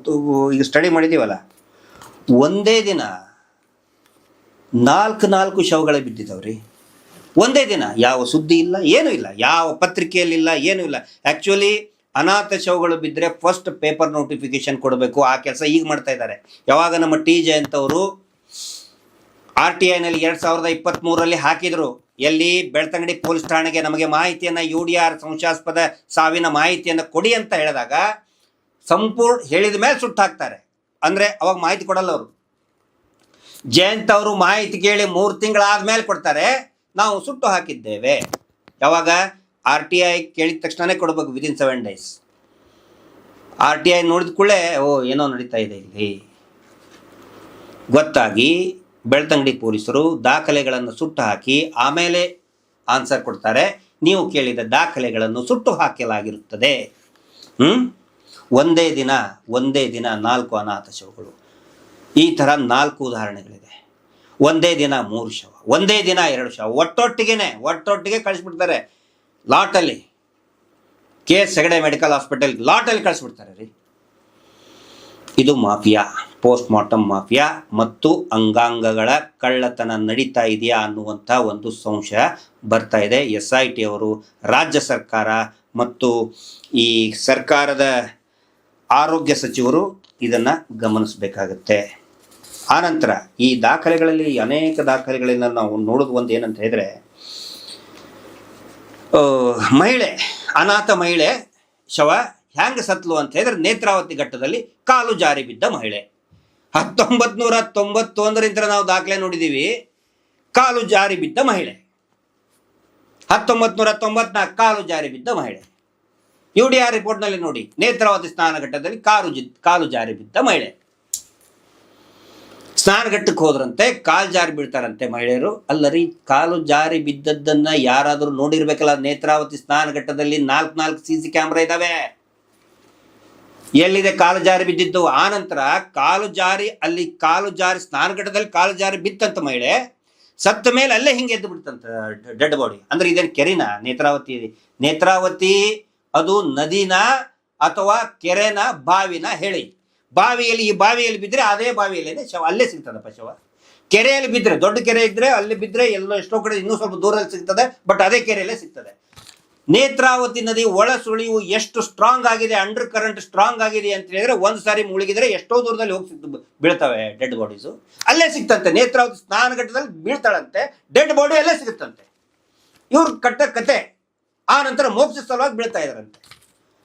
ಈಗ ಸ್ಟಡಿ ಮಾಡಿದ್ದೀವಲ್ಲ, ಒಂದೇ ದಿನ 4 ಶವಗಳೇ ಬಿದ್ದಿದ್ದಾವ್ರಿ. ಒಂದೇ ದಿನ ಯಾವ ಸುದ್ದಿ ಇಲ್ಲ, ಏನೂ ಇಲ್ಲ, ಯಾವ ಪತ್ರಿಕೆಯಲ್ಲಿಲ್ಲ, ಏನೂ ಇಲ್ಲ. ಆ್ಯಕ್ಚುಲಿ ಅನಾಥ ಶವಗಳು ಬಿದ್ದರೆ ಫಸ್ಟ್ ಪೇಪರ್ ನೋಟಿಫಿಕೇಶನ್ ಕೊಡಬೇಕು. ಆ ಕೆಲಸ ಈಗ ಮಾಡ್ತಾ ಇದ್ದಾರೆ. ಯಾವಾಗ ನಮ್ಮ ಟಿ ಜಯಂತ್ ಅವರು RTIನಲ್ಲಿ 2023ರಲ್ಲಿ ಹಾಕಿದರು, ಎಲ್ಲಿ ಬೆಳ್ತಂಗಡಿ ಪೊಲೀಸ್ ಠಾಣೆಗೆ ನಮಗೆ ಮಾಹಿತಿಯನ್ನು UDR ಸಂಶಯಾಸ್ಪದ ಸಾವಿನ ಮಾಹಿತಿಯನ್ನು ಕೊಡಿ ಅಂತ ಹೇಳಿದಾಗ ಸಂಪೂರ್ಣ ಹೇಳಿದ ಮೇಲೆ ಸುಟ್ಟು ಹಾಕ್ತಾರೆ. ಅಂದರೆ ಅವಾಗ ಮಾಹಿತಿ ಕೊಡಲ್ಲ ಅವರು. ಜಯಂತ್ ಅವರು ಮಾಹಿತಿ ಕೇಳಿ 3 ತಿಂಗಳಾದ್ಮೇಲೆ ಕೊಡ್ತಾರೆ, ನಾವು ಸುಟ್ಟು ಹಾಕಿದ್ದೇವೆ. ಯಾವಾಗ RTI ಕೇಳಿದ ತಕ್ಷಣನೇ ಕೊಡಬೇಕು, ವಿದಿನ್ 7 days. RTI ನೋಡಿದ ಕೂಡಲೇ ಏನೋ ನಡೀತಾ ಇದೆ ಇಲ್ಲಿ ಗೊತ್ತಾಗಿ ಬೆಳ್ತಂಗಡಿ ಪೊಲೀಸರು ದಾಖಲೆಗಳನ್ನು ಸುಟ್ಟು ಹಾಕಿ ಆಮೇಲೆ ಆನ್ಸರ್ ಕೊಡ್ತಾರೆ, ನೀವು ಕೇಳಿದ ದಾಖಲೆಗಳನ್ನು ಸುಟ್ಟು ಹಾಕಲಾಗಿರುತ್ತದೆ. ಒಂದೇ ದಿನ 4 ಅನಾಥ ಶವಗಳು. ಈ ಥರ 4 ಉದಾಹರಣೆಗಳಿದೆ. ಒಂದೇ ದಿನ 3 ಶವ, ಒಂದೇ ದಿನ 2 ಶವ, ಒಟ್ಟೊಟ್ಟಿಗೆ ಕಳಿಸ್ಬಿಡ್ತಾರೆ ಲಾಟಲ್ಲಿ. KS ಹೆಗಡೆ ಮೆಡಿಕಲ್ ಹಾಸ್ಪಿಟಲ್ ಲಾಟಲ್ಲಿ ಕಳಿಸ್ಬಿಡ್ತಾರೆ ರೀ. ಇದು ಮಾಫಿಯಾ, ಪೋಸ್ಟ್ ಮಾರ್ಟಮ್ ಮಾಫಿಯಾ ಮತ್ತು ಅಂಗಾಂಗಗಳ ಕಳ್ಳತನ ನಡೀತಾ ಇದೆಯಾ ಅನ್ನುವಂಥ ಒಂದು ಸಂಶಯ ಬರ್ತಾ ಇದೆ. SIT ಅವರು, ರಾಜ್ಯ ಸರ್ಕಾರ ಮತ್ತು ಈ ಸರ್ಕಾರದ ಆರೋಗ್ಯ ಸಚಿವರು ಇದನ್ನು ಗಮನಿಸಬೇಕಾಗತ್ತೆ. ಆನಂತರ ಈ ದಾಖಲೆಗಳಲ್ಲಿ ಅನೇಕ ದಾಖಲೆಗಳಿಂದ ನಾವು ನೋಡೋದು ಒಂದು ಏನಂತ ಹೇಳಿದರೆ, ಅನಾಥ ಮಹಿಳೆ ಶವ ಹ್ಯಾಂಗೆ ಸತ್ಲು ಅಂತ ಹೇಳಿದ್ರೆ ನೇತ್ರಾವತಿ ಘಟ್ಟದಲ್ಲಿ ಕಾಲು ಜಾರಿ ಬಿದ್ದ ಮಹಿಳೆ. 1991ರಿಂದ ನಾವು ದಾಖಲೆ ನೋಡಿದ್ದೀವಿ. ಕಾಲು ಜಾರಿ ಬಿದ್ದ ಮಹಿಳೆ 1994 ಕಾಲು ಜಾರಿ ಬಿದ್ದ ಮಹಿಳೆ. UDR ರಿಪೋರ್ಟ್ನಲ್ಲಿ ನೋಡಿ, ನೇತ್ರಾವತಿ ಸ್ನಾನಘಟ್ಟದಲ್ಲಿ ಕಾಲು ಜಾರಿ ಬಿದ್ದ ಮಹಿಳೆ. ಸ್ನಾನಘಟ್ಟಕ್ಕೆ ಹೋದ್ರಂತೆ, ಕಾಲು ಜಾರಿ ಬೀಳ್ತಾರಂತೆ ಮಹಿಳೆಯರು. ಅಲ್ಲರಿ, ಕಾಲು ಜಾರಿ ಬಿದ್ದದ್ದನ್ನು ಯಾರಾದರೂ ನೋಡಿರ್ಬೇಕಲ್ಲ. ನೇತ್ರಾವತಿ ಸ್ನಾನಘಟ್ಟದಲ್ಲಿ 4 CC ಕ್ಯಾಮ್ರಾ ಇದ್ದಾವೆ. ಎಲ್ಲಿದೆ ಕಾಲು ಜಾರಿ ಬಿದ್ದಿದ್ದು? ಆನಂತರ ಕಾಲು ಜಾರಿ ಸ್ನಾನಘಟ್ಟದಲ್ಲಿ ಕಾಲು ಜಾರಿ ಬಿತ್ತಂತ ಮಹಿಳೆ ಸತ್ತ ಮೇಲೆ ಅಲ್ಲೇ ಹಿಂಗೆ ಎದ್ದು ಬಿಡ್ತಂತ ಡೆಡ್ ಬಾಡಿ. ಅಂದ್ರೆ ಇದೇನು ಕೆರೆನ? ನೇತ್ರಾವತಿ ಅದು ನದಿನ ಅಥವಾ ಕೆರೆನ ಬಾವಿನ ಹೇಳಿ. ಈ ಬಾವಿಯಲ್ಲಿ ಬಿದ್ದರೆ ಅದೇ ಬಾವಿಯಲ್ಲೇನೆ ಶವ, ಅಲ್ಲೇ ಸಿಗ್ತದಪ್ಪ ಶವ. ಕೆರೆಯಲ್ಲಿ ಬಿದ್ದರೆ, ದೊಡ್ಡ ಕೆರೆ ಇದ್ದರೆ ಅಲ್ಲಿ ಬಿದ್ದರೆ ಎಲ್ಲೋ ಎಷ್ಟೋ ಕಡೆ ಇನ್ನೂ ಸ್ವಲ್ಪ ದೂರಲ್ಲಿ ಸಿಗ್ತದೆ, ಬಟ್ ಅದೇ ಕೆರೆಯಲ್ಲೇ ಸಿಗ್ತದೆ. ನೇತ್ರಾವತಿ ನದಿ ಒಳ ಸುಳಿವು ಎಷ್ಟು ಸ್ಟ್ರಾಂಗ್ ಆಗಿದೆ, ಅಂಡರ್ ಕರೆಂಟ್ ಸ್ಟ್ರಾಂಗ್ ಆಗಿದೆ ಅಂತ ಹೇಳಿದ್ರೆ ಒಂದು ಸಾರಿ ಮುಳುಗಿದ್ರೆ ಎಷ್ಟೋ ದೂರದಲ್ಲಿ ಹೋಗಿ ಬೀಳ್ತವೆ ಡೆಡ್ ಬಾಡೀಸು. ಅಲ್ಲೇ ಸಿಗ್ತಂತೆ. ನೇತ್ರಾವತಿ ಸ್ನಾನಘಟ್ಟದಲ್ಲಿ ಬೀಳ್ತಾಳಂತೆ, ಡೆಡ್ ಬಾಡಿ ಅಲ್ಲೇ ಸಿಗುತ್ತಂತೆ. ಇವ್ರು ಕಟ್ಟ ಕತೆ. ಆ ನಂತರ ಮೋಕ್ಷ ಸಲುವಾಗಿ ಬೀಳ್ತಾ ಇದಾರಂತೆ,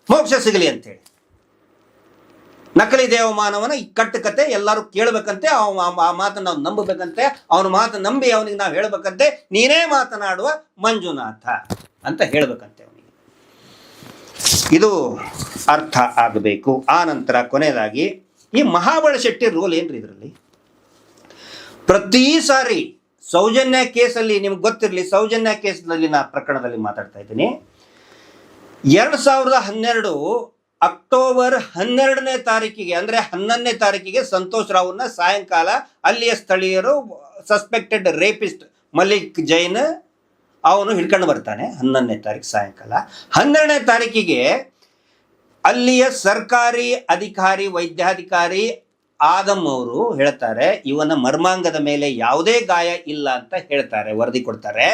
ಮೋಕ್ಷ ಸಿಗಲಿ ಅಂತೇಳಿ. ನಕಲಿ ದೇವಮಾನವನ ಈ ಕಟ್ಟುಕತೆ ಎಲ್ಲರೂ ಕೇಳಬೇಕಂತೆ, ಆ ಮಾತನ್ನು ನಾವು ನಂಬಬೇಕಂತೆ, ಅವನ ಮಾತು ನಂಬಿ ಅವನಿಗೆ ನಾವು ಹೇಳಬೇಕಂತೆ, ನೀನೇ ಮಾತನಾಡುವ ಮಂಜುನಾಥ ಅಂತ ಹೇಳಬೇಕಂತೆ ಅವನಿಗೆ. ಇದು ಅರ್ಥ ಆಗಬೇಕು. ಆ ನಂತರ ಕೊನೆಯದಾಗಿ ಈ ಮಹಾಬಳ ಶೆಟ್ಟಿ ರೋಲ್ ಏನ್ರಿ ಇದರಲ್ಲಿ? ಪ್ರತಿ ಸಾರಿ ಸೌಜನ್ಯ ಕೇಸಲ್ಲಿ ನಿಮ್ಗೆ ಗೊತ್ತಿರಲಿ, ಸೌಜನ್ಯ ಕೇಸ್ನಲ್ಲಿ ನಾ ಪ್ರಕರಣದಲ್ಲಿ ಮಾತಾಡ್ತಾ ಇದ್ದೀನಿ. 2012 ಅಕ್ಟೋಬರ್ 12ನೇ ತಾರೀಕಿಗೆ, ಅಂದರೆ 11ನೇ ತಾರೀಕಿಗೆ ಸಂತೋಷ್ ರಾವ್ನ ಸಾಯಂಕಾಲ ಅಲ್ಲಿಯ ಸ್ಥಳೀಯರು ಸಸ್ಪೆಕ್ಟೆಡ್ ರೇಪಿಸ್ಟ್ ಮಲಿಕ್ ಜೈನ್ ಅವನು ಹಿಡ್ಕೊಂಡು ಬರ್ತಾನೆ. 11ನೇ ತಾರೀಕು ಸಾಯಂಕಾಲ. 12ನೇ ತಾರೀಕಿಗೆ ಅಲ್ಲಿಯ ಸರ್ಕಾರಿ ಅಧಿಕಾರಿ, ವೈದ್ಯಾಧಿಕಾರಿ ಆದಮ್ ಅವರು ಹೇಳ್ತಾರೆ, ಇವನ ಮರ್ಮಾಂಗದ ಮೇಲೆ ಯಾವುದೇ ಗಾಯ ಇಲ್ಲ ಅಂತ ಹೇಳ್ತಾರೆ, ವರದಿ ಕೊಡ್ತಾರೆ.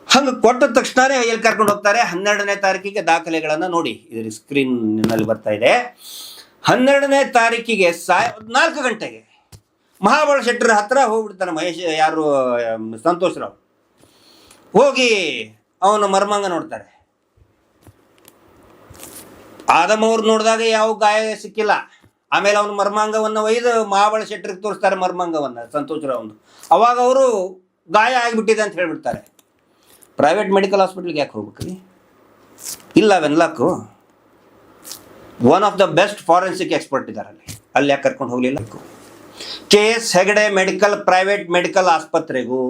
ಹಂಗೆ ಕೊಟ್ಟ ತಕ್ಷಣವೇ ಎಲ್ಲಿ ಕರ್ಕೊಂಡು ಹೋಗ್ತಾರೆ? 12ನೇ ತಾರೀಕಿಗೆ ದಾಖಲೆಗಳನ್ನು ನೋಡಿ, ಇದ್ರ ಸ್ಕ್ರೀನ್ನಲ್ಲಿ ಬರ್ತಾ ಇದೆ. 12ನೇ ತಾರೀಕಿಗೆ 4 ಗಂಟೆಗೆ ಮಹಾಬಳ ಶೆಟ್ಟರ ಹತ್ರ ಹೋಗ್ಬಿಡ್ತಾನೆ ಸಂತೋಷ್ ರಾವ್. ಹೋಗಿ ಅವನ ಮರ್ಮಾಂಗ ನೋಡ್ತಾರೆ. ಆದಮ್ ಅವ್ರು ನೋಡಿದಾಗ ಯಾವ ಗಾಯ ಸಿಕ್ಕಿಲ್ಲ. ಆಮೇಲೆ ಅವನ ಮರ್ಮಾಂಗವನ್ನು ಒಯ್ದು ಮಹಾಬಲ ಶೆಟ್ಟರಿಗೆ ತೋರಿಸ್ತಾರೆ, ಮರ್ಮಾಂಗವನ್ನು ಸಂತೋಷ್ ರಾವ್ದು. ಅವಾಗ ಅವರು ಗಾಯ ಆಗಿಬಿಟ್ಟಿದೆ ಅಂತ ಹೇಳ್ಬಿಡ್ತಾರೆ. ಪ್ರೈವೇಟ್ ಮೆಡಿಕಲ್ ಹಾಸ್ಪಿಟ್ಲಿಗೆ ಯಾಕೆ ಹೋಗ್ಬೇಕ್ರಿ? ಇಲ್ಲ Wenlock one of the best forensic expert ಇದ್ದಾರೆ ಅಲ್ಲಿ ಯಾಕೆ ಕರ್ಕೊಂಡು ಹೋಗಲಿಲ್ಲ? KS ಹೆಗಡೆ ಪ್ರೈವೇಟ್ ಮೆಡಿಕಲ್ ಆಸ್ಪತ್ರೆಗೂ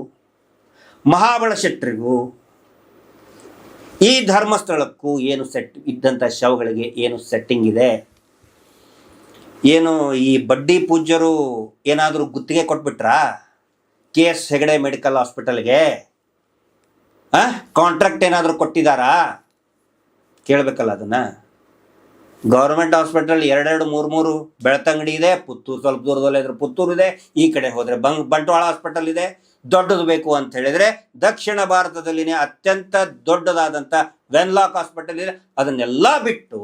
ಮಹಾಬಲ ಶೆಟ್ಟರಿಗೂ ಈ ಧರ್ಮಸ್ಥಳಕ್ಕೂ ಏನು ಸೆಟ್ ಇದ್ದಂಥ ಶವಗಳಿಗೆ ಏನು ಸೆಟ್ಟಿಂಗ್ ಇದೆ? ಏನು ಈ ಬಡ್ಡಿ ಪೂಜ್ಯರು ಏನಾದರೂ ಗುತ್ತಿಗೆ ಕೊಟ್ಬಿಟ್ರಾ KS ಹೆಗಡೆ ಮೆಡಿಕಲ್ ಹಾಸ್ಪಿಟಲ್ಗೆ? ಕಾಂಟ್ರಾಕ್ಟ್ ಏನಾದರೂ ಕೊಟ್ಟಿದ್ದಾರಾ? ಕೇಳಬೇಕಲ್ಲ ಅದನ್ನು. ಗೌರ್ಮೆಂಟ್ ಹಾಸ್ಪಿಟಲ್ 2-3 ಬೆಳ್ತಂಗಡಿ ಇದೆ, ಪುತ್ತೂರು ಸ್ವಲ್ಪ ದೂರದಲ್ಲೇ ಇದ್ರೆ ಪುತ್ತೂರು ಇದೆ, ಈ ಕಡೆ ಹೋದರೆ ಬಂಟ್ವಾಳ ಹಾಸ್ಪಿಟಲ್ ಇದೆ. ದೊಡ್ಡದು ಬೇಕು ಅಂತ ಹೇಳಿದರೆ ದಕ್ಷಿಣ ಭಾರತದಲ್ಲಿನೇ ಅತ್ಯಂತ ದೊಡ್ಡದಾದಂಥ ವೆನ್ಲಾಕ್ ಹಾಸ್ಪಿಟಲ್ ಇದೆ. ಅದನ್ನೆಲ್ಲ ಬಿಟ್ಟು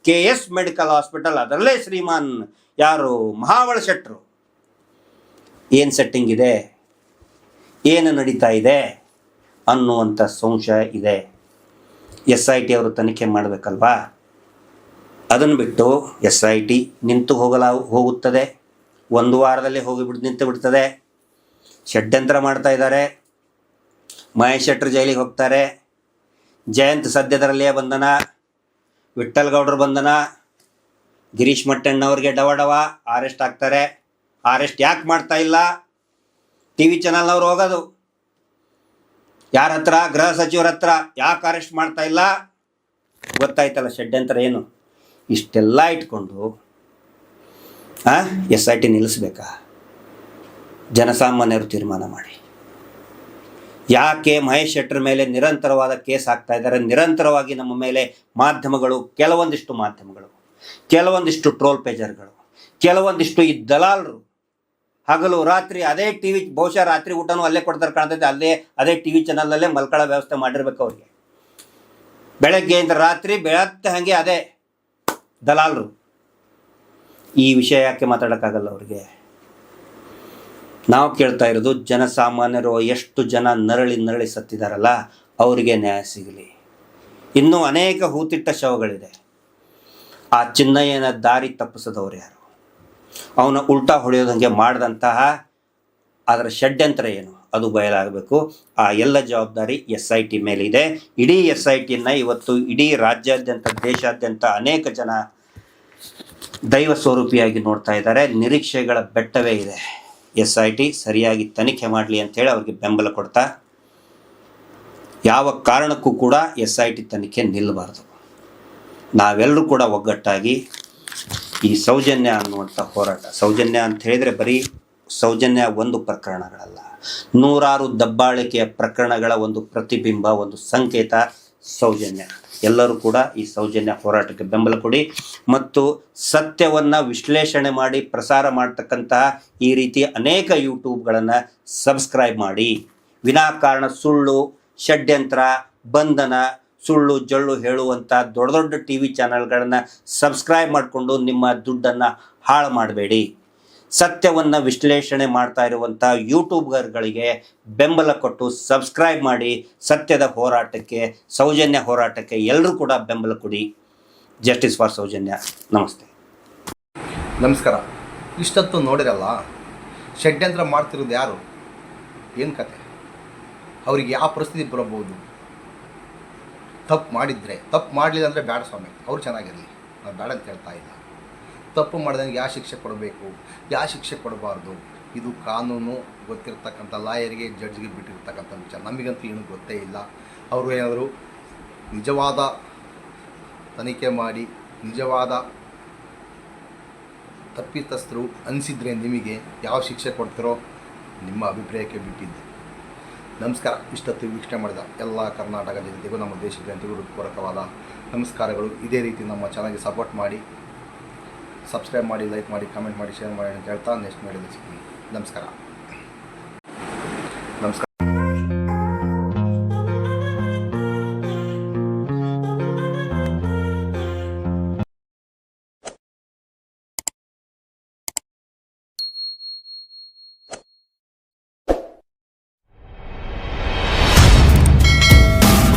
KS ಮೆಡಿಕಲ್ ಹಾಸ್ಪಿಟಲ್, ಅದರಲ್ಲೇ ಶ್ರೀಮಾನ್ ಯಾರು ಮಹಾಬಲ ಶೆಟ್ಟರು, ಏನು ಸೆಟ್ಟಿಂಗ್ ಇದೆ, ಏನು ನಡೀತಾ ಇದೆ ಅನ್ನುವಂಥ ಸಂಶಯ ಇದೆ. SIT ಅವರು ತನಿಖೆ ಮಾಡಬೇಕಲ್ವಾ? ಅದನ್ನು ಬಿಟ್ಟು SIT ನಿಂತು ಹೋಗುತ್ತದೆ, 1 ವಾರದಲ್ಲಿ ನಿಂತು ಬಿಡ್ತದೆ. ಷಡ್ಯಂತ್ರ ಮಾಡ್ತಾ ಇದ್ದಾರೆ. ಮಹೇಶ್ ಶೆಟ್ಟರು ಜೈಲಿಗೆ ಹೋಗ್ತಾರೆ, ಜಯಂತ್ ಸದ್ಯದರಲ್ಲಿಯೇ ಬಂಧನ, ವಿಠ್ಠಲ್ ಗೌಡ್ರು ಬಂಧನ, ಗಿರೀಶ್ ಮಟ್ಟಣ್ಣವ್ರಿಗೆ ಡವ ಅರೆಸ್ಟ್ ಆಗ್ತಾರೆ. ಅರೆಸ್ಟ್ ಯಾಕೆ ಮಾಡ್ತಾ ಇಲ್ಲ? TV ಚಾನಲ್ನವ್ರು ಹೋಗೋದು ಯಾರ ಹತ್ರ? ಗೃಹ ಸಚಿವರ ಹತ್ರ. ಯಾಕೆ ಅರೆಸ್ಟ್ ಮಾಡ್ತಾ ಇಲ್ಲ? ಗೊತ್ತಾಯ್ತಲ್ಲ ಷಡ್ಯಂತ್ರ ಏನು. ಇಷ್ಟೆಲ್ಲ ಇಟ್ಕೊಂಡು SIT ನಿಲ್ಲಿಸ್ಬೇಕಾ? ಜನಸಾಮಾನ್ಯರು ತೀರ್ಮಾನ ಮಾಡಿ. ಯಾಕೆ ಮಹೇಶ್ ಶೆಟ್ಟರ್ ಮೇಲೆ ನಿರಂತರವಾದ ಕೇಸ್ ಆಗ್ತಾ ಇದ್ದಾರೆ? ನಿರಂತರವಾಗಿ ನಮ್ಮ ಮೇಲೆ ಮಾಧ್ಯಮಗಳು, ಕೆಲವೊಂದಿಷ್ಟು ಮಾಧ್ಯಮಗಳು, ಕೆಲವೊಂದಿಷ್ಟು ಟ್ರೋಲ್ ಪೇಜರ್ಗಳು, ಕೆಲವೊಂದಿಷ್ಟು ಈ ದಲಾಲರು ಹಗಲು ರಾತ್ರಿ ಅದೇ TV, ಬಹುಶಃ ರಾತ್ರಿ ಊಟನೂ ಅಲ್ಲೇ ಕೊಡ್ತಾರೆ ಕಾಣ್ತೈತೆ, ಅದೇ TV ಚಾನಲ್ನಲ್ಲೇ ಮಲ್ಕೊಳ್ಳೋ ವ್ಯವಸ್ಥೆ ಮಾಡಿರ್ಬೇಕು ಅವ್ರಿಗೆ. ಬೆಳಗ್ಗೆಯಿಂದ ರಾತ್ರಿ ಬೆಳತ್ತೆ ಹಾಗೆ ಅದೇ ದಲಾಲರು. ಈ ವಿಷಯ ಯಾಕೆ ಮಾತಾಡೋಕ್ಕಾಗಲ್ಲ ಅವ್ರಿಗೆ? ನಾವು ಕೇಳ್ತಾ ಇರೋದು ಜನಸಾಮಾನ್ಯರು ಎಷ್ಟು ಜನ ನರಳಿ ಸತ್ತಿದಾರಲ್ಲ ಅವರಿಗೆ ನ್ಯಾಯ ಸಿಗಲಿ. ಇನ್ನೂ ಅನೇಕ ಹೂತಿಟ್ಟ ಶವಗಳಿದೆ. ಆ ಚಿನ್ನಯ್ಯನ ದಾರಿ ತಪ್ಪಿಸದವ್ರು ಯಾರು? ಅವನ ಉಲ್ಟಾ ಹೊಡೆಯೋದಂಗೆ ಮಾಡಿದಂತಹ ಅದರ ಷಡ್ಯಂತ್ರ ಏನು ಅದು ಬಯಲಾಗಬೇಕು. ಆ ಎಲ್ಲ ಜವಾಬ್ದಾರಿ SIT ಮೇಲೆ ಇದೆ. ಇಡೀ SITಯನ್ನು ಇವತ್ತು ಇಡೀ ರಾಜ್ಯಾದ್ಯಂತ, ದೇಶಾದ್ಯಂತ ಅನೇಕ ಜನ ದೈವ ಸ್ವರೂಪಿಯಾಗಿ ನೋಡ್ತಾ ಇದ್ದಾರೆ. ನಿರೀಕ್ಷೆಗಳ ಬೆಟ್ಟವೇ ಇದೆ. SIT ಸರಿಯಾಗಿ ತನಿಖೆ ಮಾಡಲಿ ಅಂಥೇಳಿ ಅವ್ರಿಗೆ ಬೆಂಬಲ ಕೊಡ್ತಾ, ಯಾವ ಕಾರಣಕ್ಕೂ ಕೂಡ SIT ತನಿಖೆ ನಿಲ್ಲಬಾರ್ದು. ನಾವೆಲ್ಲರೂ ಕೂಡ ಒಗ್ಗಟ್ಟಾಗಿ ಈ ಸೌಜನ್ಯ ಅನ್ನುವಂಥ ಹೋರಾಟ, ಸೌಜನ್ಯ ಅಂತ ಹೇಳಿದರೆ ಬರೀ ಸೌಜನ್ಯ ಒಂದು ಪ್ರಕರಣಗಳಲ್ಲ, 100 ದಬ್ಬಾಳಿಕೆಯ ಪ್ರಕರಣಗಳ ಒಂದು ಪ್ರತಿಬಿಂಬ, ಒಂದು ಸಂಕೇತ ಸೌಜನ್ಯ. ಎಲ್ಲರೂ ಕೂಡ ಈ ಸೌಜನ್ಯ ಹೋರಾಟಕ್ಕೆ ಬೆಂಬಲ ಕೊಡಿ ಮತ್ತು ಸತ್ಯವನ್ನು ವಿಶ್ಲೇಷಣೆ ಮಾಡಿ ಪ್ರಸಾರ ಮಾಡ್ತಕ್ಕಂತಹ ಈ ರೀತಿ ಅನೇಕ ಯೂಟ್ಯೂಬ್ಗಳನ್ನು ಸಬ್ಸ್ಕ್ರೈಬ್ ಮಾಡಿ. ವಿನಾಕಾರಣ ಸುಳ್ಳು, ಷಡ್ಯಂತ್ರ, ಬಂಧನ, ಸುಳ್ಳು ಜಳ್ಳು ಹೇಳುವಂಥ ದೊಡ್ಡ TV ಚಾನಲ್ಗಳನ್ನು ಸಬ್ಸ್ಕ್ರೈಬ್ ಮಾಡಿಕೊಂಡು ನಿಮ್ಮ ದುಡ್ಡನ್ನು ಹಾಳು ಮಾಡಬೇಡಿ. ಸತ್ಯವನ್ನು ವಿಶ್ಲೇಷಣೆ ಮಾಡ್ತಾ ಇರುವಂಥ ಯೂಟ್ಯೂಬರ್ಗಳಿಗೆ ಬೆಂಬಲ ಕೊಟ್ಟು ಸಬ್ಸ್ಕ್ರೈಬ್ ಮಾಡಿ. ಸತ್ಯದ ಹೋರಾಟಕ್ಕೆ, ಸೌಜನ್ಯ ಹೋರಾಟಕ್ಕೆ ಎಲ್ಲರೂ ಕೂಡ ಬೆಂಬಲ ಕೊಡಿ. Justice for Soujanya. ನಮಸ್ತೆ, ನಮಸ್ಕಾರ. ಇಷ್ಟೊತ್ತು ನೋಡಿರಲ್ಲ, ಷಡ್ಯಂತ್ರ ಮಾಡ್ತಿರೋದು ಯಾರು, ಏನು ಕತೆ, ಅವ್ರಿಗೆ ಯಾವ ಪರಿಸ್ಥಿತಿ ಬರಬಹುದು? ತಪ್ಪು ಮಾಡಿದರೆ, ತಪ್ಪು ಮಾಡಲಿಲ್ಲ ಅಂದರೆ ಬೇಡ ಸ್ವಾಮಿ, ಅವ್ರು ಚೆನ್ನಾಗಿರಲಿ, ನಾವು ಬೇಡ ಅಂತ ಹೇಳ್ತಾ ಇಲ್ಲ. ತಪ್ಪು ಮಾಡಿದಂಗೆ ಯಾವ ಶಿಕ್ಷೆ ಕೊಡಬೇಕು, ಯಾವ ಶಿಕ್ಷೆ ಕೊಡಬಾರ್ದು, ಇದು ಕಾನೂನು ಗೊತ್ತಿರ್ತಕ್ಕಂಥ ಲಾಯರಿಗೆ, ಜಡ್ಜ್ಗೆ ಬಿಟ್ಟಿರ್ತಕ್ಕಂಥ ವಿಚಾರ. ನಮಗಂತೂ ಏನೂ ಗೊತ್ತೇ ಇಲ್ಲ. ಅವರು ಏನಾದರೂ ನಿಜವಾದ ತನಿಖೆ ಮಾಡಿ ನಿಜವಾದ ತಪ್ಪಿತಸ್ಥರು ಅನಿಸಿದರೆ ನಿಮಗೆ ಯಾವ ಶಿಕ್ಷೆ ಕೊಡ್ತೀರೋ ನಿಮ್ಮ ಅಭಿಪ್ರಾಯಕ್ಕೆ ಬಿಟ್ಟಿದ್ದೆ. ನಮಸ್ಕಾರ. ಇಷ್ಟೊತ್ತು ವೀಕ್ಷಣೆ ಮಾಡಿದ ಎಲ್ಲ ಕರ್ನಾಟಕ ಜನತೆಗೂ, ನಮ್ಮ ದೇಶದ ಜನತೆಗೂ ಹೃತ್ಪೂರ್ವಕವಾದ ನಮಸ್ಕಾರಗಳು. ಇದೇ ರೀತಿ ನಮ್ಮ ಚಾನಲ್ಗೆ ಸಪೋರ್ಟ್ ಮಾಡಿ, ಸಬ್ಸ್ಕ್ರೈಬ್ ಮಾಡಿ, ಲೈಕ್ ಮಾಡಿ, ಕಮೆಂಟ್ ಮಾಡಿ, ಶೇರ್ ಮಾಡಿ ಅಂತ ಹೇಳ್ತಾ ನೆಕ್ಸ್ಟ್ ಮಾಡಿದ ಸಿಗ್ತೀನಿ. ನಮಸ್ಕಾರ.